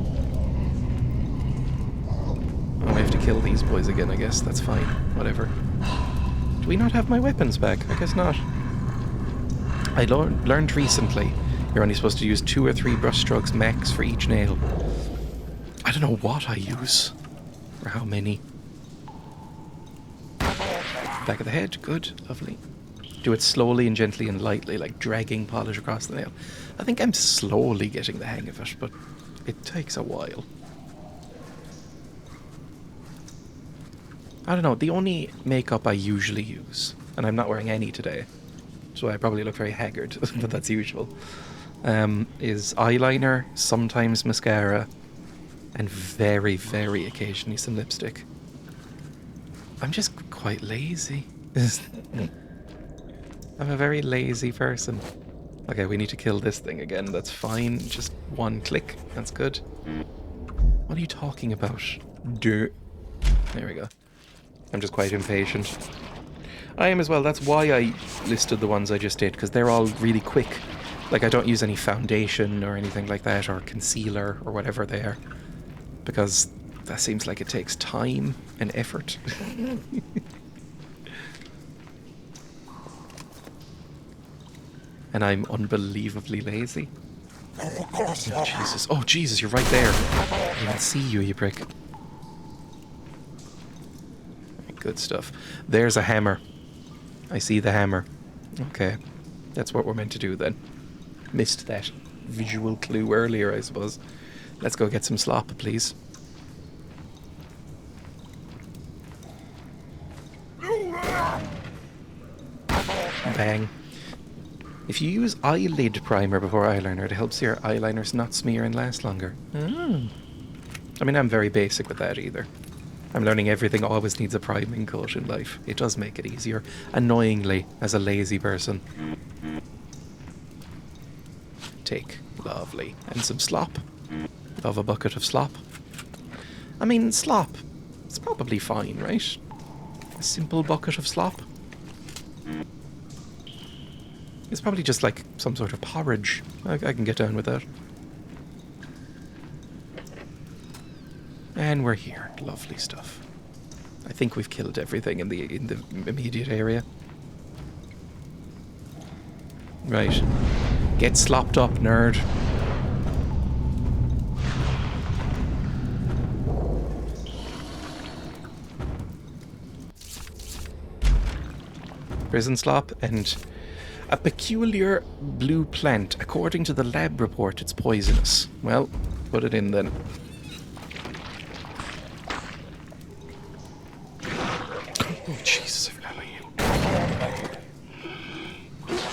Oh, I have to kill these boys again, I guess. That's fine. Whatever. Do we not have my weapons back? I guess not. I learned recently you're only supposed to use 2 or 3 brush strokes max for each nail. I don't know what I use. Or how many. Back of the head. Good. Lovely. Do it slowly and gently and lightly, like dragging polish across the nail. I think I'm slowly getting the hang of it, but it takes a while. I don't know, the only makeup I usually use, and I'm not wearing any today, so I probably look very haggard, but that's usual, is eyeliner, sometimes mascara, and very, very occasionally some lipstick. I'm just quite lazy. I'm a very lazy person. Okay, we need to kill this thing again. That's fine. Just 1 click. That's good. What are you talking about? There we go. I'm just quite impatient. I am as well. That's why I listed the ones I just did, because they're all really quick. Like, I don't use any foundation or anything like that, or concealer, or whatever they are. Because that seems like it takes time and effort. And I'm unbelievably lazy. Oh, Jesus. Oh, Jesus, you're right there. I didn't even see you, you prick. Good stuff. There's a hammer. I see the hammer. Okay. That's what we're meant to do then. Missed that visual clue earlier, I suppose. Let's go get some slop, please. Bang. If you use eyelid primer before eyeliner, it helps your eyeliners not smear and last longer. I mean, I'm very basic with that either. I'm learning everything always needs a priming coat in life. It does make it easier, annoyingly, as a lazy person. Take. Lovely. And some slop. Love a bucket of slop. I mean, slop. It's probably fine, right? A simple bucket of slop. It's probably just like some sort of porridge. I can get down with that. And we're here. Lovely stuff. I think we've killed everything in the immediate area. Right. Get slopped up, nerd. Prison slop and a peculiar blue plant. According to the lab report, it's poisonous. Well, put it in then. Oh, Jesus.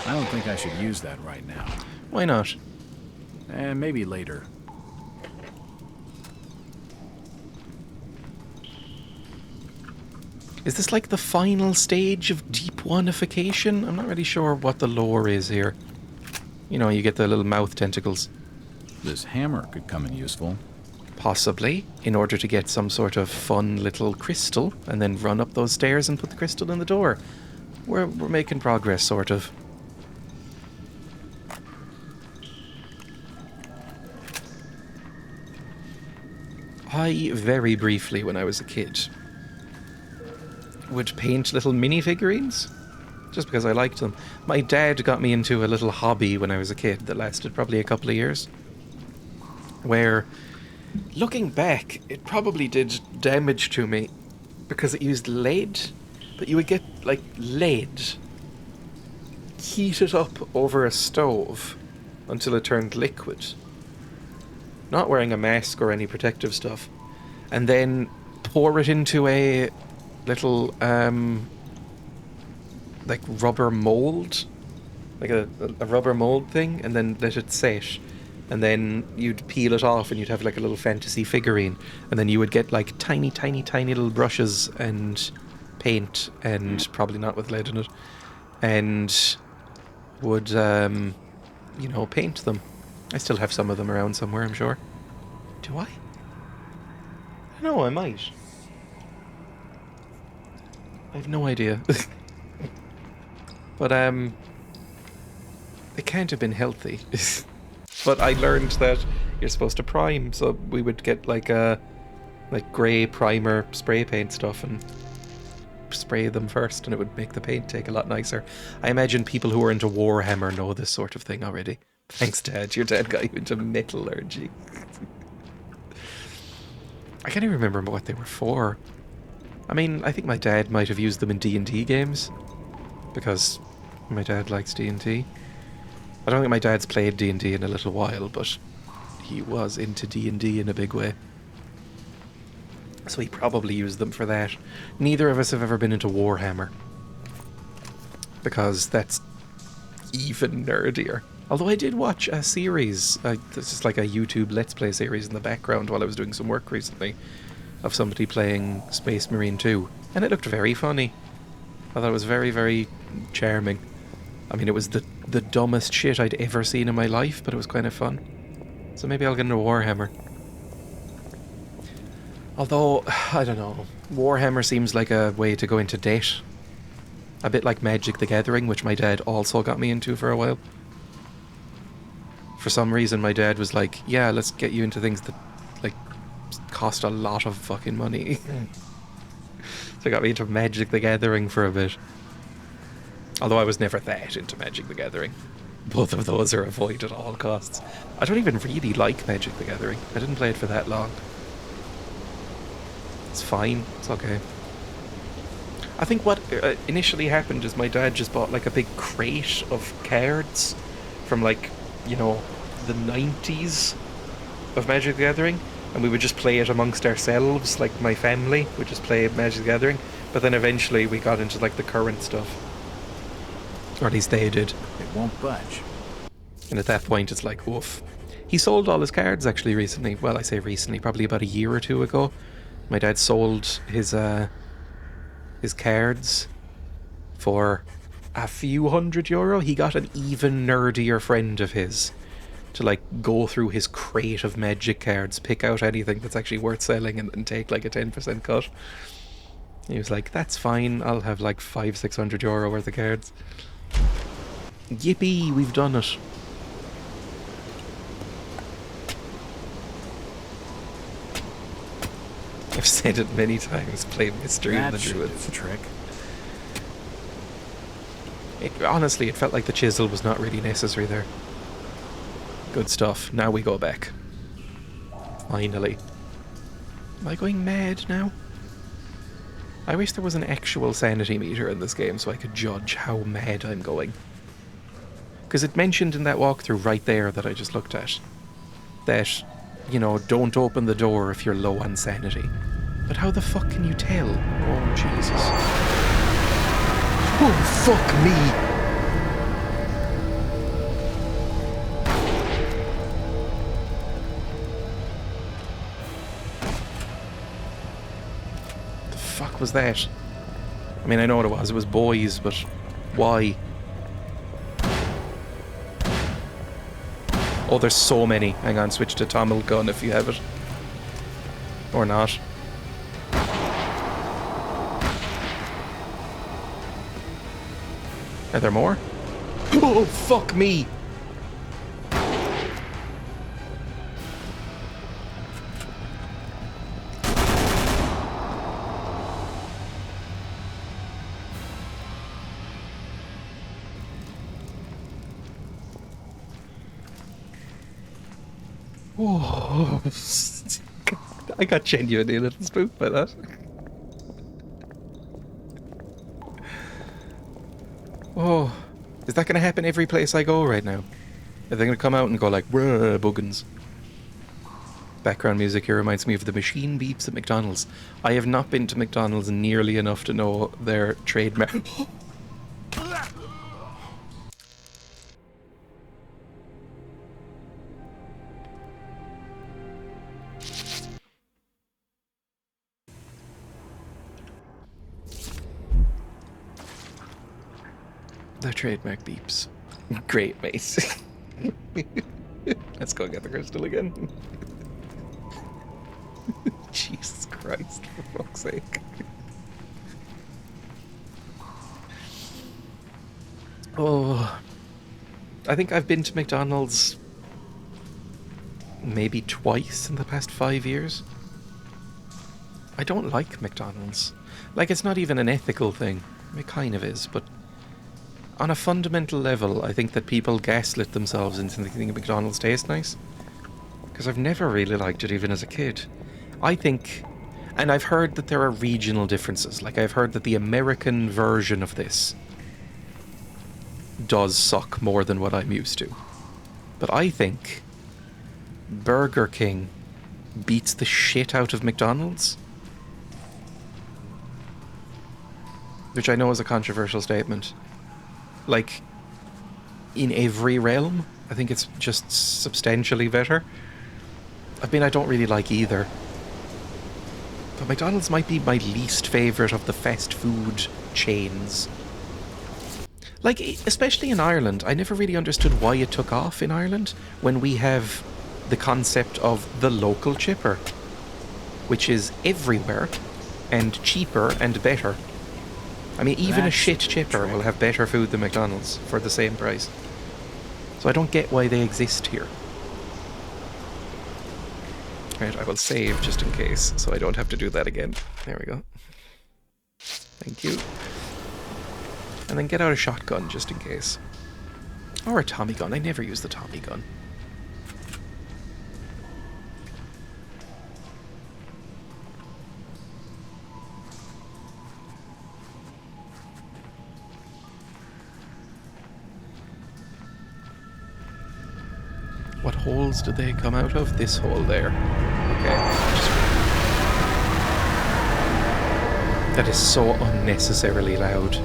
I don't think I should use that right now. Why not? Maybe later. Is this like the final stage of deep one-ification? I'm not really sure what the lore is here. You know, you get the little mouth tentacles. This hammer could come in useful. Possibly, in order to get some sort of fun little crystal, and then run up those stairs and put the crystal in the door. We're making progress, sort of. I, very briefly, when I was a kid, would paint little minifigurines, just because I liked them. My dad got me into a little hobby when I was a kid that lasted probably a couple of years, where, looking back, it probably did damage to me, because it used lead, but you would get, like, lead, heat it up over a stove until it turned liquid. not wearing a mask or any protective stuff, and then pour it into a little like rubber mold, like a rubber mold thing, and then let it set, and then you'd peel it off and you'd have like a little fantasy figurine, and then you would get like tiny little brushes and paint, and probably not with lead in it, and would you know, paint them. I still have some of them around somewhere, I'm sure. Do I? No, I might. I have no idea. But it can't have been healthy. But I learned that you're supposed to prime, so we would get like a grey primer spray paint stuff and spray them first, and it would make the paint take a lot nicer. I imagine people who are into Warhammer know this sort of thing already. Thanks, Dad. Your dad got you into metallurgy. I can't even remember what they were for. I mean, I think my dad might have used them in D&D games, because my dad likes D&D. I don't think my dad's played D&D in a little while, but he was into D&D in a big way. So he probably used them for that. Neither of us have ever been into Warhammer, because that's even nerdier. Although I did watch a series, this is like a YouTube Let's Play series in the background while I was doing some work recently, of somebody playing Space Marine 2, and it looked very funny. I thought it was very, very charming. I mean, it was the dumbest shit I'd ever seen in my life, but it was kind of fun. So maybe I'll get into Warhammer. Although, I don't know, Warhammer seems like a way to go into debt. A bit like Magic the Gathering, which my dad also got me into for a while. For some reason, my dad was like, yeah, let's get you into things that, like, cost a lot of fucking money. So he got me into Magic the Gathering for a bit. Although I was never that into Magic the Gathering. Both of those are avoided at all costs. I don't even really like Magic the Gathering. I didn't play it for that long. It's fine. It's okay. I think what initially happened is my dad just bought like a big crate of cards from, like, you know, the 90s of Magic the Gathering, and we would just play it amongst ourselves, like my family would just play Magic the Gathering, but then eventually we got into like the current stuff. Or at least they did. It won't budge. And at that point it's like, oof. He sold all his cards actually recently. Well, I say recently, probably about a year or two ago. My dad sold his cards for a few €100. He got an even nerdier friend of his to like go through his crate of Magic cards, pick out anything that's actually worth selling, and take like a 10% cut. He was like, that's fine, I'll have like €500-600 worth of cards. Yippee, we've done it. I've said it many times, play Mystery in the Druids. That trick. Honestly, it felt like the chisel was not really necessary there. Good stuff. Now we go back. Finally. Am I going mad now? I wish there was an actual sanity meter in this game so I could judge how mad I'm going. Because it mentioned in that walkthrough right there that I just looked at that, you know, don't open the door if you're low on sanity. But how the fuck can you tell? Oh, Jesus. Oh, fuck me! The fuck was that? I mean, I know what it was. It was boys, but why? Oh, there's so many. Hang on, switch to Tamil gun if you have it. Or not. Are there more? Oh, fuck me! Oh, I got genuinely a little spooked by that. Oh, is that going to happen every place I go right now? Are they going to come out and go like, "Bruh, buggins"? background music here reminds me of the machine beeps at McDonald's. I have not been to McDonald's nearly enough to know their trademark. Their trademark beeps. Great, mate. Let's go get the crystal again. Jesus Christ, for fuck's sake. Oh, I think I've been to McDonald's maybe twice in the past 5 years. I don't like McDonald's. Like, it's not even an ethical thing. It kind of is, but on a fundamental level, I think that people gaslit themselves into thinking McDonald's tastes nice. Because I've never really liked it, even as a kid. I think, and I've heard that there are regional differences. Like, I've heard that the American version of this does suck more than what I'm used to. But I think Burger King beats the shit out of McDonald's. Which I know is a controversial statement. Like, in every realm, I think it's just substantially better. I mean, I don't really like either. But McDonald's might be my least favourite of the fast food chains. Like, especially in Ireland, I never really understood why it took off in Ireland when we have the concept of the local chipper, which is everywhere and cheaper and better. I mean, even a shit chipper will have better food than McDonald's for the same price. So I don't get why they exist here. Right, I will save just in case, so I don't have to do that again. There we go. Thank you. And then get out a shotgun just in case. Or a Tommy gun. I never use the Tommy gun. What holes did they come out of? This hole there. Okay. That is so unnecessarily loud.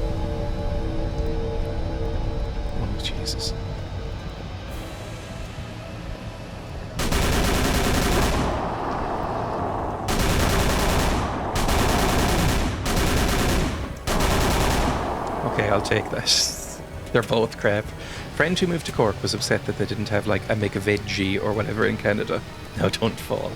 Oh, Jesus. Okay, I'll take that. They're both crap. Friend who moved to Cork was upset that they didn't have like a McVeggie or whatever in Canada. Now don't fall.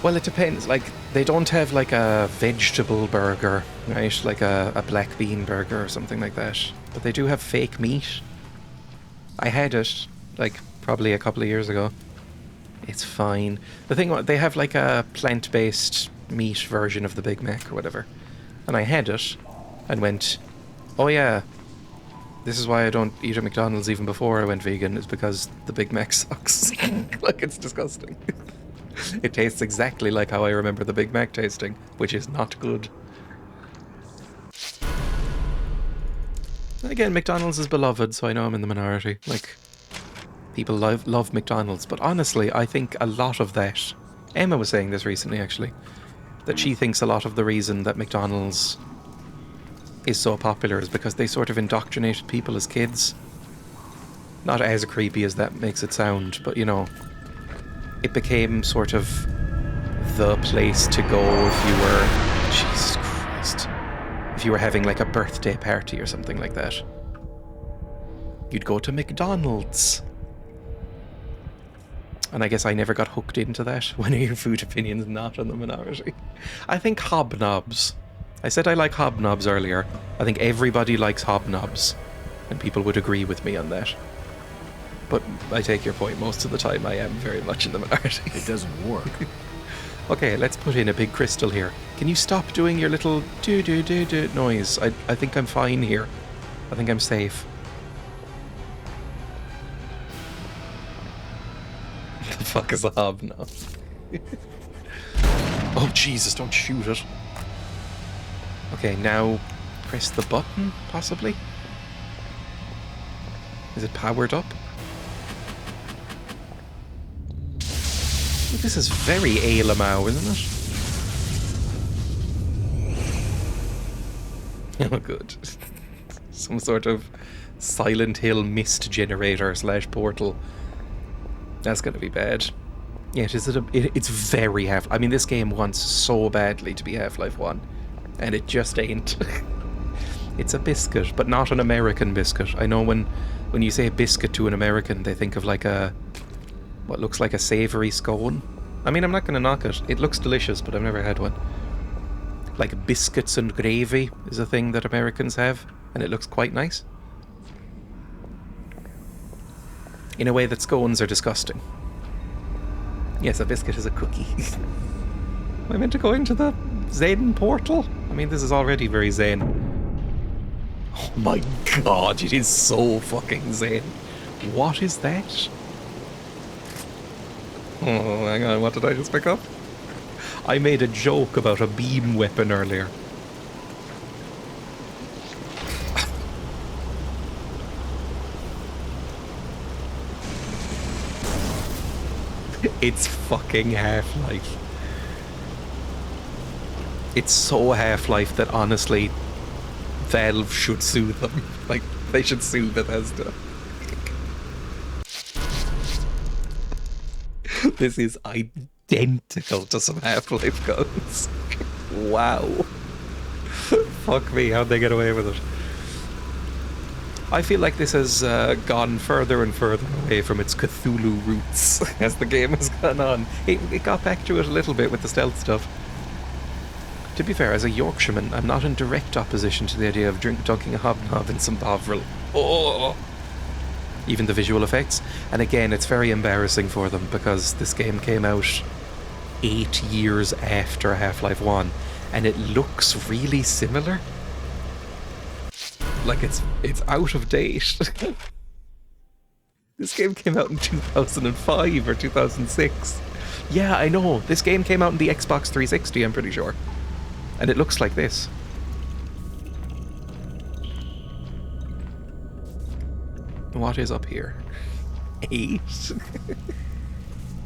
Well, it depends. Like, they don't have like a vegetable burger, right? Like a black bean burger or something like that. But they do have fake meat. I had it like probably a couple of years ago. It's fine. The thing, they have like a plant-based meat version of the Big Mac or whatever. And I had it and went, oh yeah, this is why I don't eat at McDonald's even before I went vegan, is because the Big Mac sucks. Like, it's disgusting. It tastes exactly like how I remember the Big Mac tasting, which is not good. Again, McDonald's is beloved, so I know I'm in the minority. Like, people love McDonald's, but honestly, I think a lot of that... Emma was saying this recently, actually, that she thinks a lot of the reason that McDonald's is so popular is because they sort of indoctrinated people as kids. Not as creepy as that makes it sound, but, you know, it became sort of the place to go if you were... Jesus Christ. If you were having like a birthday party or something like that. You'd go to McDonald's. And I guess I never got hooked into that. When are your food opinions not in the minority? I think hobnobs. I said I like hobnobs earlier. I think everybody likes hobnobs. And people would agree with me on that. But I take your point, most of the time I am very much in the minority. It doesn't work. Okay, let's put in a big crystal here. Can you stop doing your little do-do-do-do noise? I think I'm fine here. I think I'm safe. What the fuck is a hobnob? Oh Jesus, don't shoot it. Okay, now press the button, possibly? Is it powered up? This is very Ailamau, isn't it? Oh, good. Some sort of Silent Hill mist generator / portal. That's gonna be bad. Yeah, it's very I mean, this game wants so badly to be Half-Life 1, and it just ain't. It's a biscuit, but not an American biscuit. I know when you say biscuit to an American, they think of like what looks like a savoury scone. I mean, I'm not going to knock it. It looks delicious, but I've never had one. Like biscuits and gravy is a thing that Americans have, and it looks quite nice. In a way that scones are disgusting. Yes, a biscuit is a cookie. Am I meant to go into the Zen portal? I mean, this is already very Zen. Oh my god, it is so fucking Zen. What is that? Oh, hang on, what did I just pick up? I made a joke about a beam weapon earlier. It's fucking Half-Life. It's so Half-Life that honestly, Valve should sue them. Like, they should sue Bethesda. This is identical to some Half-Life guns. Wow. Fuck me, how'd they get away with it? I feel like this has gone further and further away from its Cthulhu roots as the game has gone on. It got back to it a little bit with the stealth stuff. To be fair, as a Yorkshireman, I'm not in direct opposition to the idea of dunking a hobnob in some Bovril. Oh! Even the visual effects. And again, it's very embarrassing for them because this game came out 8 years after Half-Life 1 and it looks really similar. Like it's out of date. This game came out in 2005 or 2006. Yeah, I know. This game came out in the Xbox 360, I'm pretty sure. And it looks like this. What is up here? 8?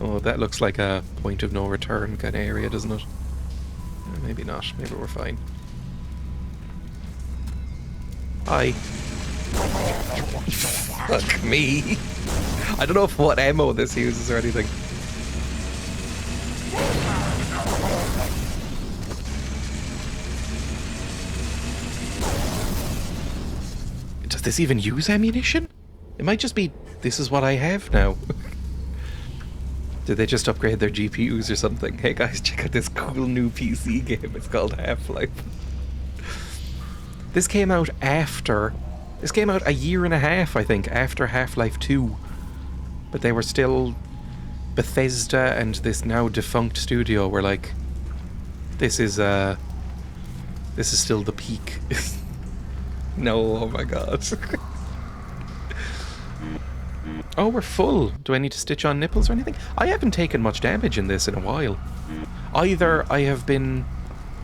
Oh, that looks like a point of no return kind of area, doesn't it? Maybe not. Maybe we're fine. Hi. Fuck me. I don't know what ammo this uses or anything. Does this even use ammunition? It might just be, this is what I have now. Did they just upgrade their GPUs or something? Hey guys, check out this cool new PC game. It's called Half-Life. This came out a year and a half, I think, after Half-Life 2. But they were still, Bethesda and this now defunct studio were like, this is still the peak. No, oh my god. Oh, we're full. Do I need to stitch on nipples or anything? I haven't taken much damage in this in a while. Either I have been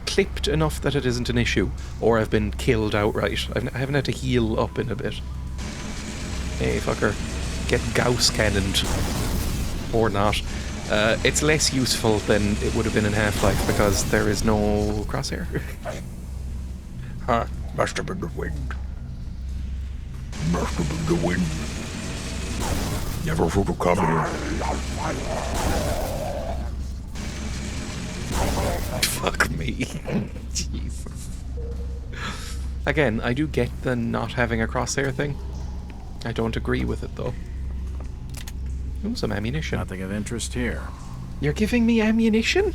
clipped enough that it isn't an issue, or I've been killed outright. I haven't had to heal up in a bit. Hey, fucker. Get Gauss cannoned. Or not. It's less useful than it would have been in Half-Life because there is no crosshair. Huh, must have been the wind. Must have been the wind. Never should have come here. Fuck me. Jesus. Again, I do get the not having a crosshair thing. I don't agree with it though. Ooh, some ammunition. Nothing of interest here. You're giving me ammunition?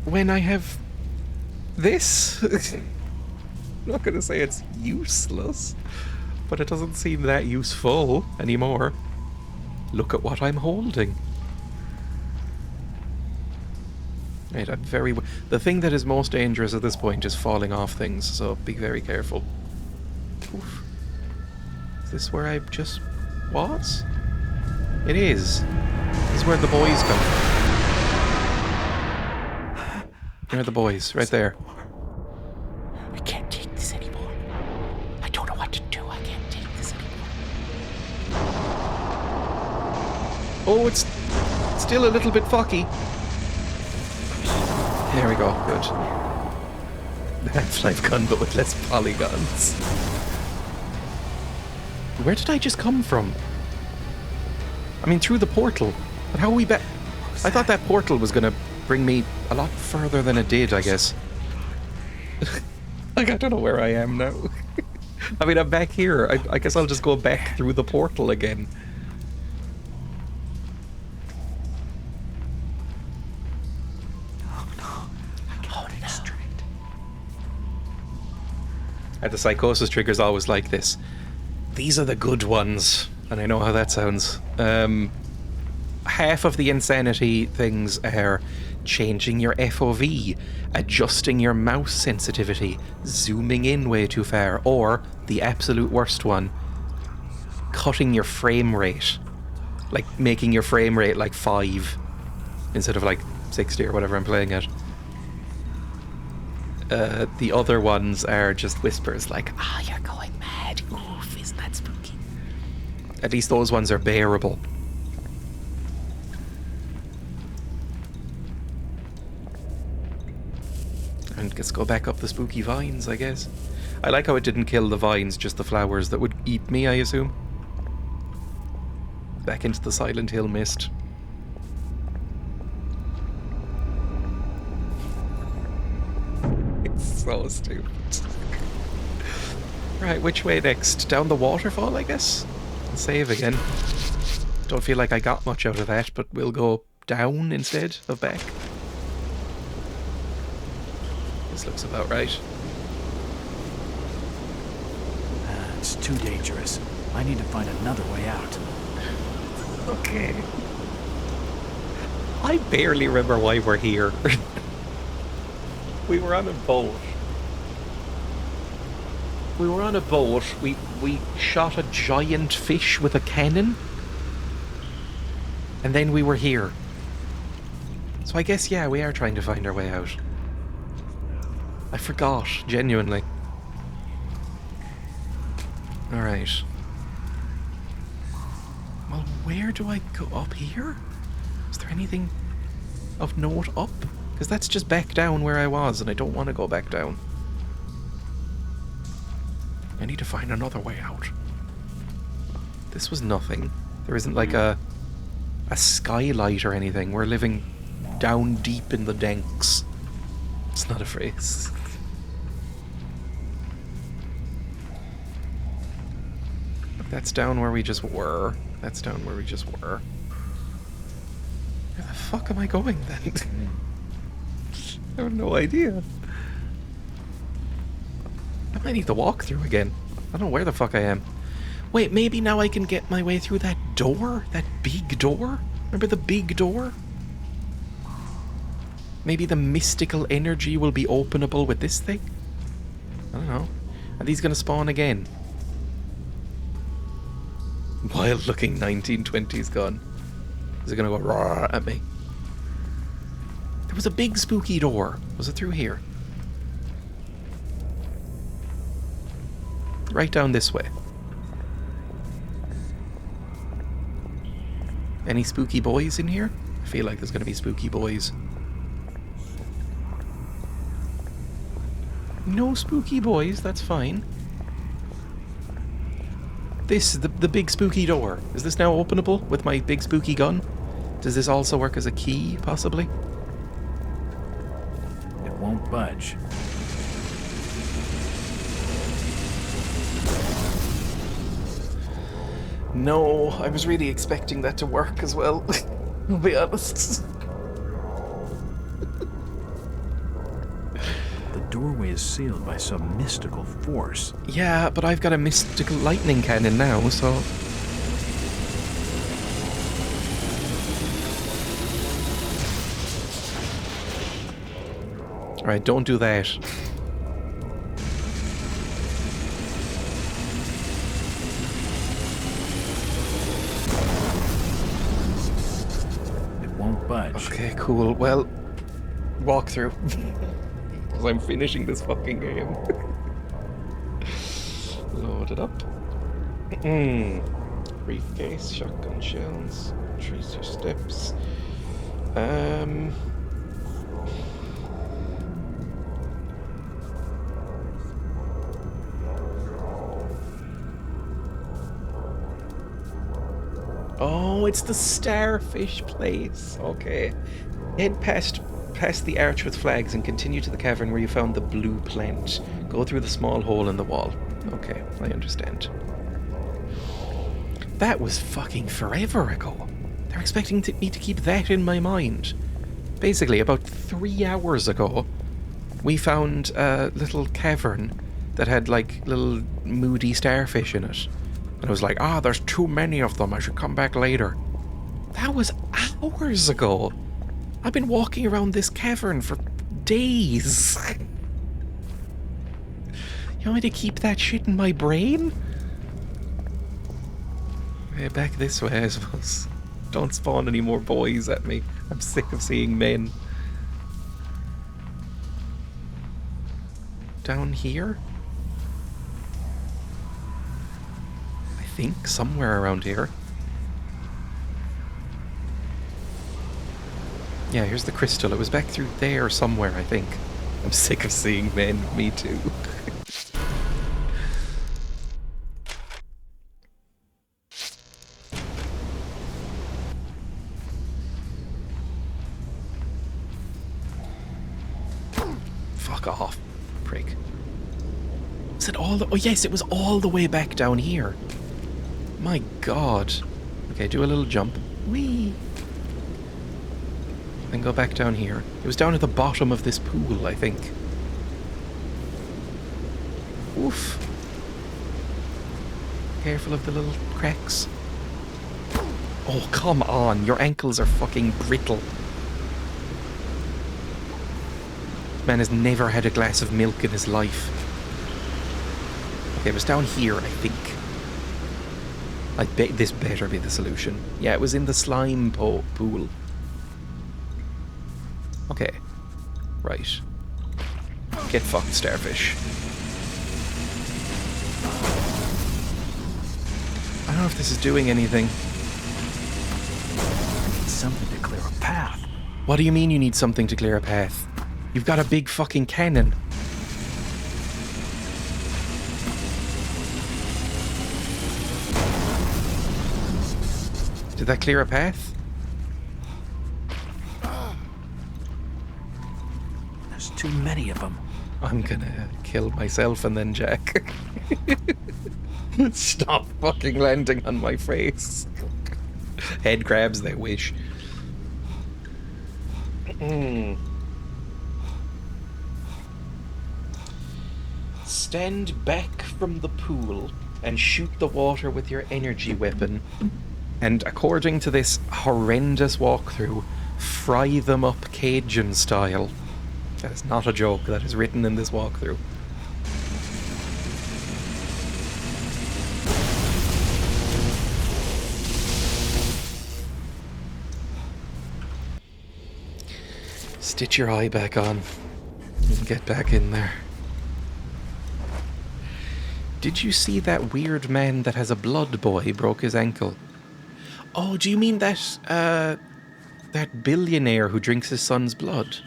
When I have this? I'm not gonna say it's useless, but it doesn't seem that useful anymore. Look at what I'm holding. Right, I'm very... The thing that is most dangerous at this point is falling off things, so be very careful. Oof. Is this where I just was? It is. This is where the boys come from. Where are the boys? Right there. I can't take this anymore. I don't know what to do. I can't take this anymore. Oh, it's still a little bit fucky. There we go, good. The Half-Life gun, but with less polygons. Where did I just come from? I mean, through the portal. But how are we back? I thought that portal was gonna bring me a lot further than it did, I guess. Like, I don't know where I am now. I mean, I'm back here. I guess I'll just go back through the portal again. And the psychosis trigger's always like this. These are the good ones. And I know how that sounds. Half of the insanity things are changing your FOV, adjusting your mouse sensitivity, zooming in way too far, or, the absolute worst one, cutting your frame rate. Like, making your frame rate like 5 instead of like 60 or whatever I'm playing at. The other ones are just whispers like, you're going mad. Oof, isn't that spooky? At least those ones are bearable. And let's go back up the spooky vines, I guess. I like how it didn't kill the vines, just the flowers that would eat me, I assume. Back into the Silent Hill mist. It's so stupid. Right, which way next? Down the waterfall, I guess? And save again. Don't feel like I got much out of that, but we'll go down instead of back. This looks about right. It's too dangerous. I need to find another way out. Okay. I barely remember why we're here. We were on a boat. We shot a giant fish with a cannon. And then we were here. So I guess, yeah, we are trying to find our way out. I forgot, genuinely. Alright. Well, where do I go? Up here? Is there anything of note up? Because that's just back down where I was, and I don't want to go back down. I need to find another way out. This was nothing. There isn't like a skylight or anything. We're living down deep in the danks. It's not a phrase. That's down where we just were. That's down where we just were. Where the fuck am I going then? I have no idea. I might need to walk through again. I don't know where the fuck I am. Wait, maybe now I can get my way through that door? That big door? Remember the big door? Maybe the mystical energy will be openable with this thing? I don't know. Are these gonna spawn again? Wild looking 1920s gun. Is it gonna go roar at me? There was a big spooky door. Was it through here? Right down this way. Any spooky boys in here? I feel like there's gonna be spooky boys. No spooky boys, that's fine. This, the big spooky door. Is this now openable with my big spooky gun? Does this also work as a key, possibly? It won't budge. No, I was really expecting that to work as well. I'll be honest. The doorway is sealed by some mystical force. Yeah, but I've got a mystical lightning cannon now, so... Alright, don't do that. It won't budge. Okay, cool. Well, walk through. Because I'm finishing this fucking game. Load it up. Briefcase, shotgun shells, tracer steps, Oh, it's the starfish place. Okay. Head past the arch with flags and continue to the cavern where you found the blue plant. Go through the small hole in the wall. Okay, I understand. That was fucking forever ago. They're expecting me to keep that in my mind. Basically, about 3 hours ago, we found a little cavern that had, like, little moody starfish in it. And I was like, there's too many of them, I should come back later. That was hours ago. I've been walking around this cavern for days. You want me to keep that shit in my brain? Okay, back this way, I suppose. Don't spawn any more boys at me. I'm sick of seeing men. Down here? I think somewhere around here. Yeah, here's the crystal. It was back through there somewhere, I think. I'm sick of seeing men. Me too. Fuck off, prick. Was it all the... Oh yes, it was all the way back down here. My god. Okay, do a little jump. Whee! Then go back down here. It was down at the bottom of this pool, I think. Oof. Careful of the little cracks. Oh, come on. Your ankles are fucking brittle. This man has never had a glass of milk in his life. Okay, it was down here, I think. I bet this better be the solution. Yeah, it was in the slime pool. Okay. Right. Get fucked, starfish. I don't know if this is doing anything. I need something to clear a path. What do you mean you need something to clear a path? You've got a big fucking cannon. Did that clear a path? There's too many of them. I'm gonna kill myself and then Jack. Stop fucking landing on my face. Head crabs, they wish. Stand back from the pool and shoot the water with your energy weapon. And according to this horrendous walkthrough, fry them up Cajun style. That is not a joke, that is written in this walkthrough. Stitch your eye back on and get back in there. Did you see that weird man that has a blood boy broke his ankle? Oh, do you mean that billionaire who drinks his son's blood?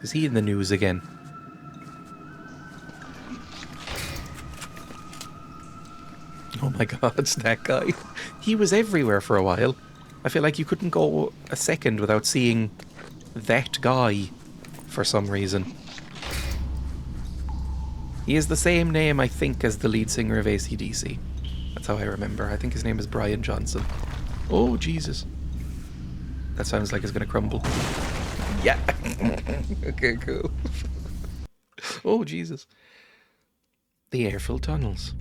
Is he in the news again? Oh my god, that guy. He was everywhere for a while. I feel like you couldn't go a second without seeing that guy for some reason. He has the same name, I think, as the lead singer of AC/DC. That's how I remember. I think his name is Brian Johnson. Oh, Jesus. That sounds like it's going to crumble. Yeah. Okay, cool. Oh, Jesus. The airfill tunnels.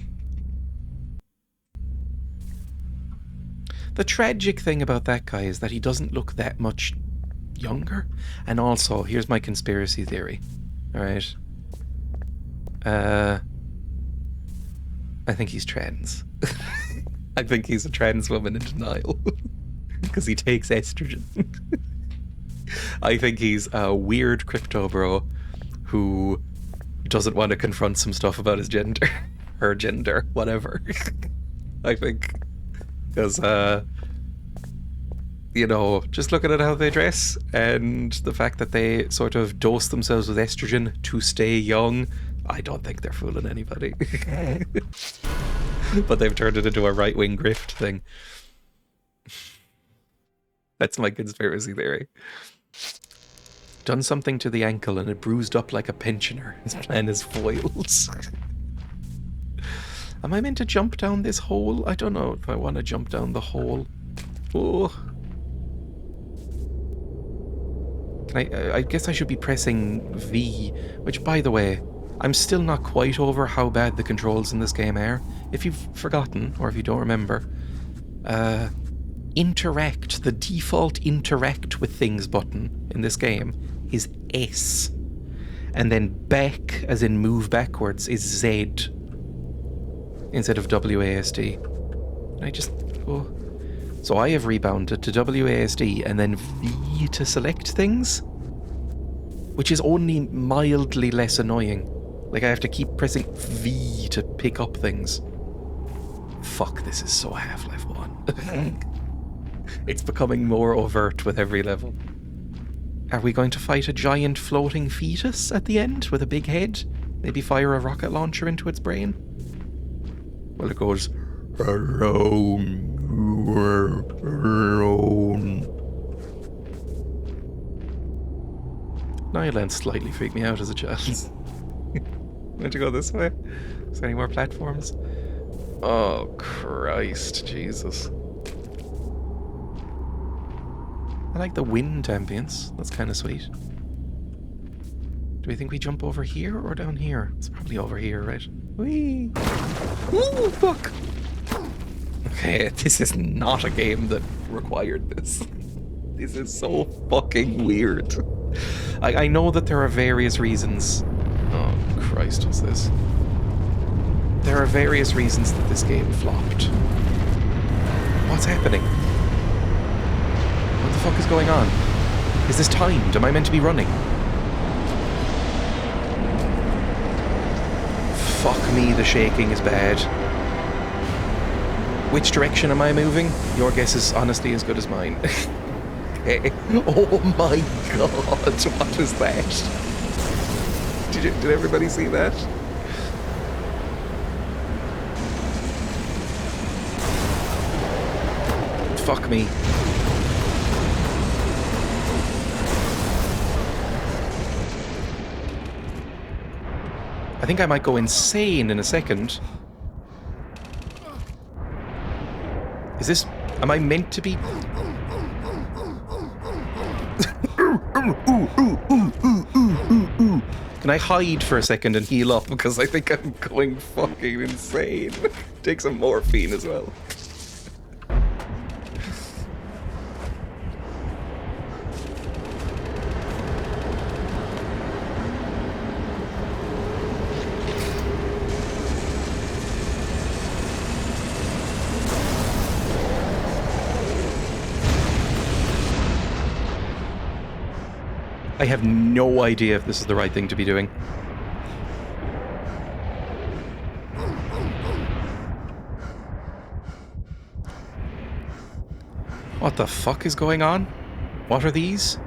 The tragic thing about that guy is that he doesn't look that much younger. And also, here's my conspiracy theory. Alright. I think he's trans. I think he's a trans woman in denial. Because he takes estrogen. I think he's a weird crypto bro who doesn't want to confront some stuff about his gender. Her gender, whatever. I think. Because, you know, just looking at how they dress and the fact that they sort of dose themselves with estrogen to stay young, I don't think they're fooling anybody. But they've turned it into a right-wing grift thing. That's my conspiracy theory. Done something to the ankle and it bruised up like a pensioner. His plan is foiled. Am I meant to jump down this hole? I don't know if I want to jump down the hole. Oh. I guess I should be pressing V, which, by the way, I'm still not quite over how bad the controls in this game are. If you've forgotten, or if you don't remember, interact, the default interact with things button in this game is S. And then back, as in move backwards, is Z. Instead of WASD. Oh. So I have rebounded to WASD and then V to select things, which is only mildly less annoying. Like I have to keep pressing V to pick up things. Fuck, this is so Half-Life 1. It's becoming more overt with every level. Are we going to fight a giant floating fetus at the end with a big head? Maybe fire a rocket launcher into its brain? Well, it goes around. Nyland slightly freaked me out as a child. Want to go this way? Is there any more platforms? Oh, Christ, Jesus. I like the wind ambience. That's kind of sweet. Do we think we jump over here or down here? It's probably over here, right? Whee! Ooh, fuck! Okay, this is not a game that required this. This is so fucking weird. I know that there are various reasons. Oh, Christ, what's this? There are various reasons that this game flopped. What's happening? What the fuck is going on? Is this timed? Am I meant to be running? Fuck me, the shaking is bad. Which direction am I moving? Your guess is honestly as good as mine. Okay. Oh my god, what is that? Did everybody see that? Fuck me. I think I might go insane in a second. Is this... Am I meant to be... Can I hide for a second and heal up? Because I think I'm going fucking insane. Take some morphine as well. I have no idea if this is the right thing to be doing. What the fuck is going on? What are these?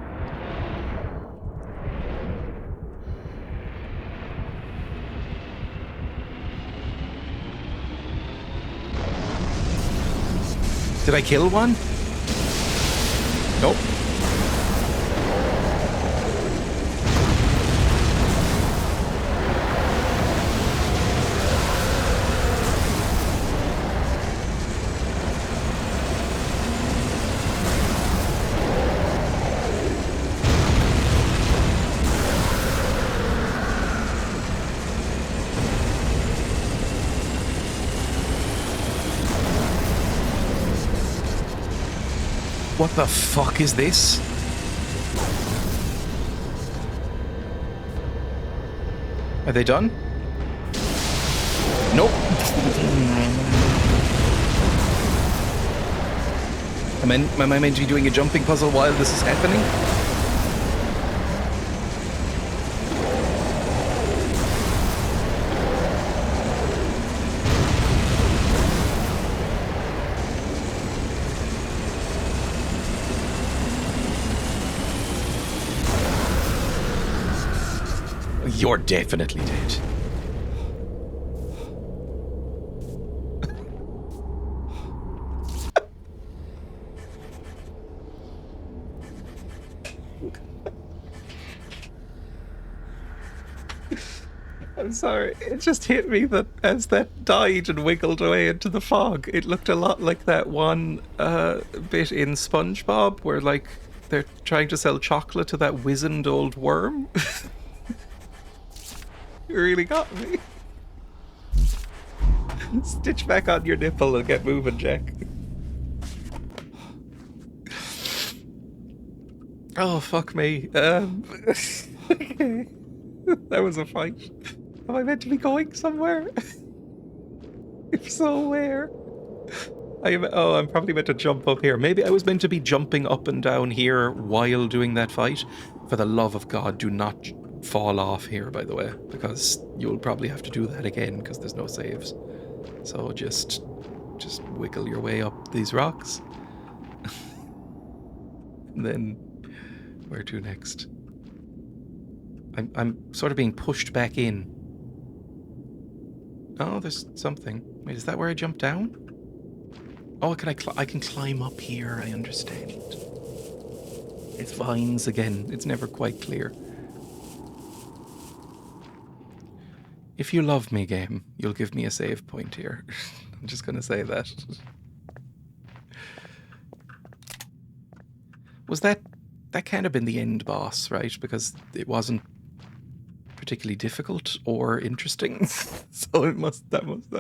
Did I kill one? Nope. What the fuck is this? Are they done? Nope. Am I meant to be doing a jumping puzzle while this is happening? You're definitely dead. I'm sorry, it just hit me that as that died and wiggled away into the fog, it looked a lot like that one bit in SpongeBob where, like, they're trying to sell chocolate to that wizened old worm. You really got me. Stitch back on your nipple and get moving, Jack. Oh, fuck me. Okay. That was a fight. Am I meant to be going somewhere? If so, where? I'm probably meant to jump up here. Maybe I was meant to be jumping up and down here while doing that fight. For the love of God, do not fall off here, by the way, because you'll probably have to do that again because there's no saves. So just wiggle your way up these rocks. And then where to next? I'm sort of being pushed back in. Oh, there's something. Wait, is that where I jump down? Oh, I can climb up here, I understand. It's vines again. It's never quite clear. If you love me, game, you'll give me a save point here. I'm just going to say that. Was that can't have been the end boss, right? Because it wasn't particularly difficult or interesting. So I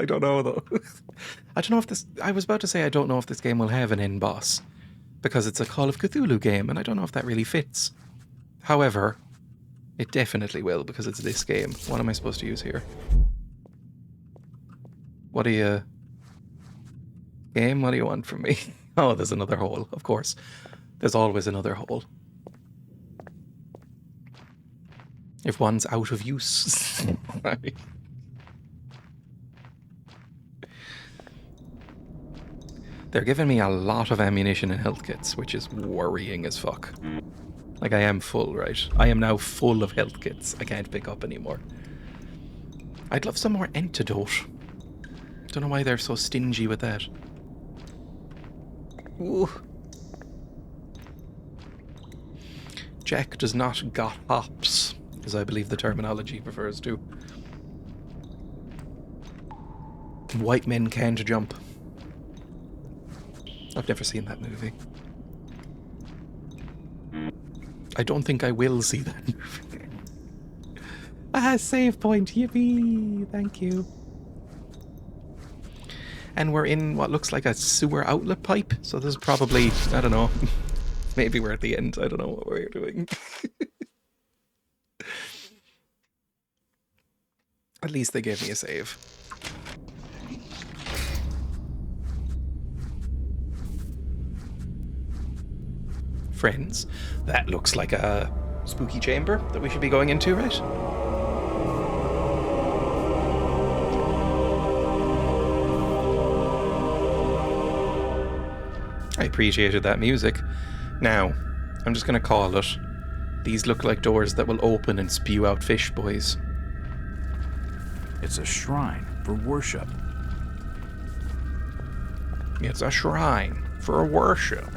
don't know though. I don't know if I was about to say I don't know if this game will have an end boss because it's a Call of Cthulhu game and I don't know if that really fits. However, it definitely will because it's this game. What am I supposed to use here? What do you... Game, what do you want from me? Oh, there's another hole, of course. There's always another hole. If one's out of use. Right. They're giving me a lot of ammunition and health kits, which is worrying as fuck. Like, I am full, right? I am now full of health kits. I can't pick up anymore. I'd love some more antidote. Don't know why they're so stingy with that. Ooh. Jack does not got hops, as I believe the terminology refers to. White men can't jump. I've never seen that movie. I don't think I will see that movie. Save point, yippee! Thank you. And we're in what looks like a sewer outlet pipe, so this is probably, I don't know, maybe we're at the end, I don't know what we're doing. At least they gave me a save. Friends, that looks like a spooky chamber that we should be going into, right? I appreciated that music. Now, I'm just going to call it. These look like doors that will open and spew out fish, boys. It's a shrine for worship. It's a shrine for worship.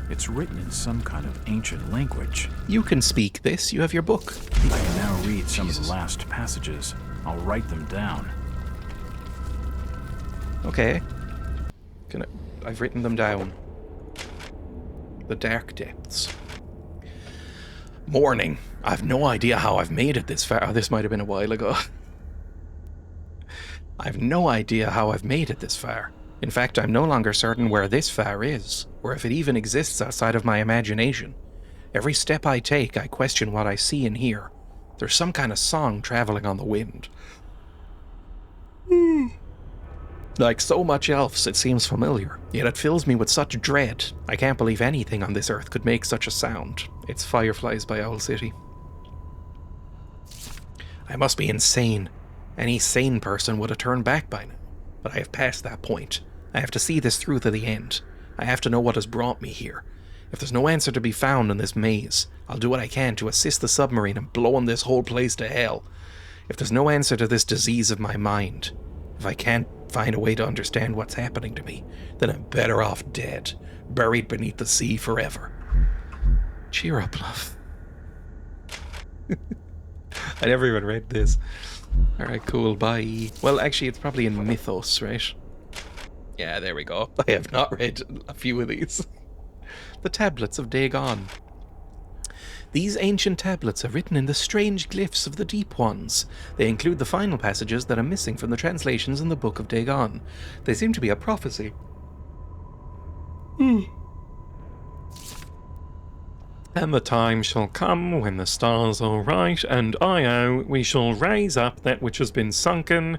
It's written in some kind of ancient language. You can speak this. You have your book. I can now read some of the last passages. I'll write them down. Okay. I've written them down. The dark depths. Morning. I've no idea how I've made it this far. Oh, this might have been a while ago. I've no idea how I've made it this far. In fact, I'm no longer certain where this far is, or if it even exists outside of my imagination. Every step I take, I question what I see and hear. There's some kind of song traveling on the wind. Like so much else, it seems familiar, yet it fills me with such dread. I can't believe anything on this earth could make such a sound. It's Fireflies by Owl City. I must be insane. Any sane person would have turned back by now. But I have passed that point. I have to see this through to the end. I have to know what has brought me here. If there's no answer to be found in this maze, I'll do what I can to assist the submarine in blowing this whole place to hell. If there's no answer to this disease of my mind, if I can't find a way to understand what's happening to me, then I'm better off dead, buried beneath the sea forever. Cheer up, love. I never even read this. Alright, cool, bye. Well, actually, it's probably in Mythos, right? Yeah, there we go. I have not read a few of these. The Tablets of Dagon. These ancient tablets are written in the strange glyphs of the Deep Ones. They include the final passages that are missing from the translations in the Book of Dagon. They seem to be a prophecy. And the time shall come when the stars are right, and we shall raise up that which has been sunken.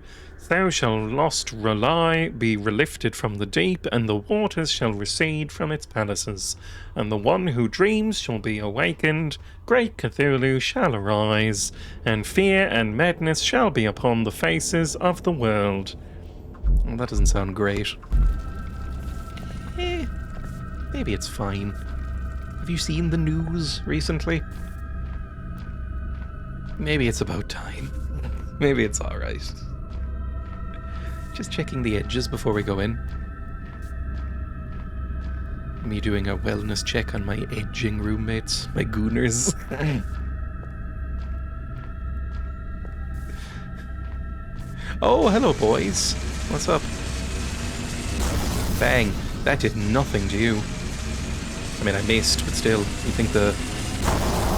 Thou shalt lost rely be relifted from the deep, and the waters shall recede from its palaces. And the one who dreams shall be awakened, great Cthulhu shall arise, and fear and madness shall be upon the faces of the world. Well, that doesn't sound great. Maybe it's fine. Have you seen the news recently? Maybe it's about time. Maybe it's alright. Just checking the edges before we go in. Me doing a wellness check on my edging roommates, my gooners. Oh, hello boys. What's up? Bang. That did nothing to you. I mean, I missed, but still, you think the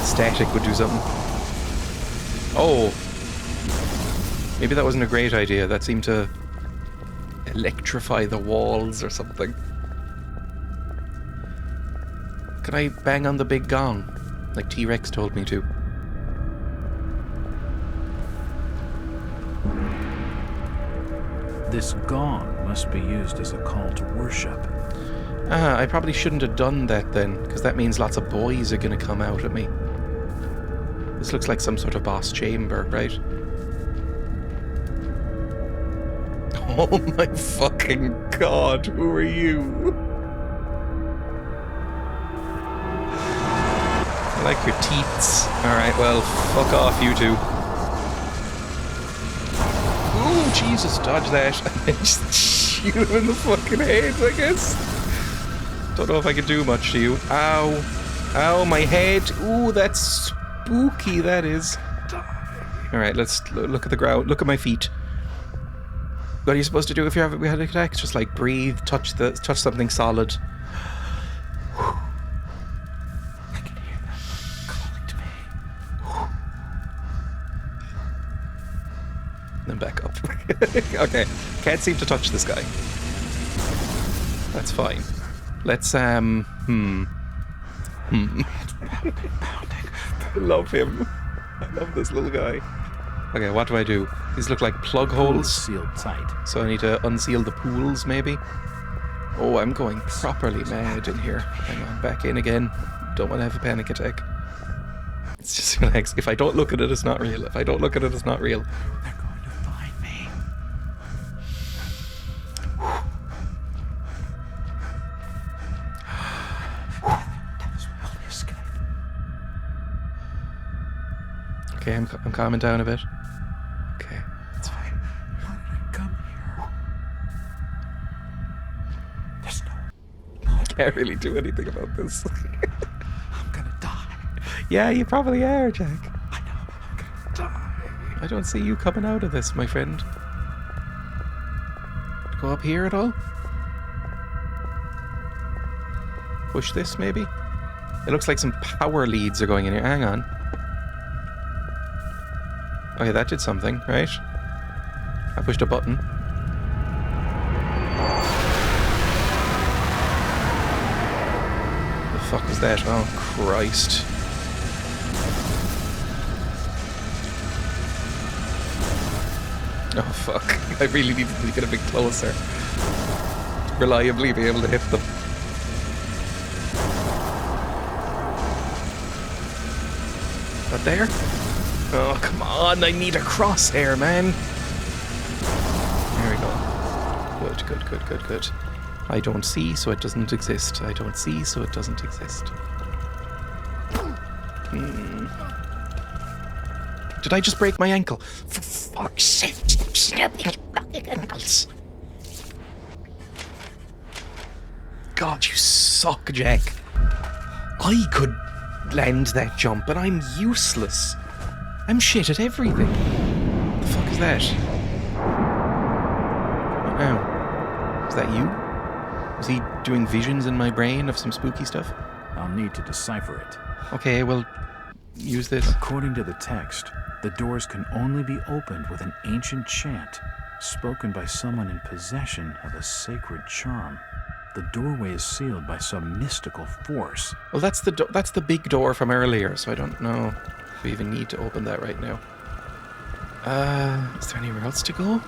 static would do something? Oh! Maybe that wasn't a great idea. That seemed to electrify the walls or something. Can I bang on the big gong? Like T-Rex told me to. This gong must be used as a call to worship. I probably shouldn't have done that then, because that means lots of boys are going to come out at me. This looks like some sort of boss chamber, right? Oh my fucking god, who are you? I like your teats. Alright, well, fuck off, you two. Ooh, Jesus, dodge that. And then just shoot him in the fucking head, I guess. Don't know if I can do much to you. Ow. Ow, my head. Ooh, that's spooky, that is. Alright, let's look at the ground. Look at my feet. What are you supposed to do if you're having a panic attack? Just like breathe, touch something solid. I can hear them calling to me. Then back up. Okay, can't seem to touch this guy. That's fine. Let's I love him. I love this little guy. Okay, what do I do? These look like plug holes. Sealed tight. So I need to unseal the pools, maybe? Oh, I'm going properly mad in here. Hang on, back in again. Don't want to have a panic attack. It's just relax. If I don't look at it, it's not real. If I don't look at it, it's not real. They're going to find me. That was my only escape. Okay, I'm calming down a bit. Okay, it's fine. How did I come here? There's no... I can't really do anything about this. I'm gonna die. Yeah, you probably are, Jack. I know. I'm gonna die. I don't see you coming out of this, my friend. Go up here at all? Push this, maybe? It looks like some power leads are going in here. Hang on. Okay, that did something, right? I pushed a button. The fuck was that? Oh, Christ. Oh, fuck. I really needed to get a bit closer. To reliably be able to hit them. Not there? Oh, come on, I need a crosshair, man. There we go. Good. I don't see, so it doesn't exist. I don't see, so it doesn't exist. Did I just break my ankle? For fuck's sake, snap your fucking ankles. God, you suck, Jack. I could land that jump, and I'm useless. I'm shit at everything. What the fuck is that? What now? Is that you? Is he doing visions in my brain of some spooky stuff? I'll need to decipher it. Okay, well, use this. According to the text, the doors can only be opened with an ancient chant spoken by someone in possession of a sacred charm. The doorway is sealed by some mystical force. Well, that's the big door from earlier, so I don't know if we even need to open that right now. Is there anywhere else to go?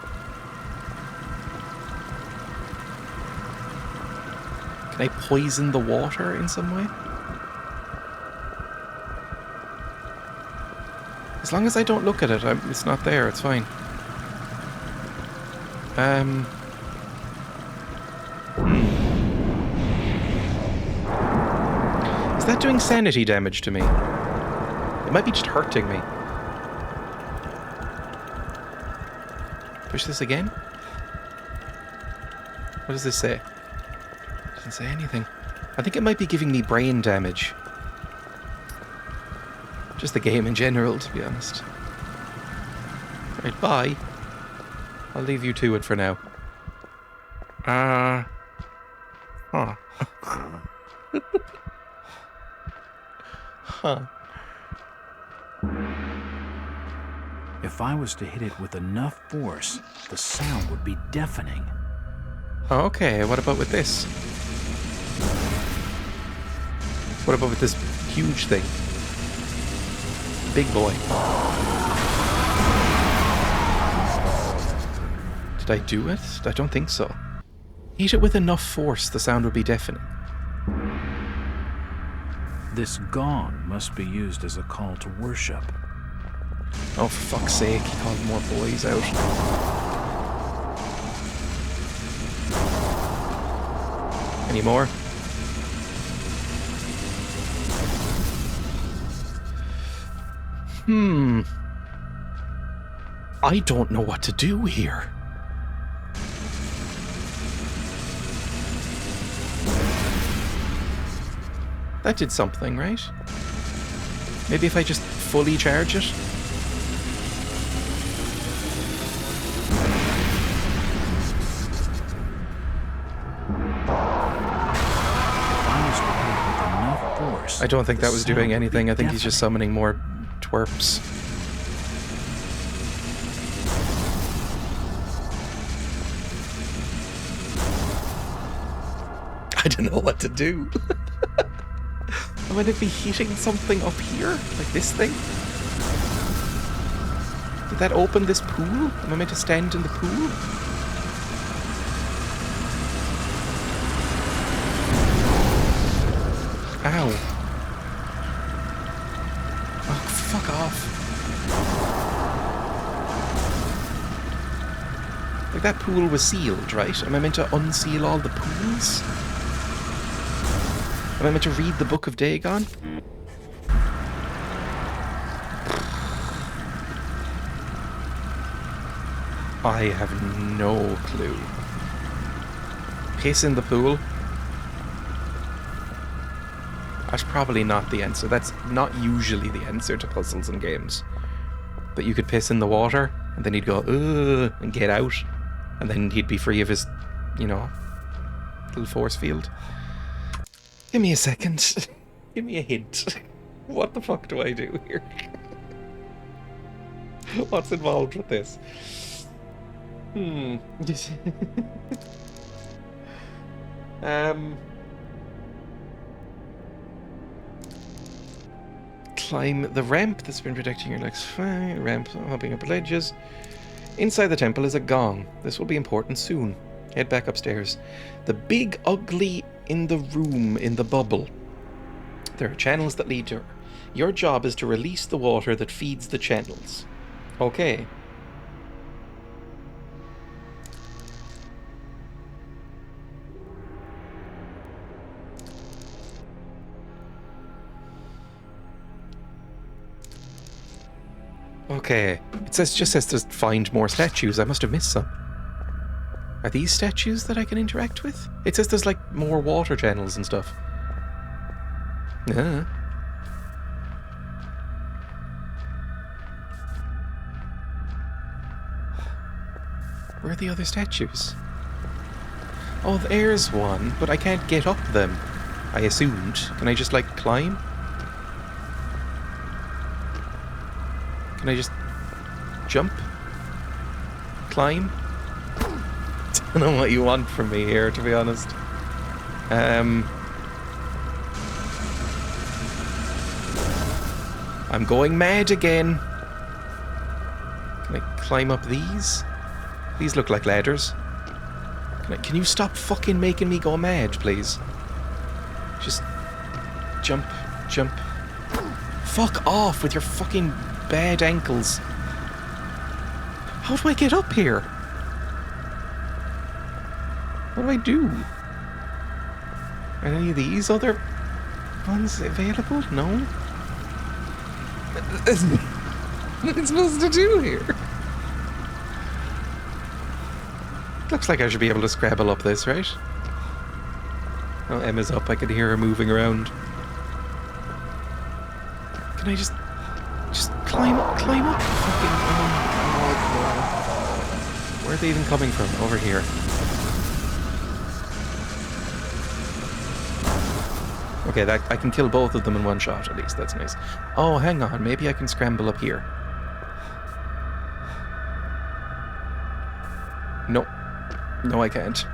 Can I poison the water in some way? As long as I don't look at it, it's not there, it's fine. Is that doing sanity damage to me? It might be just hurting me. Push this again? What does this say? Doesn't say anything. I think it might be giving me brain damage. Just the game in general, to be honest. Right, bye. I'll leave you to it for now. Huh. Huh. If I was to hit it with enough force, the sound would be deafening. Okay, what about with this? What about with this huge thing? Big boy. Did I do it? I don't think so. Hit it with enough force, the sound would be deafening. This gong must be used as a call to worship. Oh, for fuck's sake, he called more boys out. Any more? I don't know what to do here. That did something, right? Maybe if I just fully charge it? I don't think that was doing anything. I think he's just summoning more twerps. I don't know what to do. Am I going to be hitting something up here? Like this thing? Did that open this pool? Am I meant to stand in the pool? Ow. Oh, fuck off. Like, that pool was sealed, right? Am I meant to unseal all the pools? Am I meant to read the Book of Dagon? I have no clue. Piss in the pool? That's probably not the answer. That's not usually the answer to puzzles and games. But you could piss in the water, and then he'd go, ugh, and get out. And then he'd be free of his, you know, little force field. Give me a second. Give me a hint. What the fuck do I do here? What's involved with this? Climb the ramp that's been protecting your legs. Fine. Ramp, hopping up ledges. Inside the temple is a gong. This will be important soon. Head back upstairs. The big ugly in the room in the bubble. There are channels that lead to her. Your job is to release the water that feeds the channels. Okay. Okay. Just says to find more statues. I must have missed some. Are these statues that I can interact with? It says there's like more water channels and stuff. Yeah. Where are the other statues? Oh, there's one, but I can't get up them. I assumed. Can I just, like, climb? Can I just jump? Climb? Don't know what you want from me here, to be honest. I'm going mad again. Can I climb up these? These look like ladders. Can you stop fucking making me go mad, please? Just jump, jump. Fuck off with your fucking bad ankles. How do I get up here? What do I do? Are any of these other ones available? No? What am I supposed to do here? Looks like I should be able to scrabble up this, right? Oh, Emma's up. I can hear her moving around. Can I just climb up? Fucking, oh my god, no. Where are they even coming from? Over here. Okay, I can kill both of them in one shot, at least. That's nice. Oh, hang on. Maybe I can scramble up here. No. No, I can't.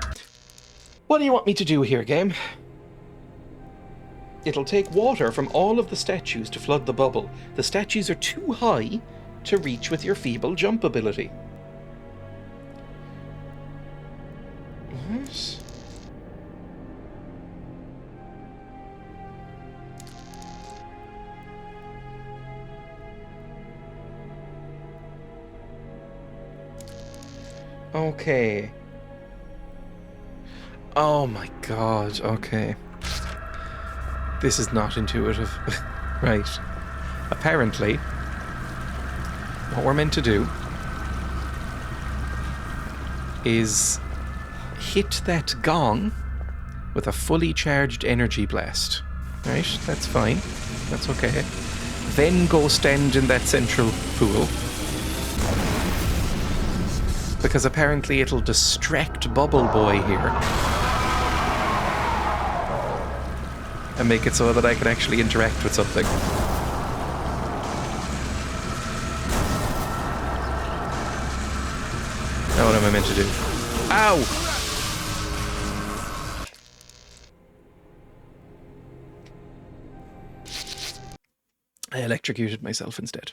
What do you want me to do here, game? It'll take water from all of the statues to flood the bubble. The statues are too high to reach with your feeble jump ability. What? Okay. Oh my god, okay. This is not intuitive. Right. Apparently, what we're meant to do is hit that gong with a fully charged energy blast. Right? That's fine. That's okay. Then go stand in that central pool. Because apparently it'll distract Bubble Boy here. And make it so that I can actually interact with something. Now what am I meant to do? Ow! I electrocuted myself instead.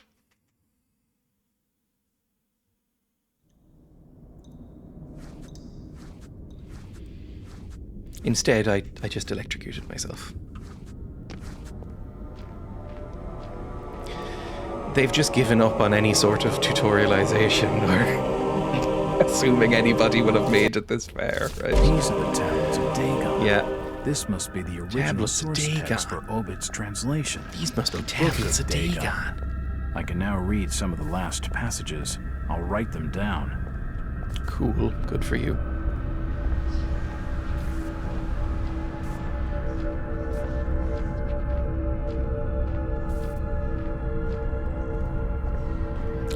Instead, I just electrocuted myself. They've just given up on any sort of tutorialization or assuming anybody would have made it this far, right? These are the tablets of Dagon. Yeah. This must be the original Tablets of source Dagon. text for Obid's translation. These must be The Book tablets of Dagon. I can now read some of the last passages. I'll write them down. Cool. Good for you.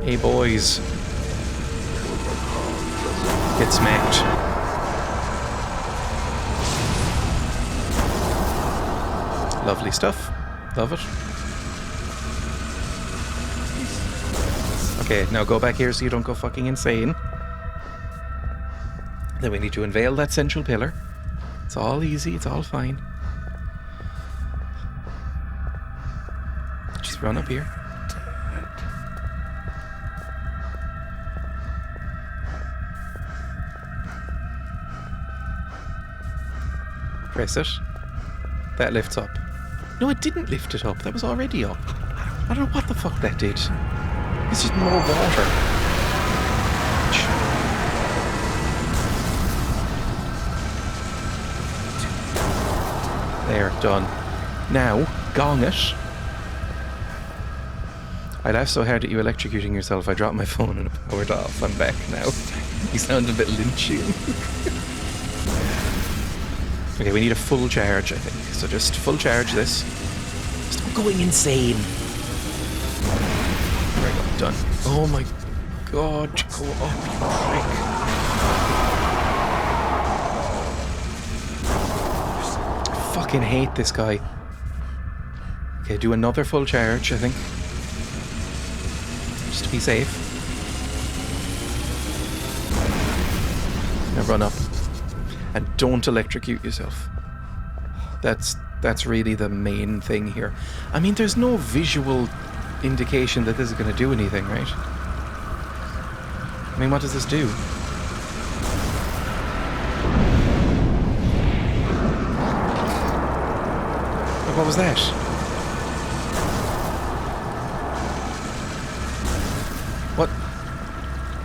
Hey boys. Get smacked. Lovely stuff. Love it. Okay, now go back here so you don't go fucking insane. Then we need to unveil that central pillar. It's all easy, it's all fine. Just run up here. Press it. That lifts up. No, it didn't lift it up. That was already up. I don't know what the fuck that did. It's just more water. There, done. Now, gong it. I laughed so hard at you electrocuting yourself, I dropped my phone and it powered off. I'm back now. You sound a bit Lynchian. Okay, we need a full charge, I think. So just full charge this. Stop going insane. There we go, done. Oh my god, go up, you prick. I fucking hate this guy. Okay, do another full charge, I think. Just to be safe. Now run up. And don't electrocute yourself. That's really the main thing here. I mean, there's no visual indication that this is going to do anything, right? I mean, what does this do? What was that?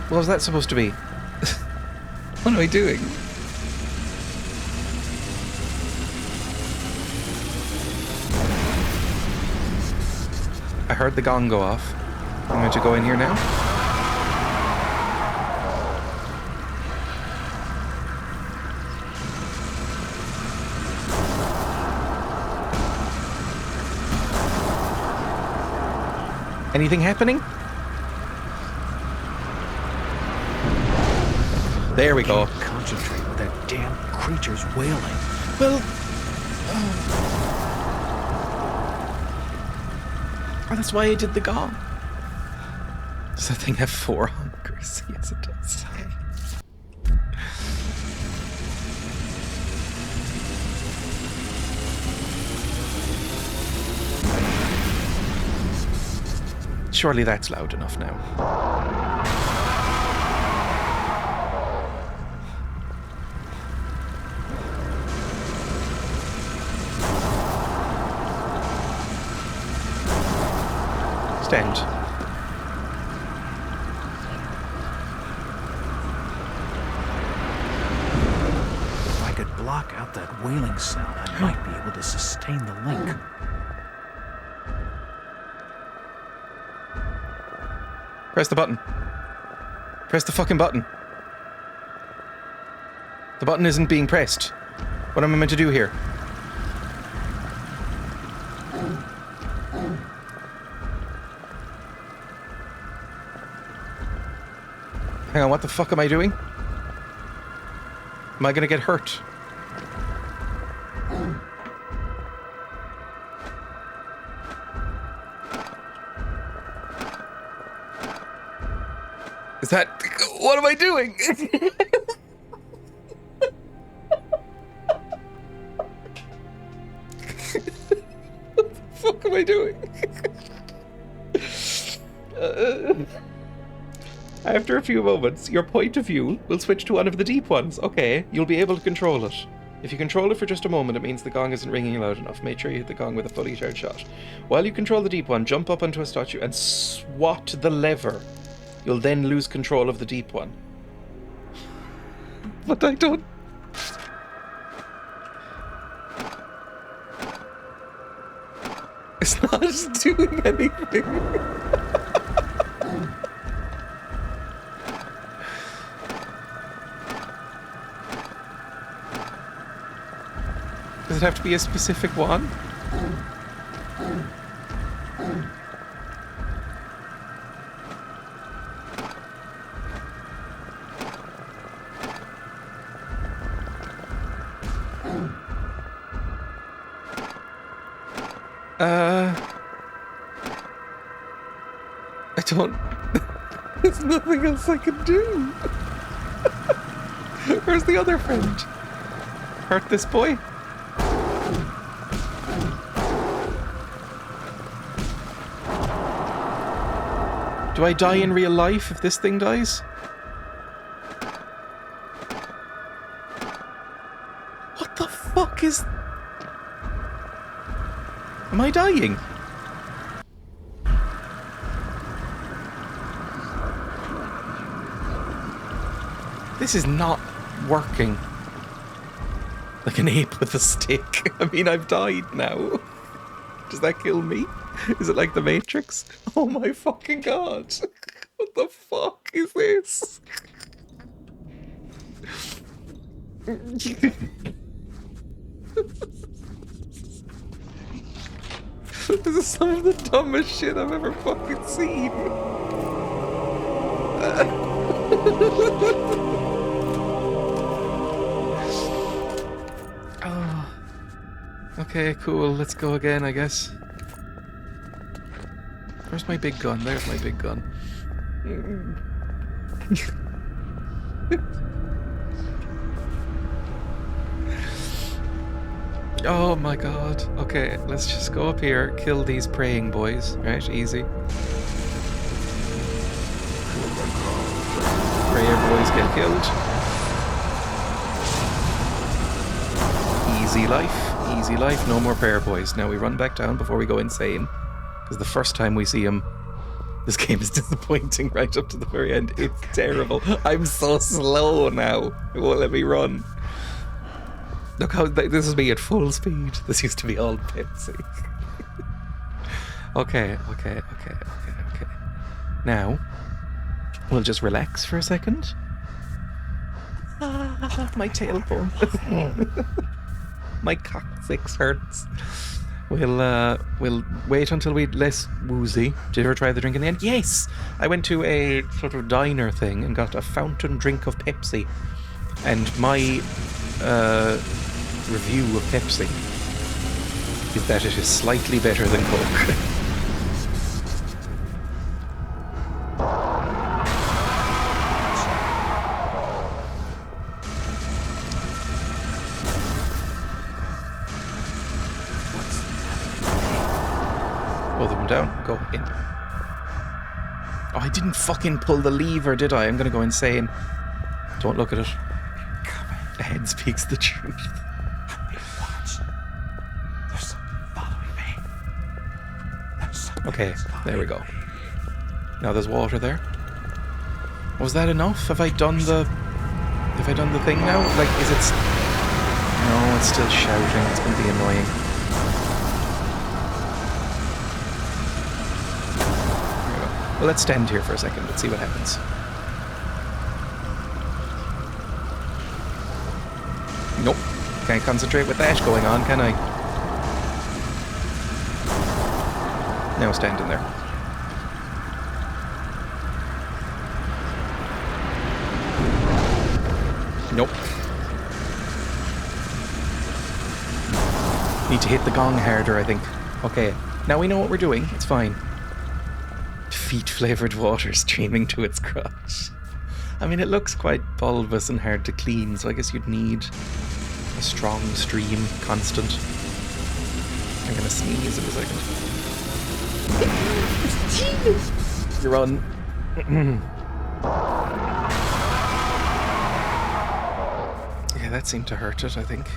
What was that supposed to be? What am I doing? I heard the gong go off. I'm going to go in here now. Anything happening? There we go. Concentrate with that damn creature's wailing. Well, oh, that's why I did the gong. Does that thing have 4 hunkers? Yes, it does. Surely that's loud enough now. Stand. If I could block out that wailing sound, I might be able to sustain the link. Press the button. Press the fucking button. The button isn't being pressed. What am I meant to do here? Hang on, what the fuck am I doing? Am I gonna get hurt? Is that... What am I doing? What the fuck am I doing? After a few moments, your point of view will switch to one of the deep ones. Okay, you'll be able to control it. If you control it for just a moment, it means the gong isn't ringing loud enough. Make sure you hit the gong with a fully charged shot. While you control the deep one, jump up onto a statue and swat the lever. You'll then lose control of the deep one. But I don't... It's not doing anything. Does it have to be a specific one? I don't... There's nothing else I can do. Where's the other friend? Hurt this boy? Do I die in real life if this thing dies? What the fuck is... Am I dying? This is not working. Like an ape with a stick. I mean, I've died now. Does that kill me? Is it like the Matrix? Oh my fucking god. What the fuck is this? This is some of the dumbest shit I've ever fucking seen. Oh. Okay, cool. Let's go again, I guess. Where's my big gun? There's my big gun. Oh my god. Okay, let's just go up here, kill these praying boys. Right, easy. Prayer boys get killed. Easy life. Easy life. No more prayer boys. Now we run back down before we go insane. Because the first time we see him, this game is disappointing right up to the very end. It's terrible. I'm so slow now. It won't let me run. Look how this is me at full speed. This used to be all Pepsi. Okay. Now, we'll just relax for a second. My tailbone. My coccyx hurts. We'll wait until we're less woozy. Did you ever try the drink in the end? Yes! I went to a sort of diner thing and got a fountain drink of Pepsi. And my review of Pepsi is that it is slightly better than Coke. Both of them down. Go in. Oh, I didn't fucking pull the lever, did I? I'm gonna go insane. Don't look at it. The head speaks the truth. Okay, there we go. Now there's water there. Was that enough? Have I done the thing now? Like, is it... No, it's still shouting. It's going to be annoying. There we go. Well, let's stand here for a second. Let's see what happens. Nope. Can't concentrate with that going on, can I? Now stand in there. Nope. Need to hit the gong harder, I think. Okay, now we know what we're doing. It's fine. Feet-flavoured water streaming to its crotch. I mean, it looks quite bulbous and hard to clean, so I guess you'd need a strong stream, constant. I'm gonna sneeze in a second. Run. Yeah, that seemed to hurt it, I think.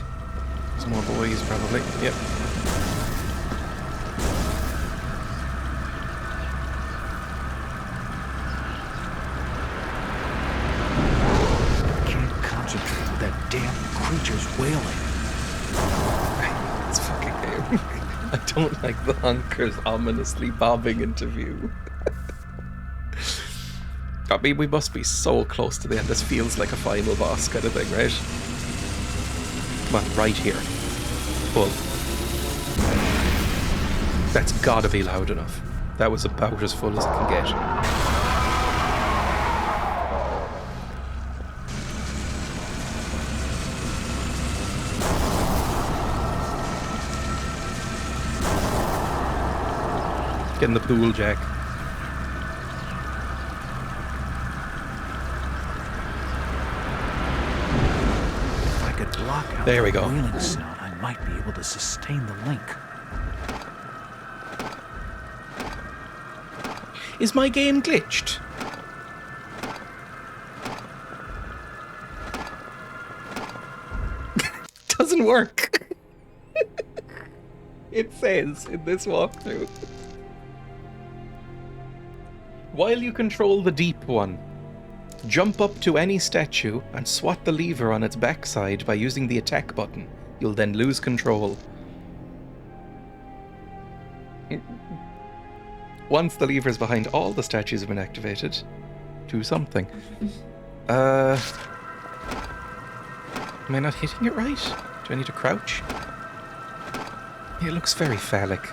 There's more boys, probably. Yep. Can't concentrate with that damn creature's wailing. It's fucking game. I don't like the hunkers ominously bobbing into view. I mean, we must be so close to the end. This feels like a final boss kind of thing, right? Come on, right here. Pull. That's gotta be loud enough. That was about as full as it can get. Get in the pool, Jack. If I could block out There we the go. wailing sound, I might be able to sustain the link. Is my game glitched? Doesn't work. It says in this walkthrough. While you control the deep one, jump up to any statue and swat the lever on its backside by using the attack button. You'll then lose control. Once the levers behind all the statues have been activated, do something. Am I not hitting it right? Do I need to crouch? It looks very phallic.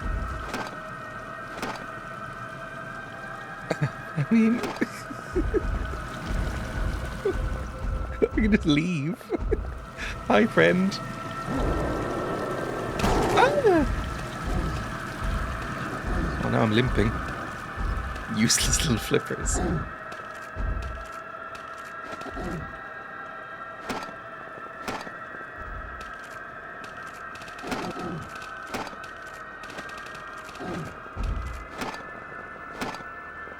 I mean... I can just leave. Hi, friend. Ah! Oh, now I'm limping. Useless little flippers.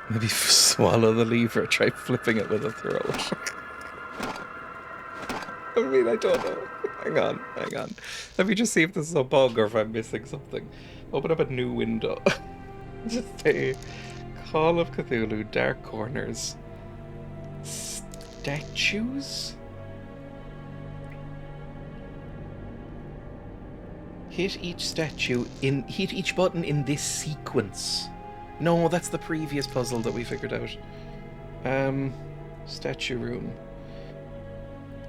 Maybe swallow the lever, try flipping it with a throat. I mean, I don't know. Hang on. Let me just see if this is a bug or if I'm missing something. Open up a new window. Just say, Call of Cthulhu, Dark Corners. Statues? Hit each button in this sequence. No, that's the previous puzzle that we figured out. Statue room.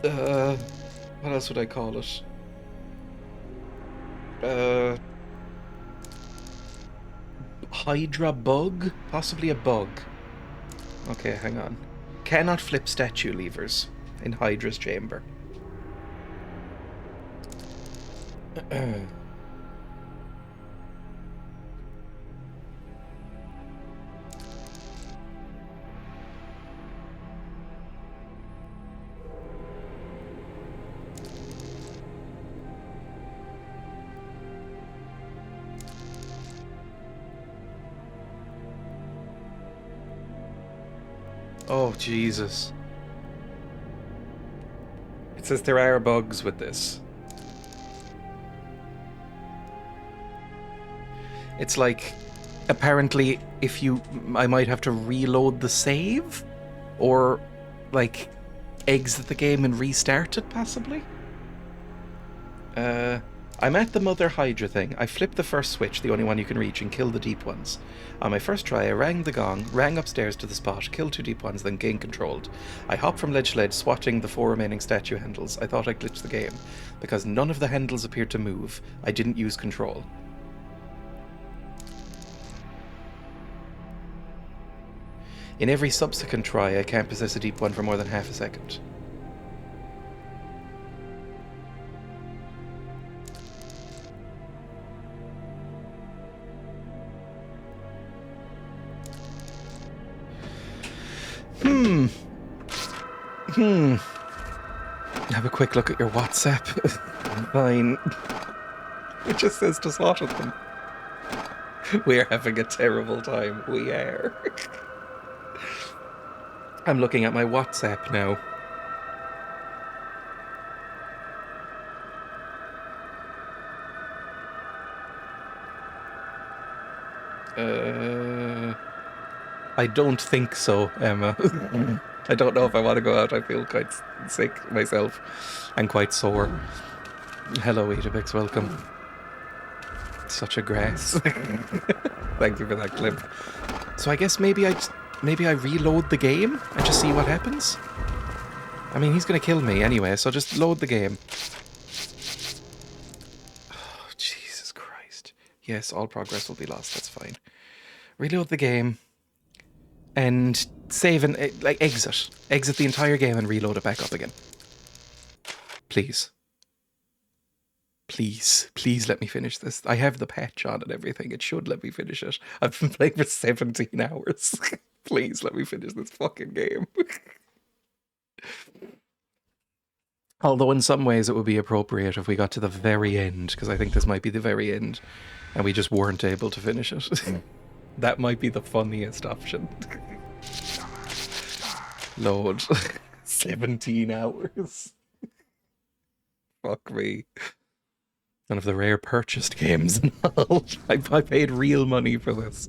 What else would I call it? Hydra bug? Possibly a bug. Okay, hang on. Cannot flip statue levers in Hydra's chamber. Oh, Jesus. It says there are bugs with this. It's like, apparently, I might have to reload the save? Or, like, exit the game and restart it, possibly? I'm at the Mother Hydra thing. I flipped the first switch, the only one you can reach, and killed the deep ones. On my first try, I rang the gong, ran upstairs to the spot, killed 2 deep ones, then gain controlled. I hopped from ledge to ledge, swatting the 4 remaining statue handles. I thought I glitched the game. Because none of the handles appeared to move, I didn't use control. In every subsequent try, I can't possess a deep one for more than half a second. Have a quick look at your WhatsApp. Fine. It just says to swat at them. We are having a terrible time. We are. I'm looking at my WhatsApp now. I don't think so, Emma. I don't know if I want to go out. I feel quite sick myself and quite sore. Hello, Edibix, welcome. Such a grass. Thank you for that clip. So I guess maybe I reload the game and just see what happens. I mean, he's going to kill me anyway, so just load the game. Oh, Jesus Christ. Yes, all progress will be lost. That's fine. Reload the game. And save and, like, exit. Exit the entire game and reload it back up again. Please. Please let me finish this. I have the patch on and everything. It should let me finish it. I've been playing for 17 hours. Please let me finish this fucking game. Although in some ways it would be appropriate if we got to the very end, because I think this might be the very end, and we just weren't able to finish it. That might be the funniest option. Load. 17 hours. Fuck me. One of the rare purchased games and all. I paid real money for this.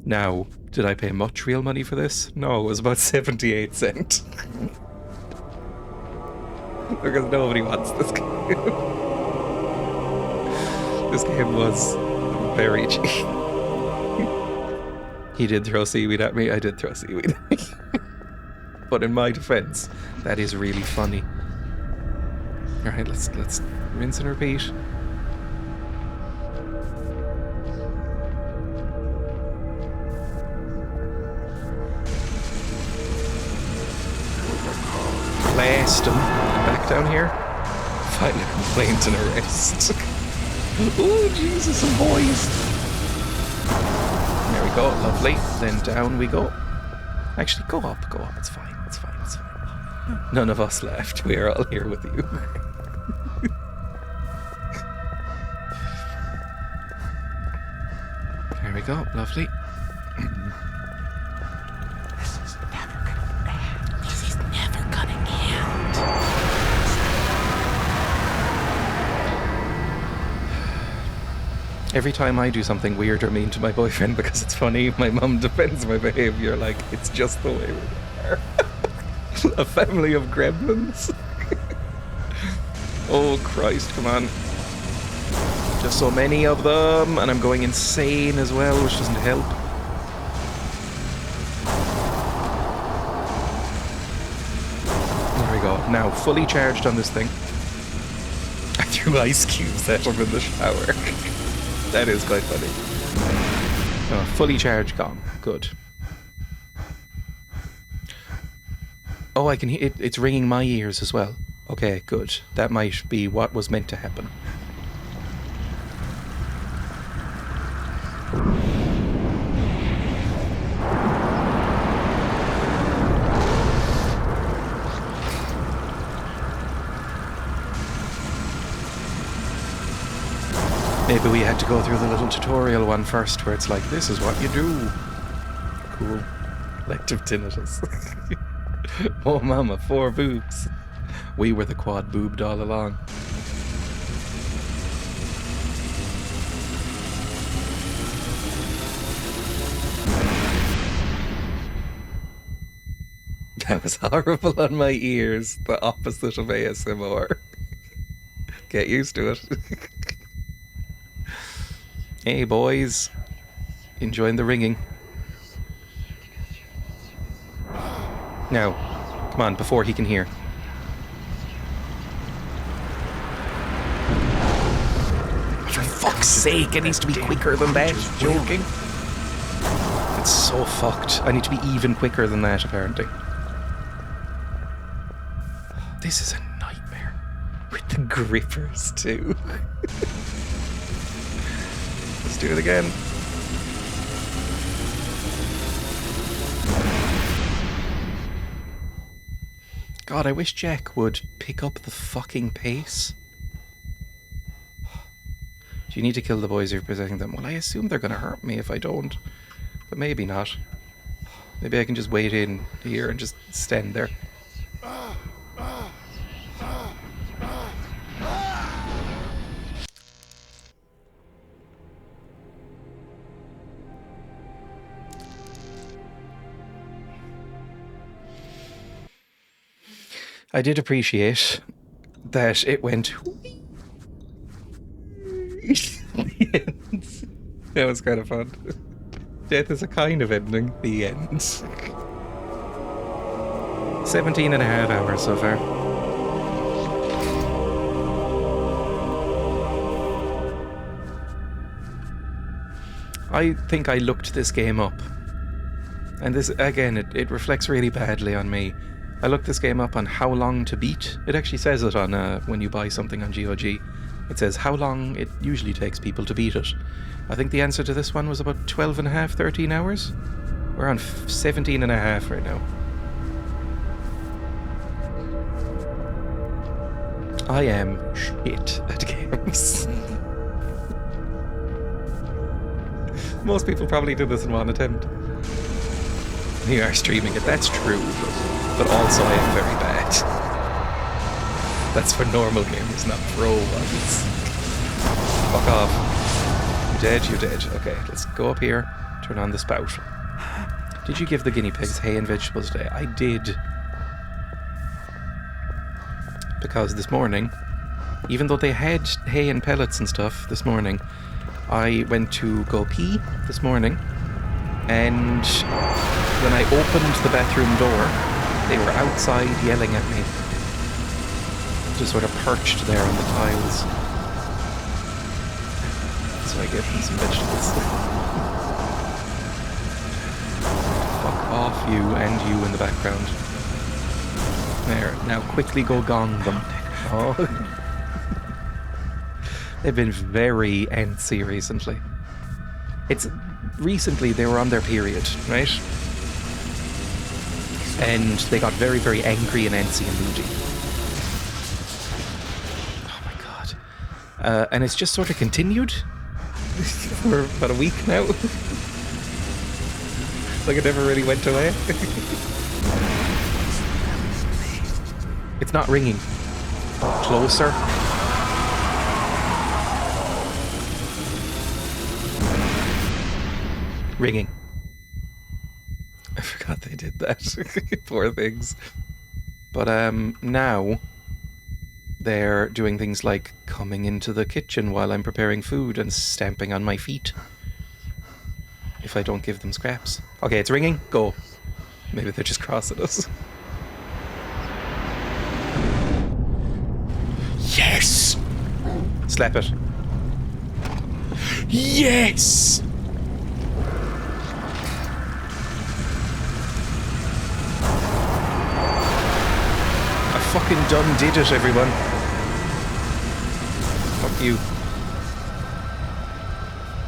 Now, did I pay much real money for this? No, it was about 78 cents. Because nobody wants this game. This game was very cheap. He did throw seaweed at me. I did throw seaweed at me. But in my defense, that is really funny. Alright, let's rinse and repeat. Blast him. Back down here. File a complaint and arrest. Oh, Jesus, and boys. There we go, lovely. Then down we go. Actually, go up. It's fine, it's fine. None of us left. We are all here with you. There we go, lovely. This is never gonna end. Every time I do something weird or mean to my boyfriend because it's funny, my mum defends my behaviour like it's just the way we are. A family of gremlins. Oh Christ, come on. Just so many of them, and I'm going insane as well, which doesn't help. There we go. Now, fully charged on this thing. I threw ice cubes at him in the shower. That is quite funny. Oh, fully charged, gone. Good. Oh, I can hear it. It's ringing my ears as well. Okay, good. That might be what was meant to happen. Maybe we had to go through the little tutorial one first, where it's like, this is what you do. Cool. Elective tinnitus. Oh mama, 4 boobs. We were the quad boobed all along. That was horrible on my ears. The opposite of ASMR. Get used to it. Hey boys. Enjoying the ringing. Now, come on, before he can hear. For fuck's sake, it needs to be quicker than that. Joking. It's so fucked. I need to be even quicker than that, apparently. This is a nightmare. With the grippers, too. Let's do it again. God, I wish Jack would pick up the fucking pace. Do you need to kill the boys if you're possessing them? Well, I assume they're going to hurt me if I don't. But maybe not. Maybe I can just wait in here and just stand there. I did appreciate that it went the end. That was kind of fun. Death is a kind of ending. The end. 17 and a half hours so far. I think I looked this game up. And this, again, it reflects really badly on me. I looked this game up on how long to beat. It actually says it on when you buy something on GOG. It says how long it usually takes people to beat it. I think the answer to this one was about 12 and a half, 13 hours. We're on 17 and a half right now. I am shit at games. Most people probably do this in one attempt. You are streaming it, that's true. But also I am very bad. That's for normal gamers, not pro ones. Fuck off. You dead? You dead. Okay, let's go up here, turn on the spout. Did you give the guinea pigs hay and vegetables today? I did. Because this morning, even though they had hay and pellets and stuff this morning, I went to go pee this morning, And when I opened the bathroom door, they were outside yelling at me. Just sort of perched there on the tiles. So I gave them some vegetables. Fuck off, you and you in the background. There, now quickly go gong them. Oh. They've been very antsy recently. Recently they were on their period, right? And they got very, very angry and antsy and moody. Oh my god. And it's just sort of continued for about a week now. Like it never really went away. It's not ringing. Closer. Ringing. I forgot they did that. Poor things. But now they're doing things like coming into the kitchen while I'm preparing food and stamping on my feet if I don't give them scraps. Okay, it's ringing. Go. Maybe they're just cross at us. Yes! Slap it. Yes! I fucking done did it, everyone. Fuck you.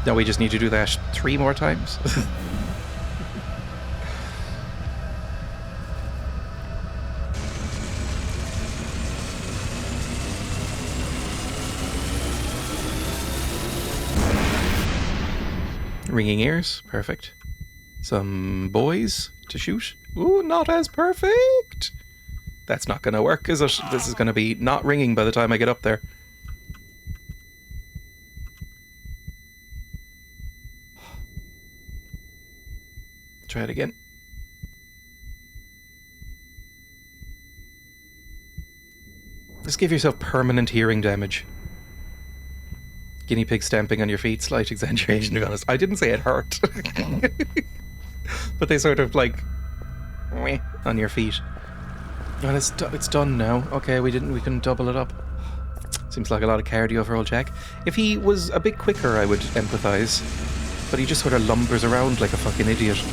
Now we just need to do that 3 more times. Ringing ears, perfect. Some boys to shoot. Ooh, not as perfect. That's not gonna work, is it? This is gonna be not ringing by the time I get up there. Try it again. Just give yourself permanent hearing damage. Guinea pig stamping on your feet, slight exaggeration to be honest. I didn't say it hurt. But they sort of like on your feet. And it's done now. Okay, we can double it up. Seems like a lot of cardio for old Jack. If he was a bit quicker I would empathise. But he just sort of lumbers around like a fucking idiot.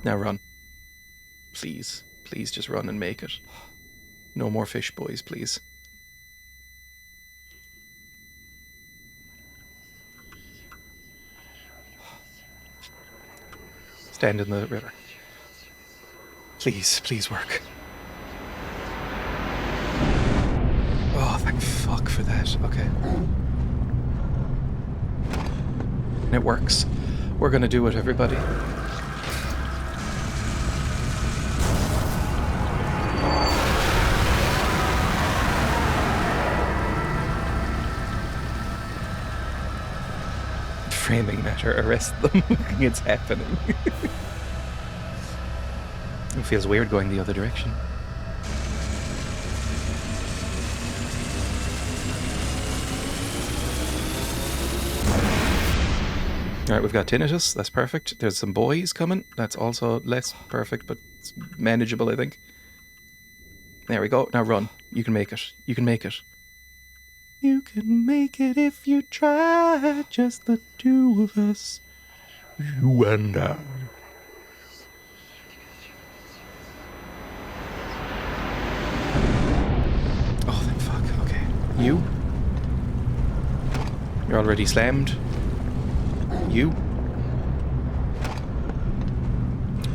Now run. Please. Please just run and make it. No more fish, boys, please. Stand in the river. Please, please work. Oh, thank fuck for that. Okay. It works. We're gonna do it, everybody. Framing matter, arrest them. It's happening. It feels weird going the other direction. Alright, we've got tinnitus, that's perfect. There's some boys coming, that's also less perfect, but it's manageable, I think. There we go, now run. You can make it. You can make it. You can make it if you try, just the 2 of us. You and I. Oh, thank fuck, okay. You? You're already slammed. You?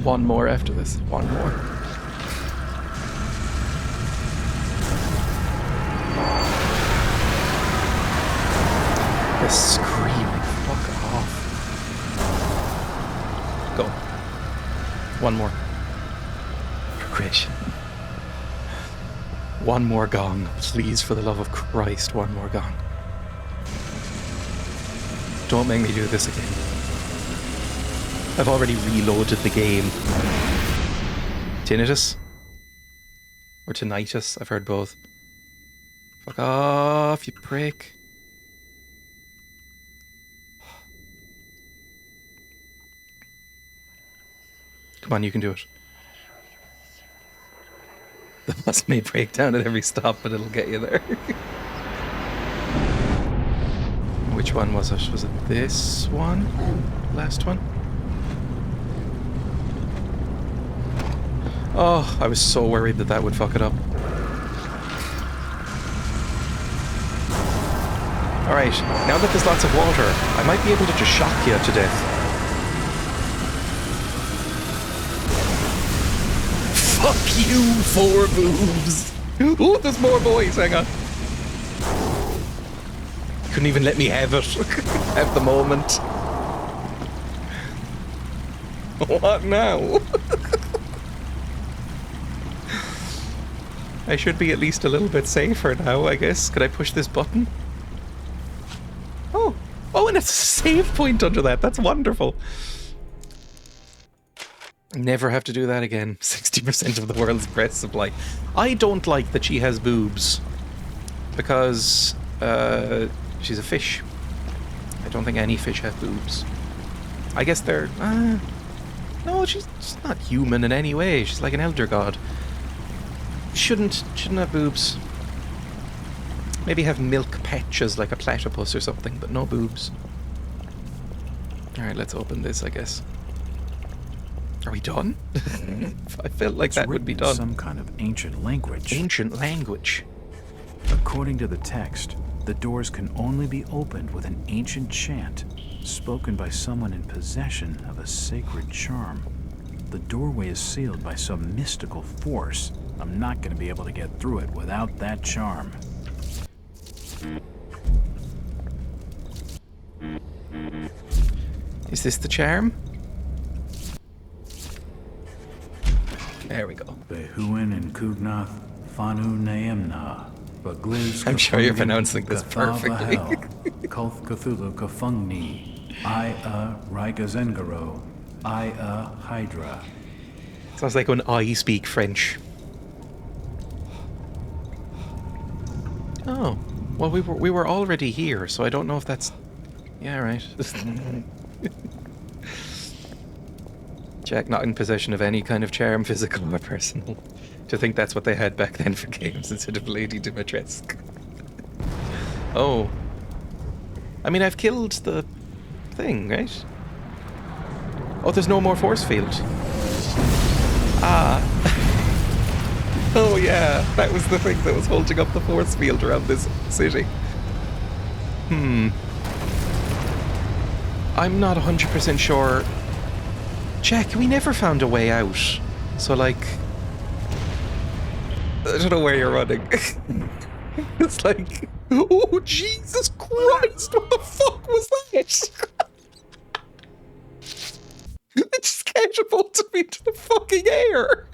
1 more after this. 1 more. The screaming, fuck off. Go. 1 more. Progression. 1 more gong. Please, for the love of Christ, 1 more gong. Don't make me do this again. I've already reloaded the game. Tinnitus? Or tinnitus? I've heard both. Fuck off, you prick. Come on, you can do it. The bus may break down at every stop, but it'll get you there. Which one was it? Was it this one? Last one? Oh, I was so worried that that would fuck it up. Alright, now that there's lots of water, I might be able to just shock you to death. Fuck you, 4 boobs! Oh, there's more boys, hang on. Couldn't even let me have it at the moment. What now? I should be at least a little bit safer now, I guess. Could I push this button? Oh, and it's a save point under that. That's wonderful. Never have to do that again. 60% of the world's breath supply. I don't like that she has boobs. Because she's a fish. I don't think any fish have boobs. I guess they're... no, she's not human in any way. She's like an elder god. Shouldn't have boobs. Maybe have milk patches like a platypus or something, but no boobs. Alright, let's open this, I guess. Are we done? I felt like that would be done. Some kind of ancient language. Ancient language. According to the text, the doors can only be opened with an ancient chant, spoken by someone in possession of a sacred charm. The doorway is sealed by some mystical force. I'm not going to be able to get through it without that charm. Is this the charm? There we go. Behuin and Kugnath, Fanu Naemna, Bagliz. I'm sure you're pronouncing this perfectly. Kulth Cthulhu Kafungni, Aya Raigazengaro, Aya Hydra. Sounds like when I speak French. Oh, well, we were already here, so I don't know if that's... Yeah, right. Jack not in possession of any kind of charm, physical or personal. To think that's what they had back then for games instead of Lady Dimitrescu. Oh. I mean, I've killed the thing, right? Oh, there's no more force field. Ah. Oh yeah, that was the thing that was holding up the force field around this city. I'm not 100% sure. Jack, we never found a way out. So, like... I don't know where you're running. It's like... Oh, Jesus Christ! What the fuck was that? It just catapulted me to the fucking air!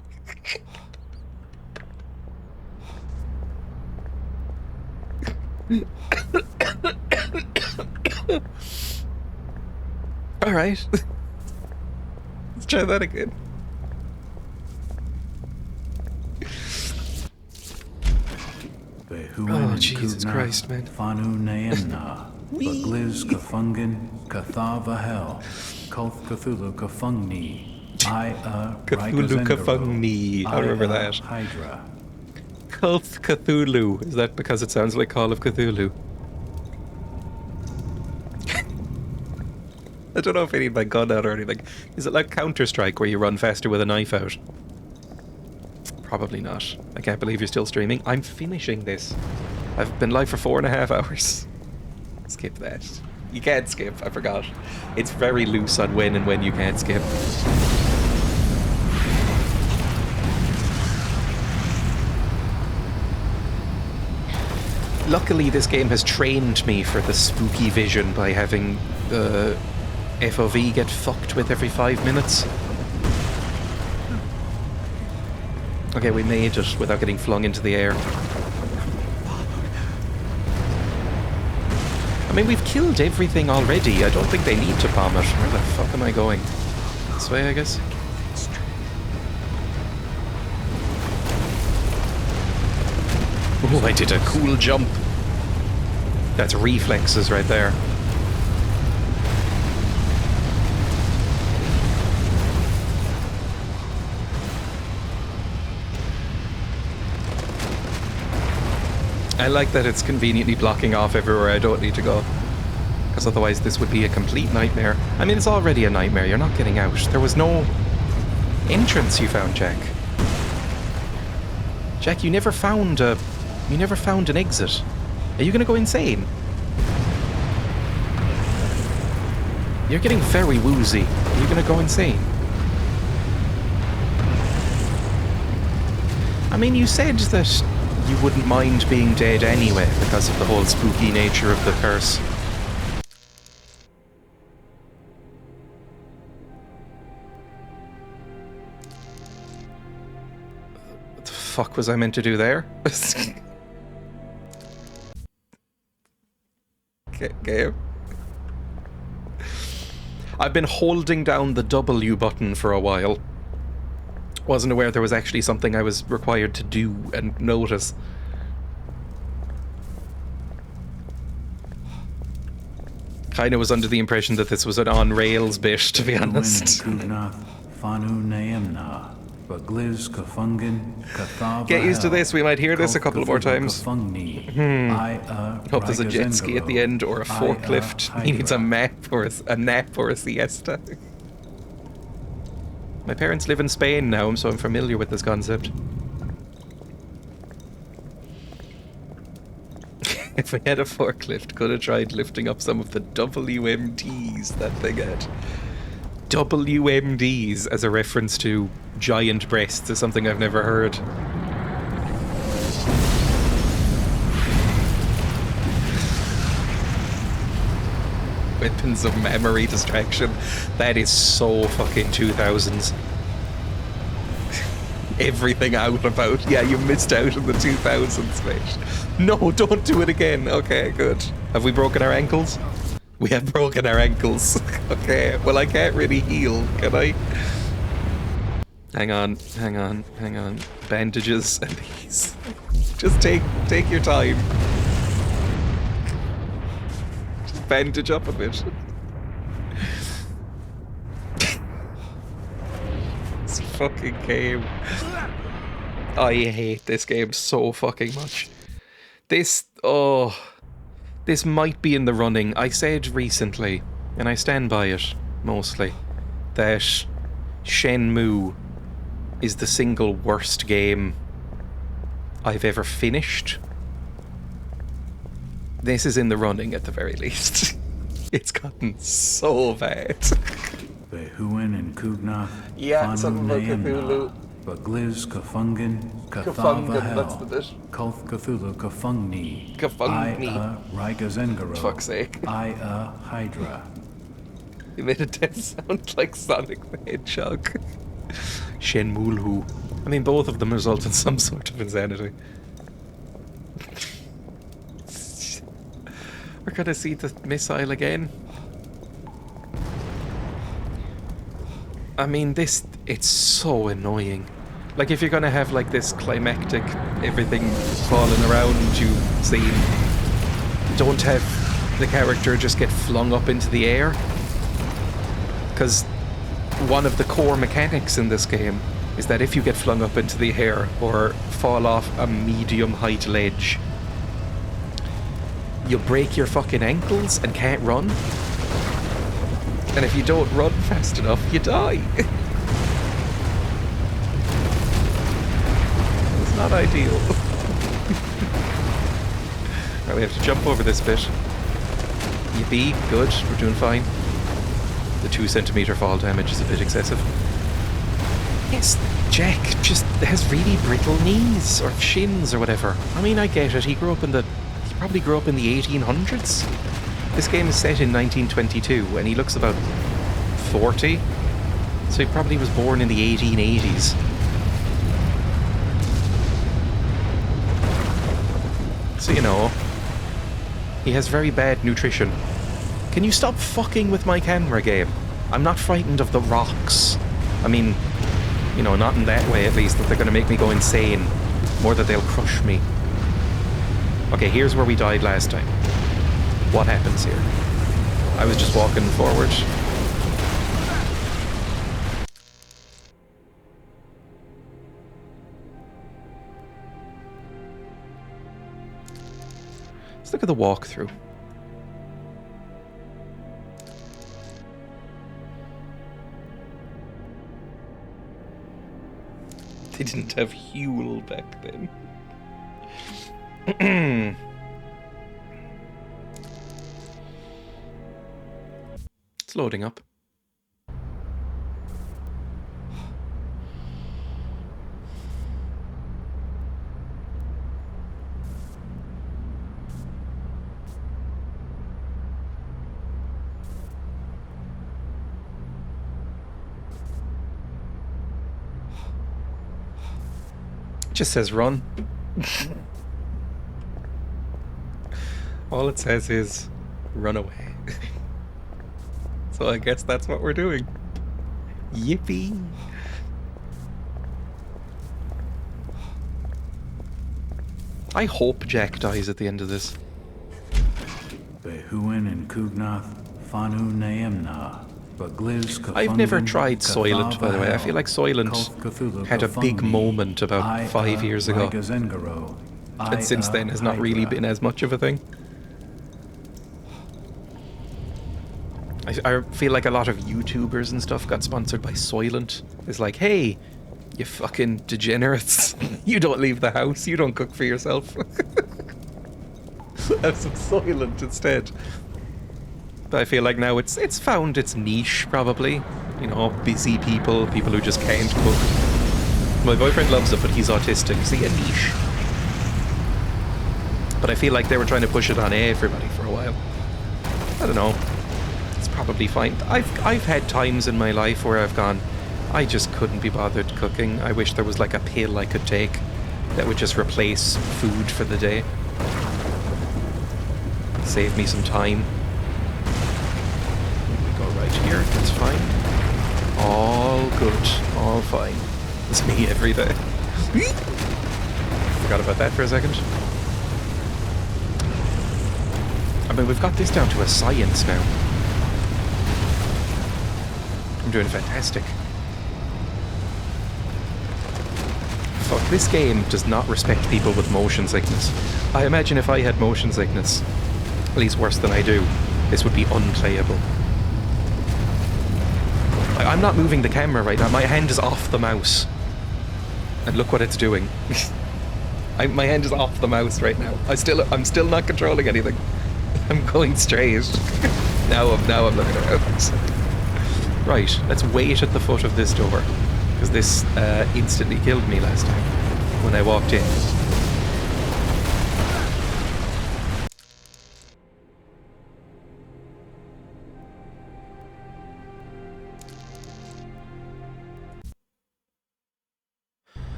Alright. Let's try that again. Oh, Jesus Christ, man. Fanu Naemna, Bagliz Kafungin, Kathavahel, Kulth Cthulhu Kafungni, Aya Cthulhu Kafungni. I remember that. Hydra. Kulth Cthulhu. Is that because it sounds like Call of Cthulhu? I don't know if I need my gun out or anything. Is it like Counter-Strike where you run faster with a knife out? Probably not. I can't believe you're still streaming. I'm finishing this. I've been live for 4.5 hours. Skip that. You can't skip, I forgot. It's very loose on when and when you can't skip. Luckily, this game has trained me for the spooky vision by having the FOV get fucked with every 5 minutes. Okay, we made it without getting flung into the air. I mean, we've killed everything already. I don't think they need to bomb it. Where the fuck am I going? This way, I guess? Oh, I did a cool jump. That's reflexes right there. I like that it's conveniently blocking off everywhere I don't need to go. Because otherwise this would be a complete nightmare. I mean, it's already a nightmare. You're not getting out. There was no entrance you found, Jack. Jack, you never found an exit. Are you going to go insane? You're getting very woozy. Are you going to go insane? I mean, you said that you wouldn't mind being dead anyway because of the whole spooky nature of the curse. What the fuck was I meant to do there? Okay. I've been holding down the W button for a while. Wasn't aware there was actually something I was required to do and notice. Kinda was under the impression that this was an on-rails bit, to be honest. Get used to this, we might hear this a couple more times. Hope there's a jet ski at the end or a forklift. He needs a nap or a siesta. My parents live in Spain now, so I'm familiar with this concept. If I had a forklift, could have tried lifting up some of the WMDs that they get. WMDs as a reference to giant breasts is something I've never heard. Weapons of memory distraction. That is so fucking 2000s. Everything out about. Yeah, you missed out on the 2000s, mate. No, don't do it again. Okay, good. Have we broken our ankles? We have broken our ankles. Okay, well, I can't really heal, can I? Hang on. Bandages and these. Just take your time. Just bandage up a bit. This fucking game. I hate this game so fucking much. This might be in the running. I said recently, and I stand by it, mostly, that Shenmue is the single worst game I've ever finished. This is in the running, at the very least. It's gotten so bad. Behuin and Kugna, Yeah, something about Cthulhu. Bagliz Kafungin, Kafungin, that's the bit. Koth Cthulhu Kafungni, Kafungni. Rigazengaro, Fuck's sake. Hydra. You made it dead sound like Sonic the Hedgehog. Shenmue. I mean, both of them result in some sort of insanity. We're gonna see the missile again. I mean, it's so annoying. Like, if you're gonna have, like, this climactic, everything falling around you scene, don't have the character just get flung up into the air. Because one of the core mechanics in this game is that if you get flung up into the air or fall off a medium height ledge, you'll break your fucking ankles and can't run. And if you don't run fast enough, you die. It's not ideal. Right, we have to jump over this bit. Yippee, good, we're doing fine. The 2 centimeter fall damage is a bit excessive. Yes, Jack just has really brittle knees or shins or whatever. I mean, I get it. He probably grew up in the 1800s. This game is set in 1922 and he looks about 40. So he probably was born in the 1880s. So, you know, he has very bad nutrition. Can you stop fucking with my camera, game? I'm not frightened of the rocks. I mean, you know, not in that way at least, that they're going to make me go insane. More that they'll crush me. Okay, here's where we died last time. What happens here? I was just walking forward. Let's look at the walkthrough. They didn't have Huel back then. It's loading up. Just says run. All it says is run away. So I guess that's what we're doing. Yippee! I hope Jack dies at the end of this. Behuin and Kugnath, Fanu Naemna. I've never tried Soylent, by the way. I feel like Soylent had a big moment about 5 years ago. And since then has not really been as much of a thing. I feel like a lot of YouTubers and stuff got sponsored by Soylent. It's like, hey, you fucking degenerates. You don't leave the house. You don't cook for yourself. Have some Soylent instead. But I feel like now it's found its niche, probably. You know, busy people who just can't cook. My boyfriend loves it, but he's autistic. See, a niche. But I feel like they were trying to push it on everybody for a while. I don't know. It's probably fine. I've had times in my life where I've gone, I just couldn't be bothered cooking. I wish there was like a pill I could take that would just replace food for the day. Save me some time. Right here, that's fine. All good, all fine. It's me every day. Forgot about that for a second. I mean, we've got this down to a science now. I'm doing fantastic. Fuck, this game does not respect people with motion sickness. I imagine if I had motion sickness, at least worse than I do, this would be unplayable. I'm not moving the camera right now. My hand is off the mouse. And look what it's doing. My hand is off the mouse right now. I'm still not controlling anything. I'm going straight. Now I'm looking around. Right, let's wait at the foot of this door. Because this instantly killed me last time when I walked in.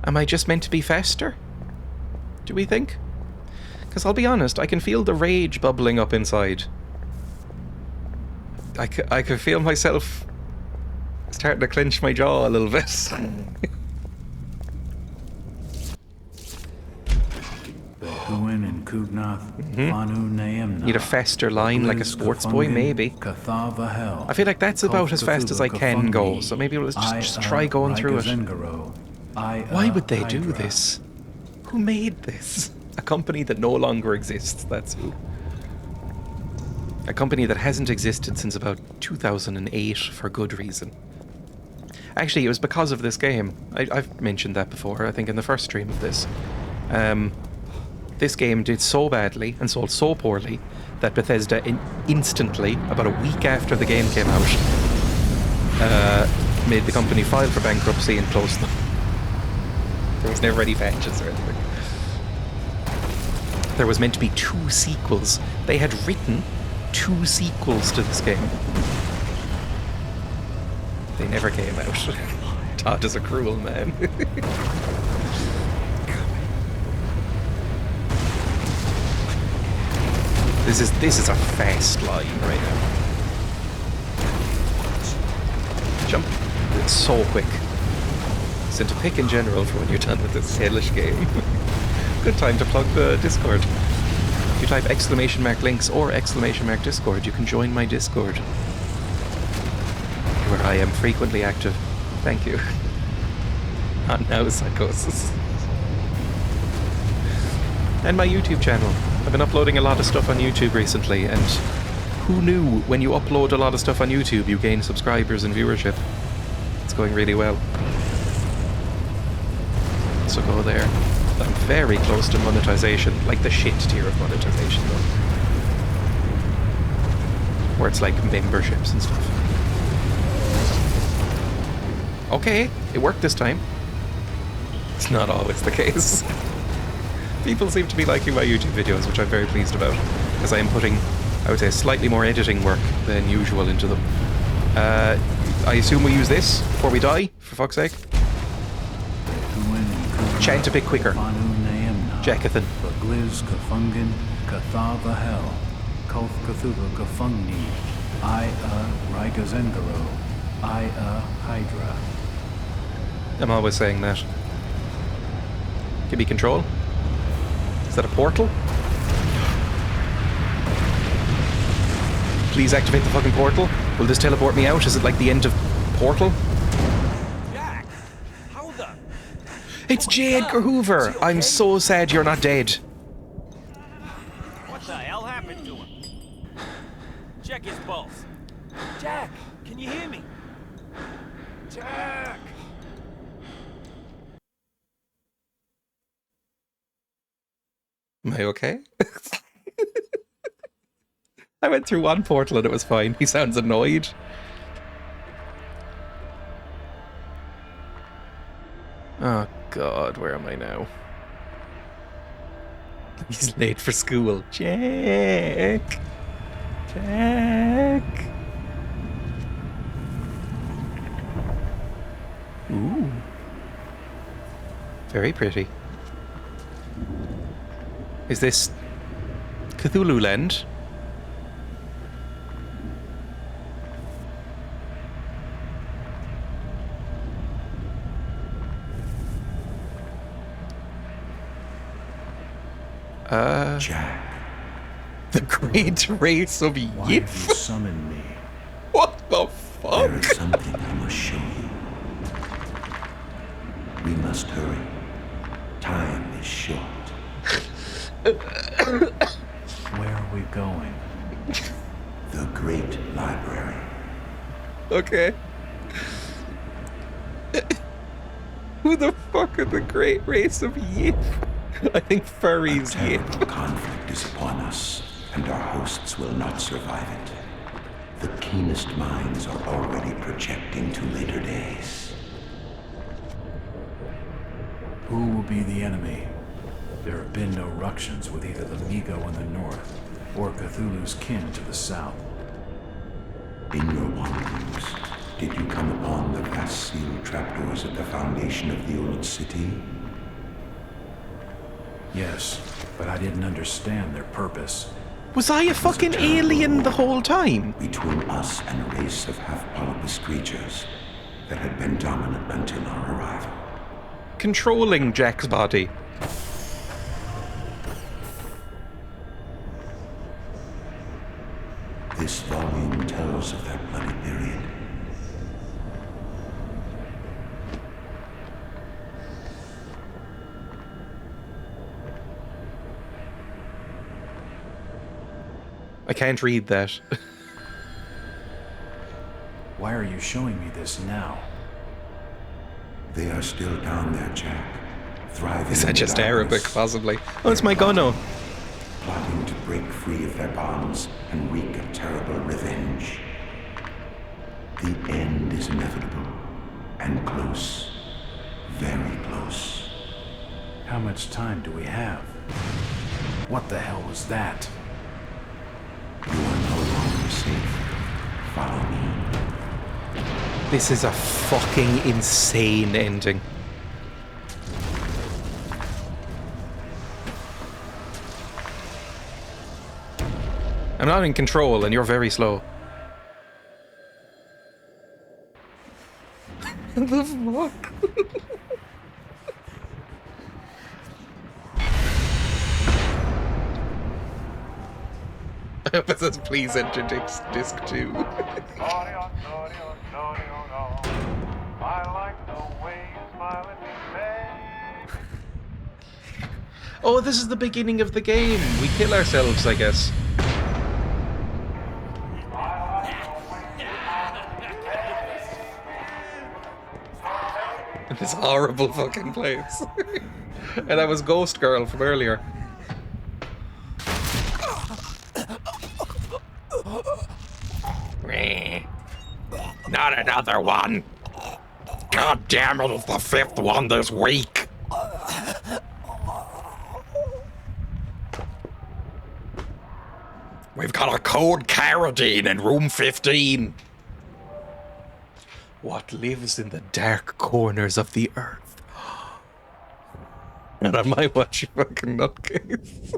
Am I just meant to be faster? Do we think? Because I'll be honest, I can feel the rage bubbling up inside. I can feel myself starting to clench my jaw a little bit. Behuin and Kugnath, Fanu Naemna. Need a faster line like a sports boy, maybe. I feel like that's about as fast as I can go, so maybe let's just try going through it. Why would they do this? Who made this? A company that no longer exists, that's who. A company that hasn't existed since about 2008 for good reason. Actually, it was because of this game. I've mentioned that before, I think in the first stream of this. This game did so badly and sold so poorly that Bethesda instantly, about a week after the game came out, made the company file for bankruptcy and closed them. There was never any patches or anything. There was meant to be 2 sequels. They had written 2 sequels to this game. They never came out. Todd is a cruel man. This is a fast line right now. Jump. It's so quick. So to pick in general for when you're done with this hellish game. Good time to plug the Discord. If you type !links or !discord, you can join my Discord, where I am frequently active. Thank you. Not now, Psychosis. And my YouTube channel. I've been uploading a lot of stuff on YouTube recently, and who knew when you upload a lot of stuff on YouTube you gain subscribers and viewership? It's going really well. So go there. I'm very close to monetization, like the shit tier of monetization though. Where it's like memberships and stuff. Okay, it worked this time. It's not always the case. People seem to be liking my YouTube videos, which I'm very pleased about, because I am putting, I would say, slightly more editing work than usual into them. I assume we use this before we die, for fuck's sake. Chant a bit quicker. Jacathan. Gliz Kafungin, Katha the Hell, Koth Cthulhu Kafungni, Rigazengaro, Hydra. I'm always saying that. Give me control. Is that a portal? Please activate the fucking portal. Will this teleport me out? Is it like the end of Portal? Jack, how the... It's J. Edgar Hoover. Okay? I'm so sad you're not dead. What the hell happened to him? Check his pulse. Jack, can you hear me? Jack! Am I okay? I went through one portal and it was fine. He sounds annoyed. Oh god, where am I now? He's late for school. Jack! Jack! Ooh. Very pretty. Is this Cthulhu Land? Jack, The great race of why have Yip? you summoned me? What the There fuck? is something I must show you. We must hurry. Time is short. Where are we going? The Great Library. Okay. Who the fuck are the great race of Yip? I think furries A Yip. terrible conflict is upon us, and our hosts will not survive it. The keenest minds are already projecting to later days. Who will be the enemy? There have been no ructions with either the Migo in the north or Cthulhu's kin to the south. In your wanderings, did you come upon the vast sealed trapdoors at the foundation of the old city? Yes, but I didn't understand their purpose. Was I a fucking alien the whole time? Between us and a race of half-polypus creatures that had been dominant until our arrival. Controlling Jack's body. This volume tells of that bloody period. I can't read that. Why are you showing me this now? They are still down there, Jack. Thriving. Is that in just the Arabic, darkness. possibly? Oh, it's my Gono. Plotting to break free of their bonds and wreak a terrible revenge. The end is inevitable. And close. Very close. How much time do we have? What the hell was that? You are no longer safe. Follow me. This is a fucking insane ending. I'm not in control and you're very slow. What the fuck? I hope it says please enter disc 2. Oh, this is the beginning of the game. We kill ourselves, I guess. This horrible fucking place. And that was Ghost Girl from earlier. Not another one. God damn it, it's the 5th one this week. We've got a code Carradine in room 15. What lives in the dark corners of the earth? And I might watch you fucking nutcase.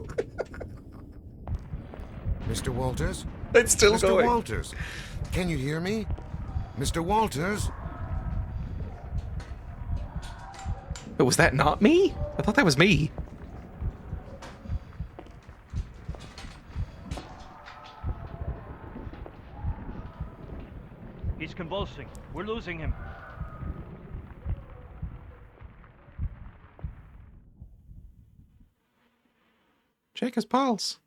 Mr. Walters? It's still Mr. going. Walters, can you hear me? Mr. Walters? But was that not me? I thought that was me. He's convulsing. We're losing him. Check his pulse.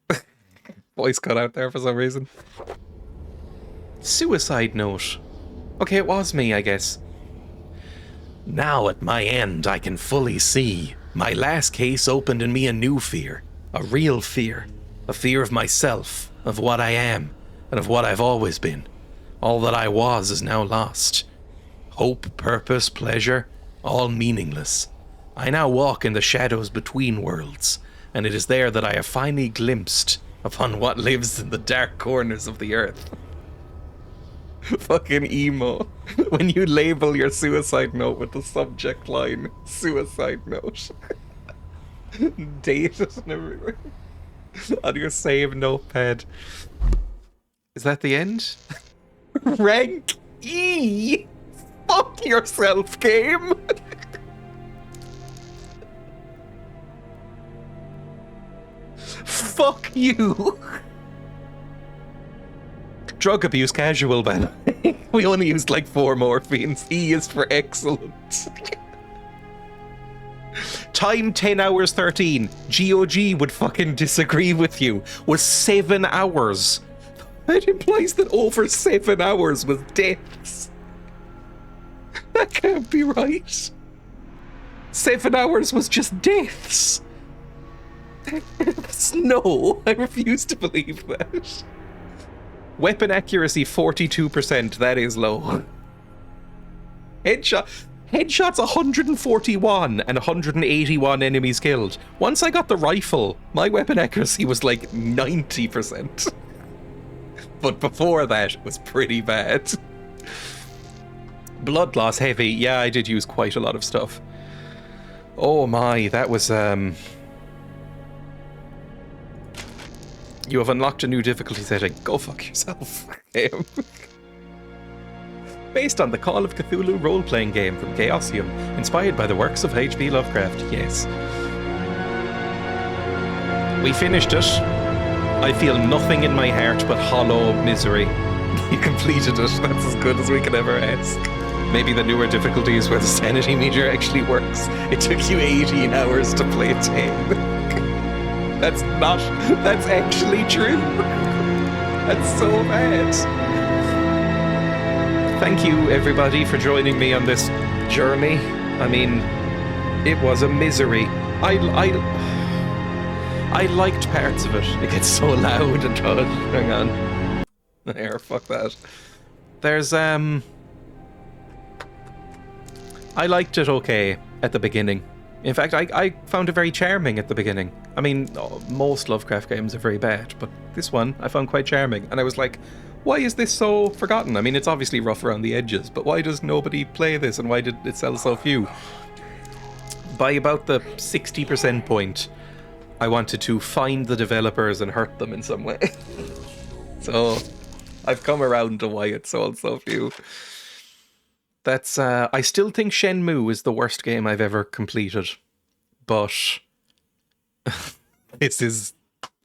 Voice cut out there for some reason. Suicide note. Okay, it was me, I guess. Now at my end, I can fully see. My last case opened in me a new fear. A real fear. A fear of myself, of what I am, and of what I've always been. All that I was is now lost. Hope, purpose, pleasure, all meaningless. I now walk in the shadows between worlds, and it is there that I have finally glimpsed upon what lives in the dark corners of the earth. Fucking emo. When you label your suicide note with the subject line, suicide note. Date it and everything. On your save notepad. Is that the end? Rank E! Fuck yourself, game! Fuck you! Drug abuse casual, man. We only used like 4 morphines. E is for excellent. Time 10 hours 13. GOG would fucking disagree with you. Was 7 hours. That implies that over 7 hours was deaths. That can't be right. 7 hours was just deaths. No, I refuse to believe that. Weapon accuracy 42%, that is low. Headshots 141 and 181 enemies killed. Once I got the rifle, my weapon accuracy was like 90%. But before that, it was pretty bad. Blood loss heavy, yeah, I did use quite a lot of stuff. Oh my, that was You have unlocked a new difficulty setting. Go fuck yourself. Based on the Call of Cthulhu role-playing game from Chaosium, inspired by the works of H.P. Lovecraft, yes. We finished it. I feel nothing in my heart but hollow misery. You completed it. That's as good as we could ever ask. Maybe the newer difficulties where the sanity meter actually works. It took you 18 hours to play 10. That's actually true. That's so bad. Thank you, everybody, for joining me on this journey. I mean, it was a misery. I liked parts of it. It gets so loud and hang on. There, fuck that. There's, I liked it okay at the beginning. In fact, I found it very charming at the beginning. I mean, most Lovecraft games are very bad, but this one I found quite charming. And I was like, why is this so forgotten? I mean, it's obviously rough around the edges, but why does nobody play this and why did it sell so few? By about the 60% point, I wanted to find the developers and hurt them in some way. So, I've come around to why it sold so few. That's, I still think Shenmue is the worst game I've ever completed, but this is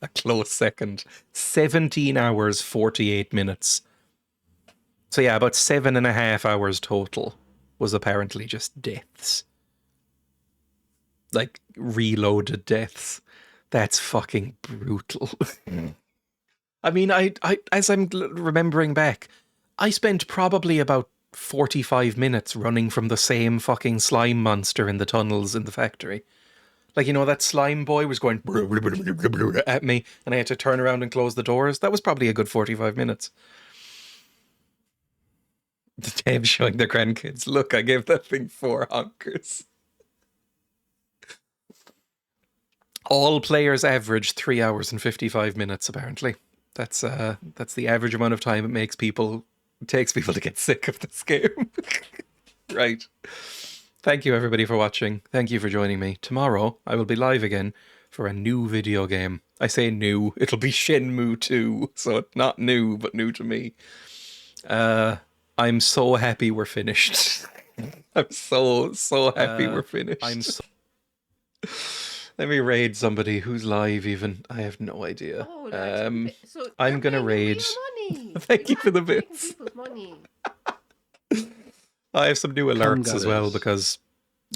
a close second. 17 hours, 48 minutes. So yeah, about 7.5 hours total was apparently just deaths. like reloaded deaths. That's fucking brutal. I mean, I as I'm remembering back, I spent probably about 45 minutes running from the same fucking slime monster in the tunnels in the factory. Like, you know, that slime boy was going at me and I had to turn around and close the doors. That was probably a good 45 minutes. The Dave showing their grandkids, look, I gave that thing 4 honkers. All players average 3 hours and 55 minutes, apparently. That's the average amount of time it takes people to get sick of this game. Right. Thank you everybody for watching. Thank you for joining me. Tomorrow I will be live again for a new video game. I say new, it'll be Shenmue 2, so it's not new, but new to me. I'm so happy we're finished. I'm so happy we're finished. Let me raid somebody who's live even. I have no idea. Oh, so I'm going to raid. Thank you for the bits. I have some new alerts as well because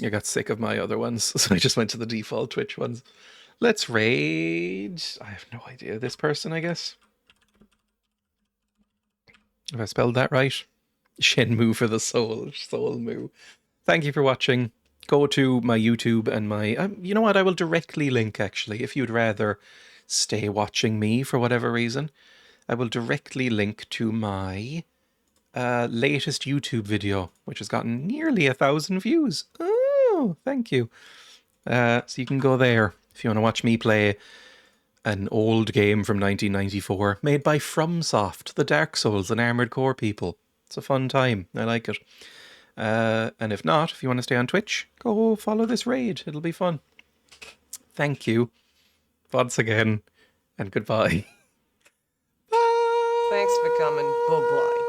I got sick of my other ones. So I just went to the default Twitch ones. Let's raid. I have no idea. This person, I guess. Have I spelled that right? Shenmue for the soul. Soul Moo. Thank you for watching. Go to my YouTube and my... you know what? I will directly link, actually, if you'd rather stay watching me for whatever reason. I will directly link to my latest YouTube video, which has gotten nearly 1,000 views. Oh, thank you. So you can go there if you want to watch me play an old game from 1994 made by FromSoft, the Dark Souls and Armored Core people. It's a fun time. I like it. And if not, if you want to stay on Twitch, go follow this raid. It'll be fun. Thank you once again, and goodbye. Thanks for coming. Bye-bye.